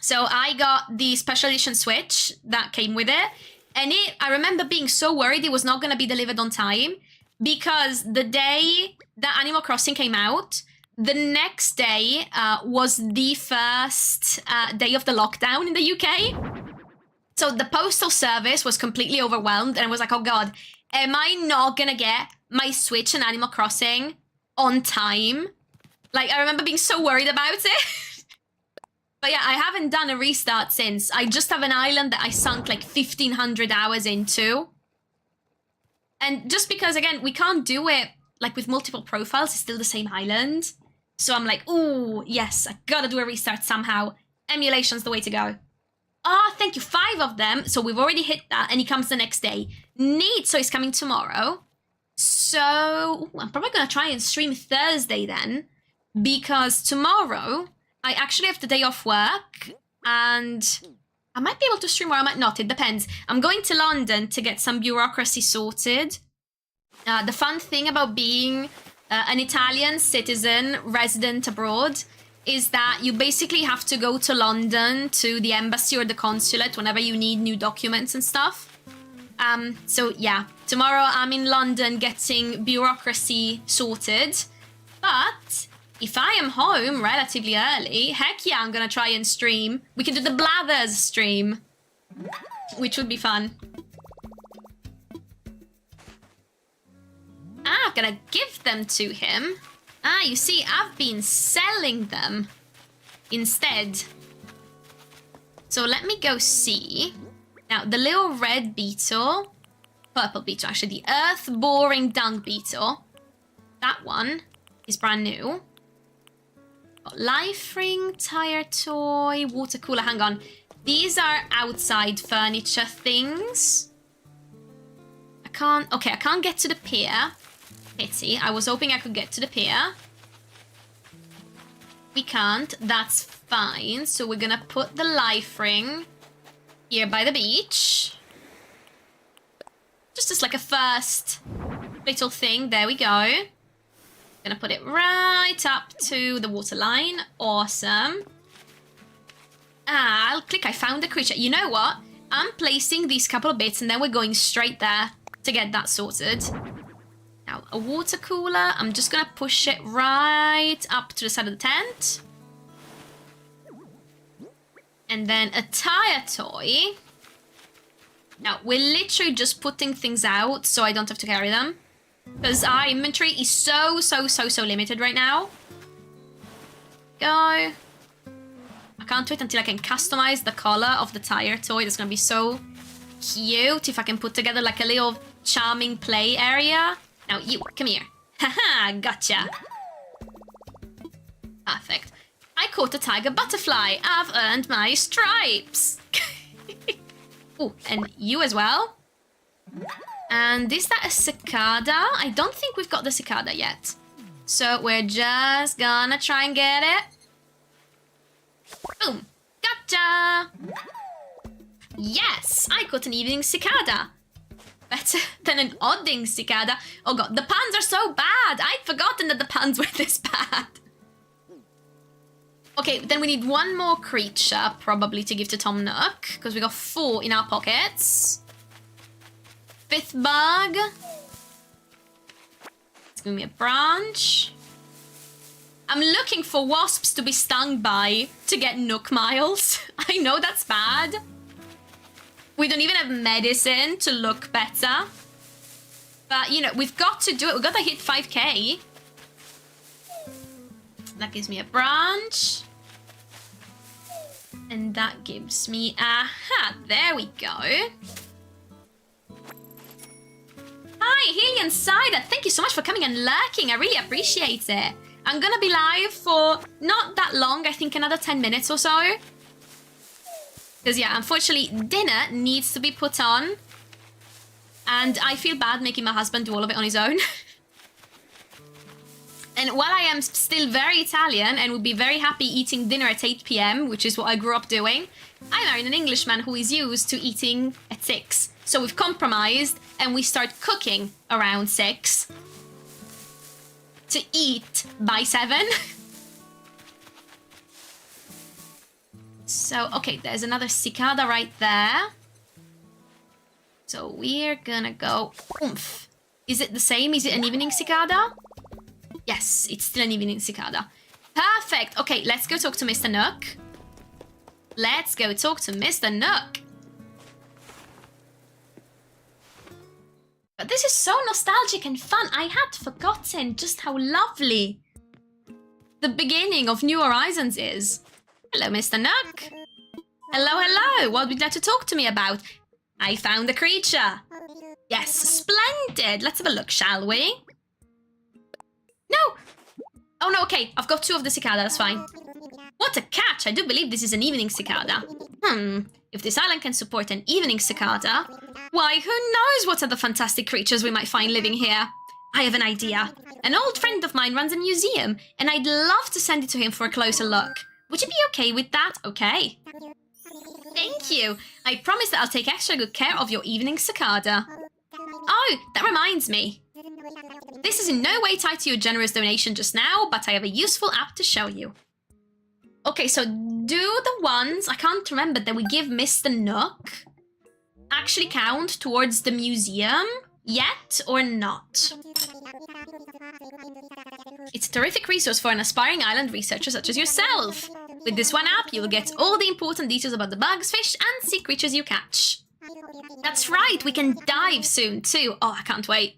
So I got the special edition Switch that came with it. And I remember being so worried it was not going to be delivered on time because the day that Animal Crossing came out, the next day was the first day of the lockdown in the UK. So the postal service was completely overwhelmed and I was like, oh God, am I not going to get my Switch and Animal Crossing on time? Like, I remember being so worried about it. But yeah, I haven't done a restart since. I just have an island that I sunk like 1,500 hours into. And just because, again, we can't do it like with multiple profiles, it's still the same island. So I'm like, ooh, yes, I gotta do a restart somehow. Emulation's the way to go. Ah, thank you, 5 of them. So we've already hit that and he comes the next day. Neat, so he's coming tomorrow. So ooh, I'm probably gonna try and stream Thursday then. because tomorrow I actually have the day off work and I might be able to stream or I might not. It depends. I'm going to London to get some bureaucracy sorted. The fun thing about being an Italian citizen resident abroad is that you basically have to go to London to the embassy or the consulate whenever you need new documents and stuff. So yeah, tomorrow I'm in London getting bureaucracy sorted. But if I am home relatively early, heck yeah, I'm gonna try and stream. We can do the Blathers stream, which would be fun. Ah, I'm gonna give them to him. Ah, you see, I've been selling them instead. So let me go see. Now, the little red beetle, purple beetle, actually, the earth-boring dung beetle, that one is brand new. Got life ring, tire toy, water cooler, hang on. These are outside furniture things. I can't get to the pier. Pity, I was hoping I could get to the pier. We can't, that's fine. So we're gonna put the life ring here by the beach. Just as like a first little thing, there we go. Gonna put it right up to the water line, awesome. I'll click, I found the creature. You know what? I'm placing these couple of bits and then we're going straight there to get that sorted. Now, a water cooler, I'm just gonna push it right up to the side of the tent. And then a tire toy. Now, we're literally just putting things out so I don't have to carry them. Because our inventory is so limited right now. Go. I can't wait until I can customize the color of the tire toy. That's gonna be so cute if I can put together like a little charming play area. Now you, come here. Haha, gotcha. Perfect. I caught a tiger butterfly. I've earned my stripes. Oh, and you as well. And is that a cicada? I don't think we've got the cicada yet. So we're just gonna try and get it. Boom. Gotcha. Yes, I caught an evening cicada. Better than an odding cicada. Oh god, the puns are so bad. I'd forgotten that the puns were this bad. Okay, then we need one more creature probably to give to Tom Nook, because we got 4 in our pockets. 5th bug. It's giving me a branch. I'm looking for wasps to be stung by to get Nook miles. I know that's bad. We don't even have medicine to look better. But, you know, we've got to do it. We've got to hit 5k. That gives me a branch. And that gives me a hat. There we go. Hi, Helian Cider. Thank you so much for coming and lurking. I really appreciate it. I'm going to be live for not that long. I think another 10 minutes or so. Because, yeah, unfortunately, dinner needs to be put on. And I feel bad making my husband do all of it on his own. And while I am still very Italian and would be very happy eating dinner at 8 p.m., which is what I grew up doing, I married an Englishman who is used to eating at 6. So we've compromised and we start cooking around 6 to eat by 7. So, okay, there's another cicada right there. So we're gonna go oomph. Is it the same? Is it an evening cicada? Yes, it's still an evening cicada. Perfect. Okay, let's go talk to Mr. Nook. Let's go talk to Mr. Nook. But this is so nostalgic and fun. I had forgotten just how lovely the beginning of New Horizons is. Hello, Mr. Nook. Hello, hello. What would you like to talk to me about? I found a creature. Yes, splendid. Let's have a look, shall we? No. Oh, no, okay. I've got 2 of the cicada. That's fine. What a catch. I do believe this is an evening cicada. If this island can support an evening cicada, why, who knows what other fantastic creatures we might find living here. I have an idea. An old friend of mine runs a museum, and I'd love to send it to him for a closer look. Would you be okay with that? Okay. Thank you. I promise that I'll take extra good care of your evening cicada. Oh, that reminds me. This is in no way tied to your generous donation just now, but I have a useful app to show you. Okay, so do the ones, I can't remember, that we give Mr. Nook actually count towards the museum yet or not? It's a terrific resource for an aspiring island researcher such as yourself. With this one app, you'll get all the important details about the bugs, fish, and sea creatures you catch. That's right, we can dive soon too. Oh, I can't wait.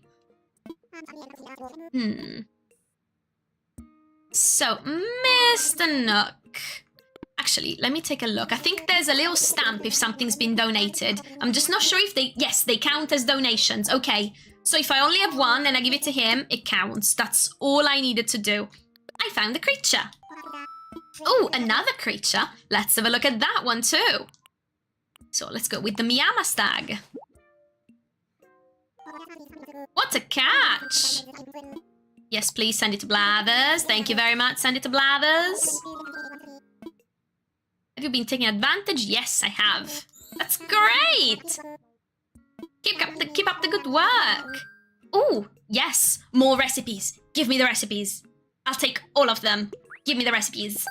So, Mr. Nook. Actually, let me take a look. I think there's a little stamp if something's been donated. I'm just not sure if they... Yes, they count as donations. Okay, so if I only have one and I give it to him, it counts. That's all I needed to do. I found a creature. Oh, another creature. Let's have a look at that one too. So let's go with the Miyama stag. What a catch! Yes, please send it to Blathers. Thank you very much. Send it to Blathers. Have you been taking advantage? Yes, I have. That's great! Keep up the good work. Oh, yes. More recipes. Give me the recipes. I'll take all of them. Give me the recipes.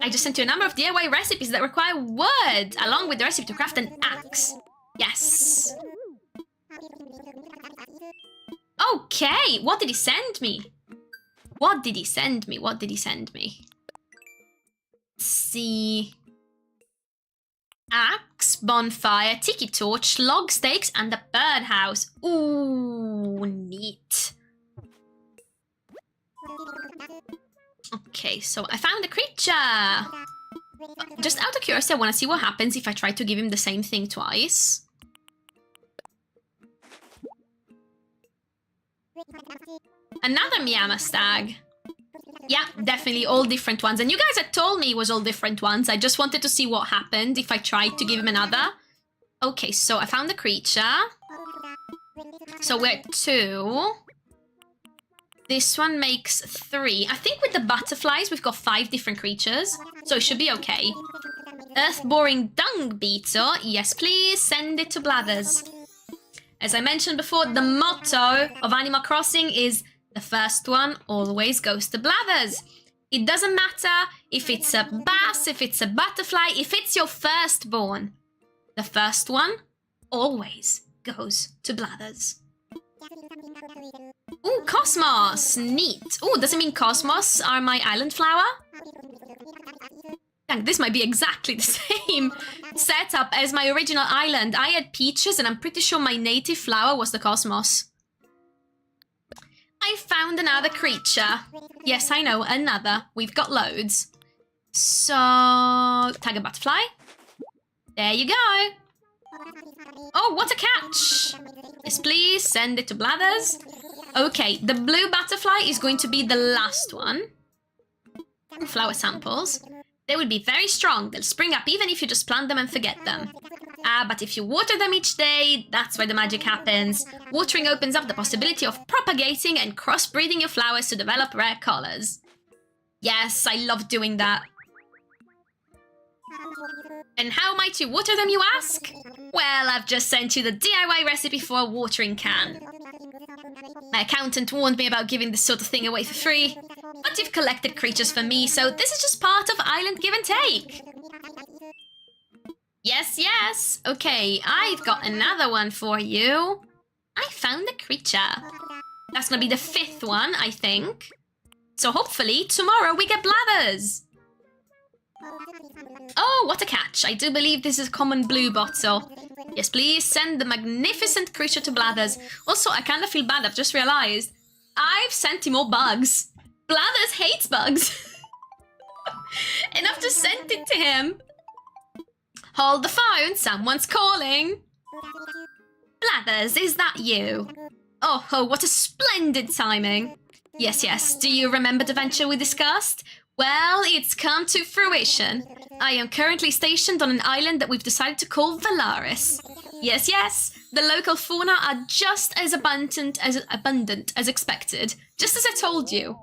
I just sent you a number of DIY recipes that require wood, along with the recipe to craft an axe. Yes. Okay, what did he send me? What did he send me? What did he send me? Let's see. Axe, bonfire, tiki torch, log stakes, and a birdhouse. Ooh, neat. Okay, so I found a creature. Just out of curiosity, I want to see what happens if I try to give him the same thing twice. Another Miyama stag. Yeah, definitely all different ones. And you guys had told me it was all different ones. I just wanted to see what happened if I tried to give him another. Okay, so I found a creature. So we're at 2. This one makes 3. I think with the butterflies, we've got 5 different creatures. So it should be okay. Earth-boring dung beetle. Yes, please. Send it to Blathers. As I mentioned before, the motto of Animal Crossing is the first one always goes to Blathers. It doesn't matter if it's a bass, if it's a butterfly, if it's your firstborn. The first one always goes to Blathers. Ooh, Cosmos! Neat. Ooh, does it mean Cosmos are my island flower? Dang, this might be exactly the same setup as my original island. I had peaches and I'm pretty sure my native flower was the Cosmos. I found another creature. Yes, I know, another. We've got loads. So, tiger butterfly. There you go. Oh, what a catch! Yes, please, send it to Blathers. Okay, the blue butterfly is going to be the last one. Flower samples. They will be very strong. They'll spring up even if you just plant them and forget them. But if you water them each day, that's where the magic happens. Watering opens up the possibility of propagating and crossbreeding your flowers to develop rare colors. Yes, I love doing that. And how might you water them, you ask? Well, I've just sent you the DIY recipe for a watering can. My accountant warned me about giving this sort of thing away for free, but you've collected creatures for me, so this is just part of Island Give and Take. Yes, yes. Okay, I've got another one for you. I found a creature. That's gonna be the 5th one, I think. So hopefully tomorrow we get Blathers. Oh, what a catch. I do believe this is a common blue bottle. Yes, please send the magnificent creature to Blathers. Also, I kind of feel bad. I've just realized I've sent him all bugs. Blathers hates bugs. And I've just sent it to him. Hold the phone. Someone's calling. Blathers, is that you? Oh, what a splendid timing. Yes, yes. Do you remember the venture we discussed? Well, it's come to fruition. I am currently stationed on an island that we've decided to call Valaris. Yes, yes. The local fauna are just as abundant as expected. Just as I told you.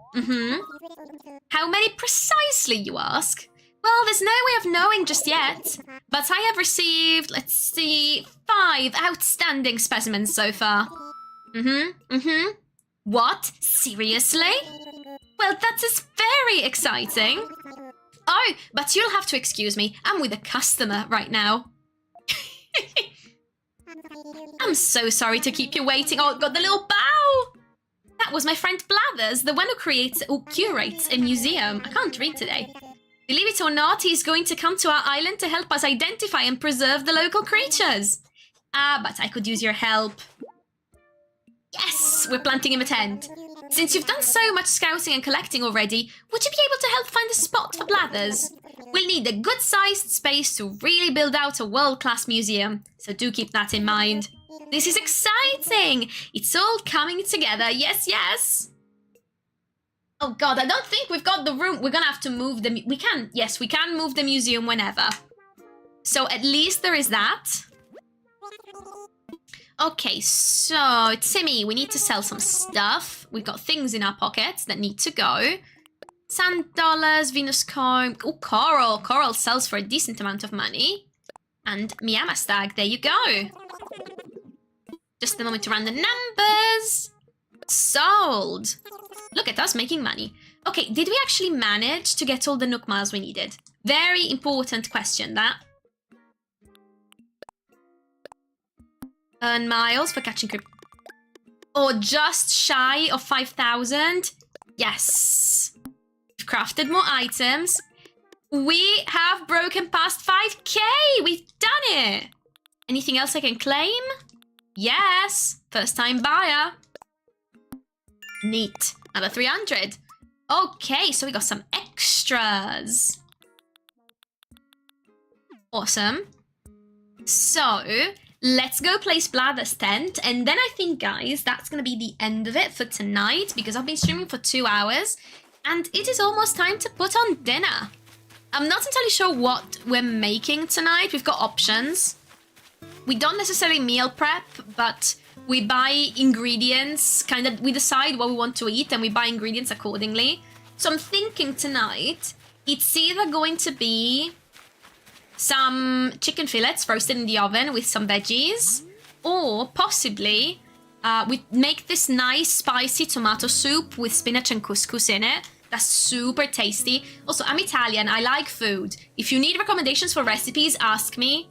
How many precisely, you ask? Well, there's no way of knowing just yet. But I have received, let's see, 5 outstanding specimens so far. What? Seriously? Well, that is very exciting. Oh, but you'll have to excuse me. I'm with a customer right now. I'm so sorry to keep you waiting. Oh, got the little bow. That was my friend Blathers, the one who curates a museum. I can't read today. Believe it or not, he's going to come to our island to help us identify and preserve the local creatures. But I could use your help. Yes, we're planting him a tent. Since you've done so much scouting and collecting already, would you be able to help find a spot for Blathers? We'll need a good-sized space to really build out a world-class museum, so do keep that in mind. This is exciting! It's all coming together, yes, yes! Oh god, I don't think we've got the room. We're gonna have to move the... We can move the museum whenever. So at least there is that. Okay, so Timmy, we need to sell some stuff. We've got things in our pockets that need to go. Sand dollars, Venus comb. Oh, coral. Coral sells for a decent amount of money. And Miyama stag, there you go. Just a moment to run the numbers. Sold. Look at us making money. Okay, did we actually manage to get all the Nook miles we needed? Very important question, that. Earn miles for catching creep. Or just shy of 5,000. Yes. We've crafted more items. We have broken past 5k. We've done it. Anything else I can claim? Yes. First time buyer. Neat. Another 300. Okay, so we got some extras. Awesome. So... let's go place Blather's tent, and then I think, guys, that's going to be the end of it for tonight, because I've been streaming for 2 hours, and it is almost time to put on dinner. I'm not entirely sure what we're making tonight. We've got options. We don't necessarily meal prep, but we buy ingredients, we decide what we want to eat, and we buy ingredients accordingly. So I'm thinking tonight, it's either going to be... some chicken fillets roasted in the oven with some veggies, or possibly we make this nice spicy tomato soup with spinach and couscous in it. That's super tasty. Also, I'm Italian, I like food. If you need recommendations for recipes, ask me,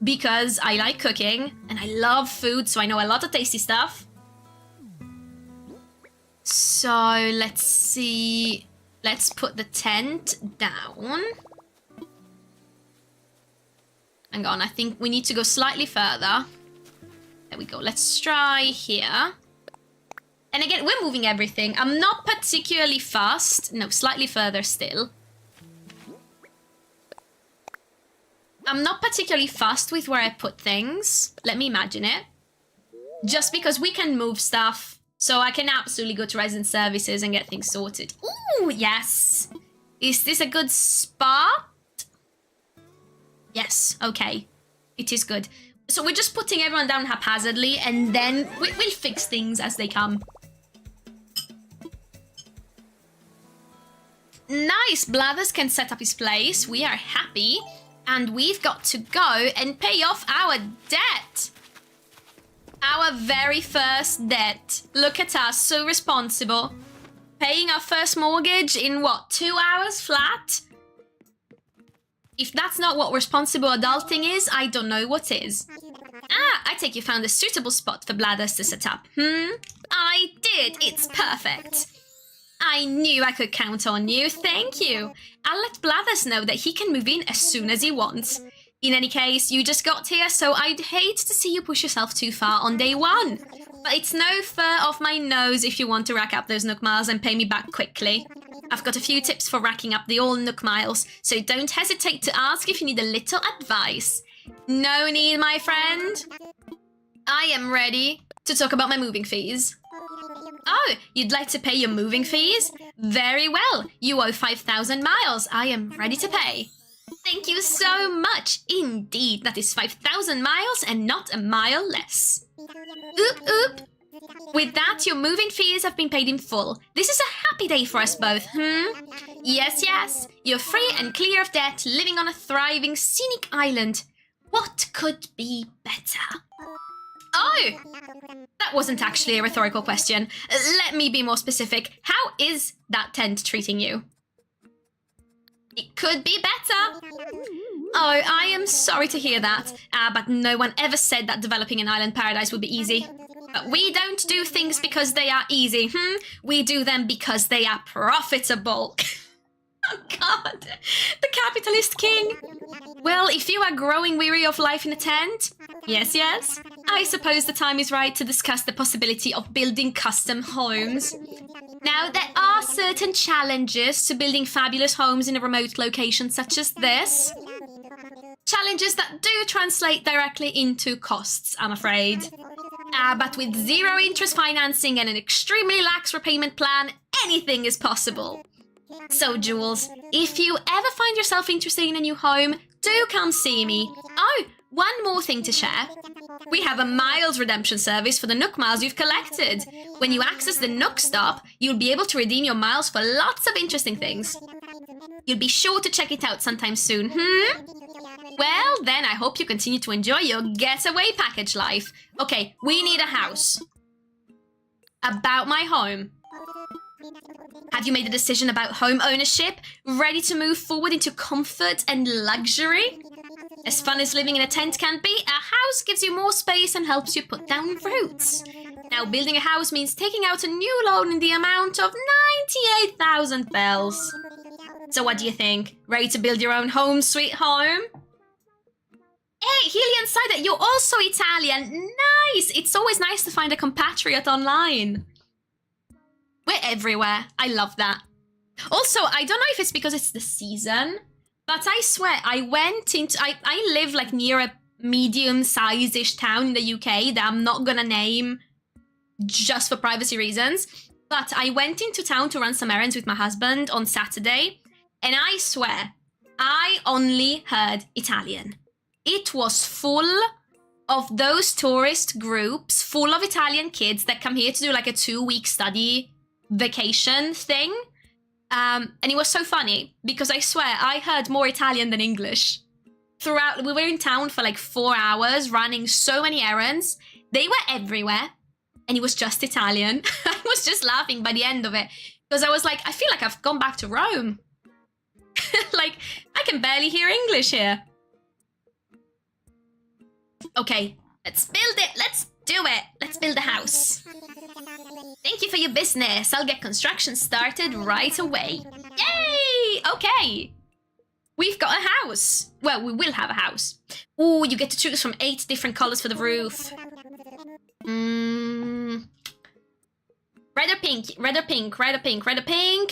because I like cooking and I love food, so I know a lot of tasty stuff. So let's see, let's put the tent down. Hang on, I think we need to go slightly further. There we go, let's try here. And again, we're moving everything. I'm not particularly fast. No, slightly further still. I'm not particularly fast with where I put things. Let me imagine it. Just because we can move stuff. So I can absolutely go to resident services and get things sorted. Ooh, yes. Is this a good spot? Yes, okay. It is good. So we're just putting everyone down haphazardly, and then we'll fix things as they come. Nice! Blathers can set up his place. We are happy. And we've got to go and pay off our debt. Our very first debt. Look at us, so responsible. Paying our first mortgage in, what, 2 hours flat? If that's not what responsible adulting is, I don't know what is. Ah, I take you found a suitable spot for Blathers to set up. I did. It's perfect. I knew I could count on you. Thank you. I'll let Blathers know that he can move in as soon as he wants. In any case, you just got here, so I'd hate to see you push yourself too far on day one. But it's no fur off my nose if you want to rack up those Nook miles and pay me back quickly. I've got a few tips for racking up the all Nook miles, so don't hesitate to ask if you need a little advice. No need, my friend. I am ready to talk about my moving fees. Oh, you'd like to pay your moving fees? Very well. You owe 5,000 miles. I am ready to pay. Thank you so much. Indeed, that is 5,000 miles and not a mile less. Oop, oop. With that, your moving fees have been paid in full. This is a happy day for us both, Yes, yes. You're free and clear of debt, living on a thriving, scenic island. What could be better? Oh! That wasn't actually a rhetorical question. Let me be more specific. How is that tent treating you? It could be better. Oh, I am sorry to hear that. But no one ever said that developing an island paradise would be easy. But we don't do things because they are easy, We do them because they are profitable. Oh God, the capitalist king. Well, if you are growing weary of life in a tent, yes, yes, I suppose the time is right to discuss the possibility of building custom homes. Now, there are certain challenges to building fabulous homes in a remote location such as this. Challenges that do translate directly into costs, I'm afraid. But with zero interest financing and an extremely lax repayment plan, anything is possible. So, Jules, if you ever find yourself interested in a new home, do come see me. Oh, one more thing to share. We have a miles redemption service for the Nook miles you've collected. When you access the Nook stop, you'll be able to redeem your miles for lots of interesting things. You'll be sure to check it out sometime soon, Well, then I hope you continue to enjoy your getaway package life. Okay, we need a house. About my home. Have you made a decision about home ownership? Ready to move forward into comfort and luxury? As fun as living in a tent can be, a house gives you more space and helps you put down roots. Now, building a house means taking out a new loan in the amount of 98,000 bells. So what do you think? Ready to build your own home, sweet home? Hey, Helian Cider, you're also Italian. Nice! It's always nice to find a compatriot online. We're everywhere. I love that. Also, I don't know if it's because it's the season, but I swear, I live like near a medium-size-ish town in the UK that I'm not gonna name just for privacy reasons. But I went into town to run some errands with my husband on Saturday, and I swear, I only heard Italian. It was full of those tourist groups, full of Italian kids that come here to do like a 2-week study vacation thing. And it was so funny because I swear I heard more Italian than English. Throughout, we were in town for like 4 hours running so many errands. They were everywhere and it was just Italian. I was just laughing by the end of it because I was like, I feel like I've gone back to Rome. Like, I can barely hear English here. Okay, let's build it. Let's do it. Let's build a house. Thank you for your business. I'll get construction started right away. Yay! Okay. We've got a house. Well, we will have a house. Ooh, you get to choose from 8 different colors for the roof. Red or pink? Red or pink? Red or pink? Red or pink?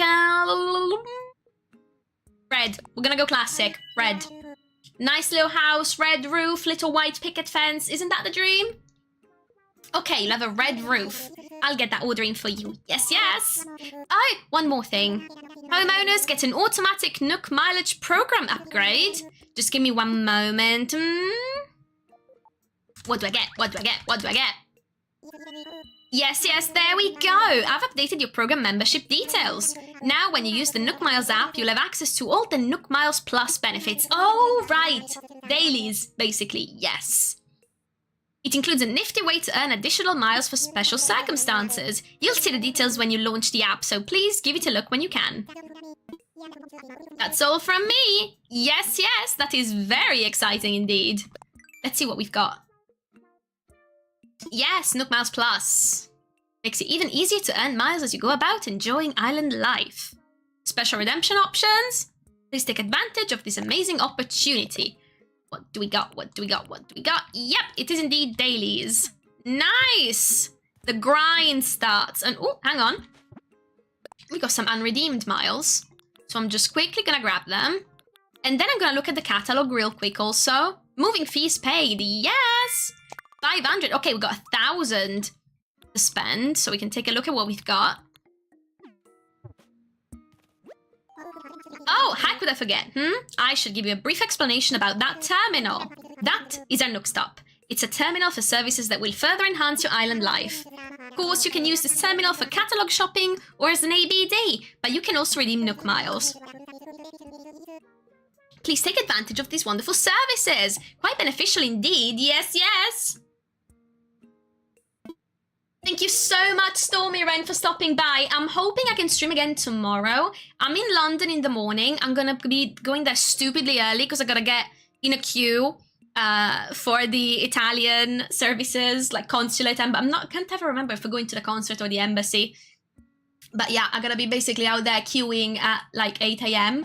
Red. We're gonna go classic. Red. Nice little house, red roof, little white picket fence. Isn't that the dream? Okay, you'll have a red roof. I'll get that order in for you. Yes, yes. Oh, one more thing. Homeowners get an automatic Nook mileage program upgrade. Just give me one moment. What do I get? What do I get? What do I get? Yes, yes, there we go. I've updated your program membership details. Now, when you use the Nook Miles app, you'll have access to all the Nook Miles Plus benefits. Oh, right. Dailies, basically, yes. It includes a nifty way to earn additional miles for special circumstances. You'll see the details when you launch the app, so please give it a look when you can. That's all from me. Yes, yes, that is very exciting indeed. Let's see what we've got. Yes, Nook Miles Plus. Makes it even easier to earn miles as you go about enjoying island life. Special redemption options? Please take advantage of this amazing opportunity. What do we got? What do we got? What do we got? Yep, it is indeed dailies. Nice! The grind starts. And, oh, hang on. We got some unredeemed miles. So I'm just quickly gonna grab them. And then I'm gonna look at the catalog real quick also. Moving fees paid, yes! 500, okay, we got 1,000 to spend. So we can take a look at what we've got. Oh, how could I forget, I should give you a brief explanation about that terminal. That is our Nook Stop. It's a terminal for services that will further enhance your island life. Of course, you can use this terminal for catalog shopping or as an ABD, but you can also redeem Nook Miles. Please take advantage of these wonderful services. Quite beneficial indeed. Yes, yes. Thank you so much, Stormy Wren, for stopping by. I'm hoping I can stream again tomorrow. I'm in London in the morning. I'm gonna be going there stupidly early because I gotta get in a queue for the Italian services, like consulate. Can't ever remember if we're going to the consulate or the embassy. But yeah, I'm gonna be basically out there queuing at like 8 AM.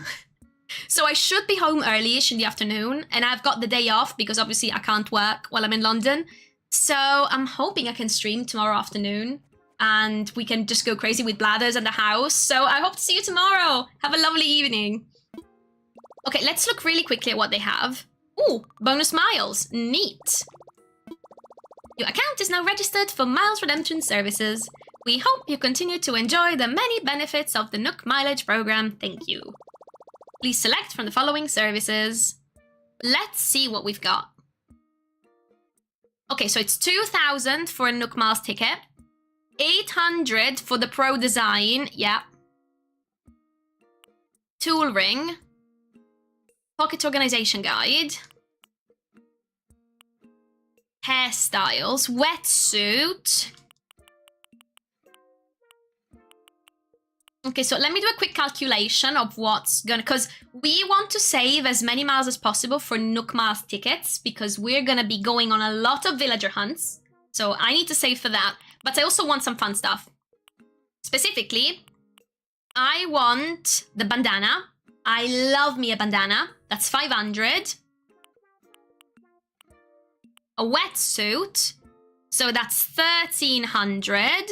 So I should be home early-ish in the afternoon, and I've got the day off because obviously I can't work while I'm in London. So I'm hoping I can stream tomorrow afternoon and we can just go crazy with bladders and the house. So I hope to see you tomorrow. Have a lovely evening. Okay, let's look really quickly at what they have. Ooh, bonus miles. Neat. Your account is now registered for miles redemption services. We hope you continue to enjoy the many benefits of the Nook mileage program. Thank you. Please select from the following services. Let's see what we've got. Okay, so it's 2,000 for a Nook Miles ticket. 800 for the Pro Design, yeah. Tool Ring. Pocket Organization Guide. Hairstyles. Wetsuit. Okay, so let me do a quick calculation of what's gonna... Because we want to save as many miles as possible for Nook Miles tickets because we're gonna be going on a lot of villager hunts. So I need to save for that. But I also want some fun stuff. Specifically, I want the bandana. I love me a bandana. That's 500. A wetsuit. So that's 1,300.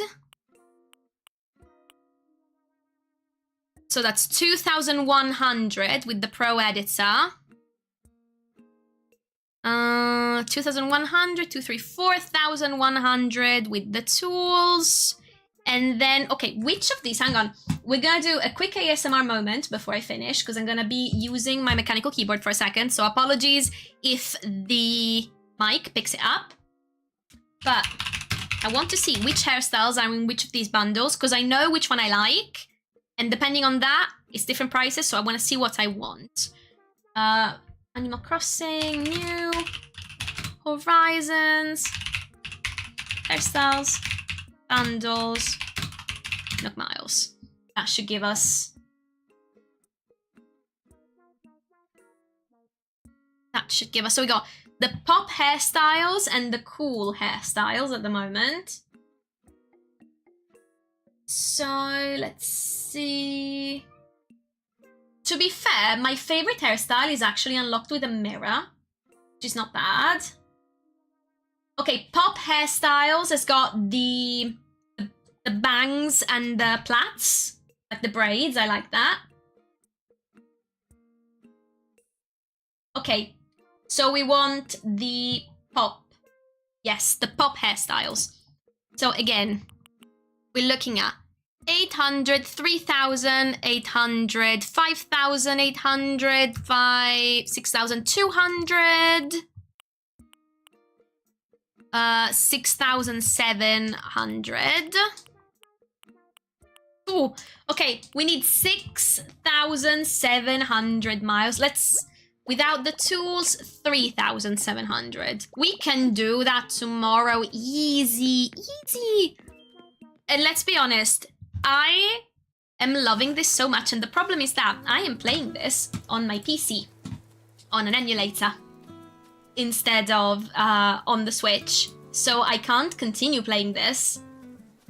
So that's 2,100 with the Pro Editor. 2,100, 4,100 with the tools. And then, okay, which of these, hang on. We're gonna do a quick ASMR moment before I finish because I'm gonna be using my mechanical keyboard for a second. So apologies if the mic picks it up. But I want to see which hairstyles are in which of these bundles because I know which one I like. And depending on that, it's different prices, so I want to see what I want. Animal Crossing, New, Horizons, Hairstyles, Bundles, Nook Miles. That should give us... So we got the pop hairstyles and the cool hairstyles at the moment. So, let's see. To be fair, my favorite hairstyle is actually unlocked with a mirror, which is not bad. Okay, pop hairstyles has got the bangs and the plaits, like the braids. I like that. Okay, so we want the pop. Yes, the pop hairstyles. So again, we're looking at 800, 3,800, 5,800, 6,200, 6,700. Ooh, okay, we need 6,700 miles. Let's, without the tools, 3,700. We can do that tomorrow. Easy, easy. And let's be honest, I am loving this so much, and the problem is that I am playing this on my PC, on an emulator, instead of on the Switch. So I can't continue playing this,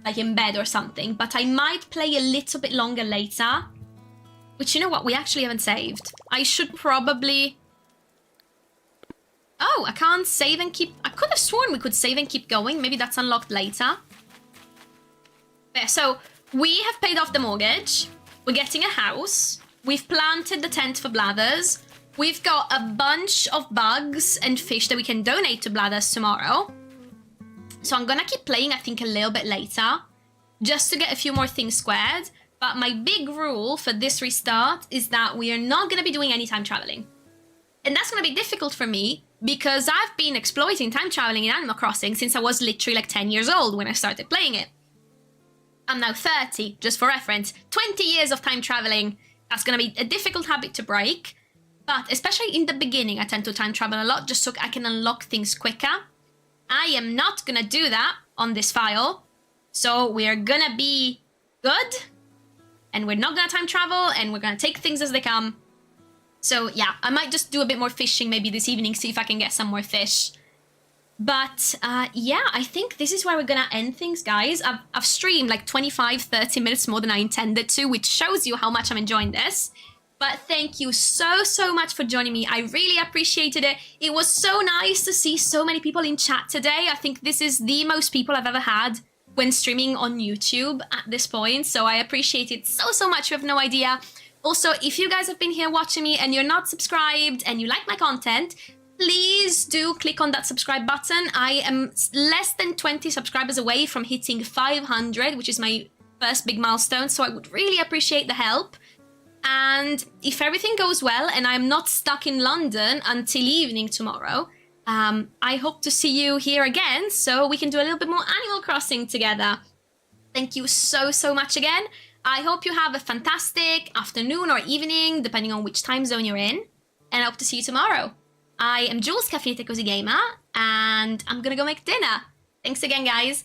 like in bed or something, but I might play a little bit longer later. Which, you know what, we actually haven't saved. I should probably... Oh, I can't save and keep... I could have sworn we could save and keep going. Maybe that's unlocked later. Yeah, so we have paid off the mortgage. We're getting a house. We've planted the tent for bladders. We've got a bunch of bugs and fish that we can donate to bladders tomorrow. So I'm gonna keep playing, I think, a little bit later, just to get a few more things squared. But my big rule for this restart is that we are not going to be doing any time traveling. And that's going to be difficult for me because I've been exploiting time traveling in Animal Crossing since I was literally like 10 years old when I started playing it. I'm now 30, just for reference. 20 years of time traveling. That's going to be a difficult habit to break. But especially in the beginning, I tend to time travel a lot just so I can unlock things quicker. I am not going to do that on this file. So we are going to be good. And we're not going to time travel. And we're going to take things as they come. So yeah, I might just do a bit more fishing maybe this evening, see if I can get some more fish. But yeah, I think this is where we're gonna end things, guys. I've streamed like 25-30 minutes more than I intended to, which shows you how much I'm enjoying this. But thank you so much for joining me. I really appreciated it. It was so nice to see so many people in chat today. I think this is the most people I've ever had when streaming on YouTube at this point. So I appreciate it so much. You have no idea. Also, if you guys have been here watching me and you're not subscribed and you like my content, please do click on that subscribe button. I am less than 20 subscribers away from hitting 500, which is my first big milestone, so I would really appreciate the help. And if everything goes well and I'm not stuck in London until evening tomorrow, I hope to see you here again so we can do a little bit more Animal Crossing together. Thank you so much again. I hope you have a fantastic afternoon or evening, depending on which time zone you're in, and I hope to see you tomorrow. I am Jules, TheCaffeinatedCozyGamer, and I'm gonna go make dinner. Thanks again, guys.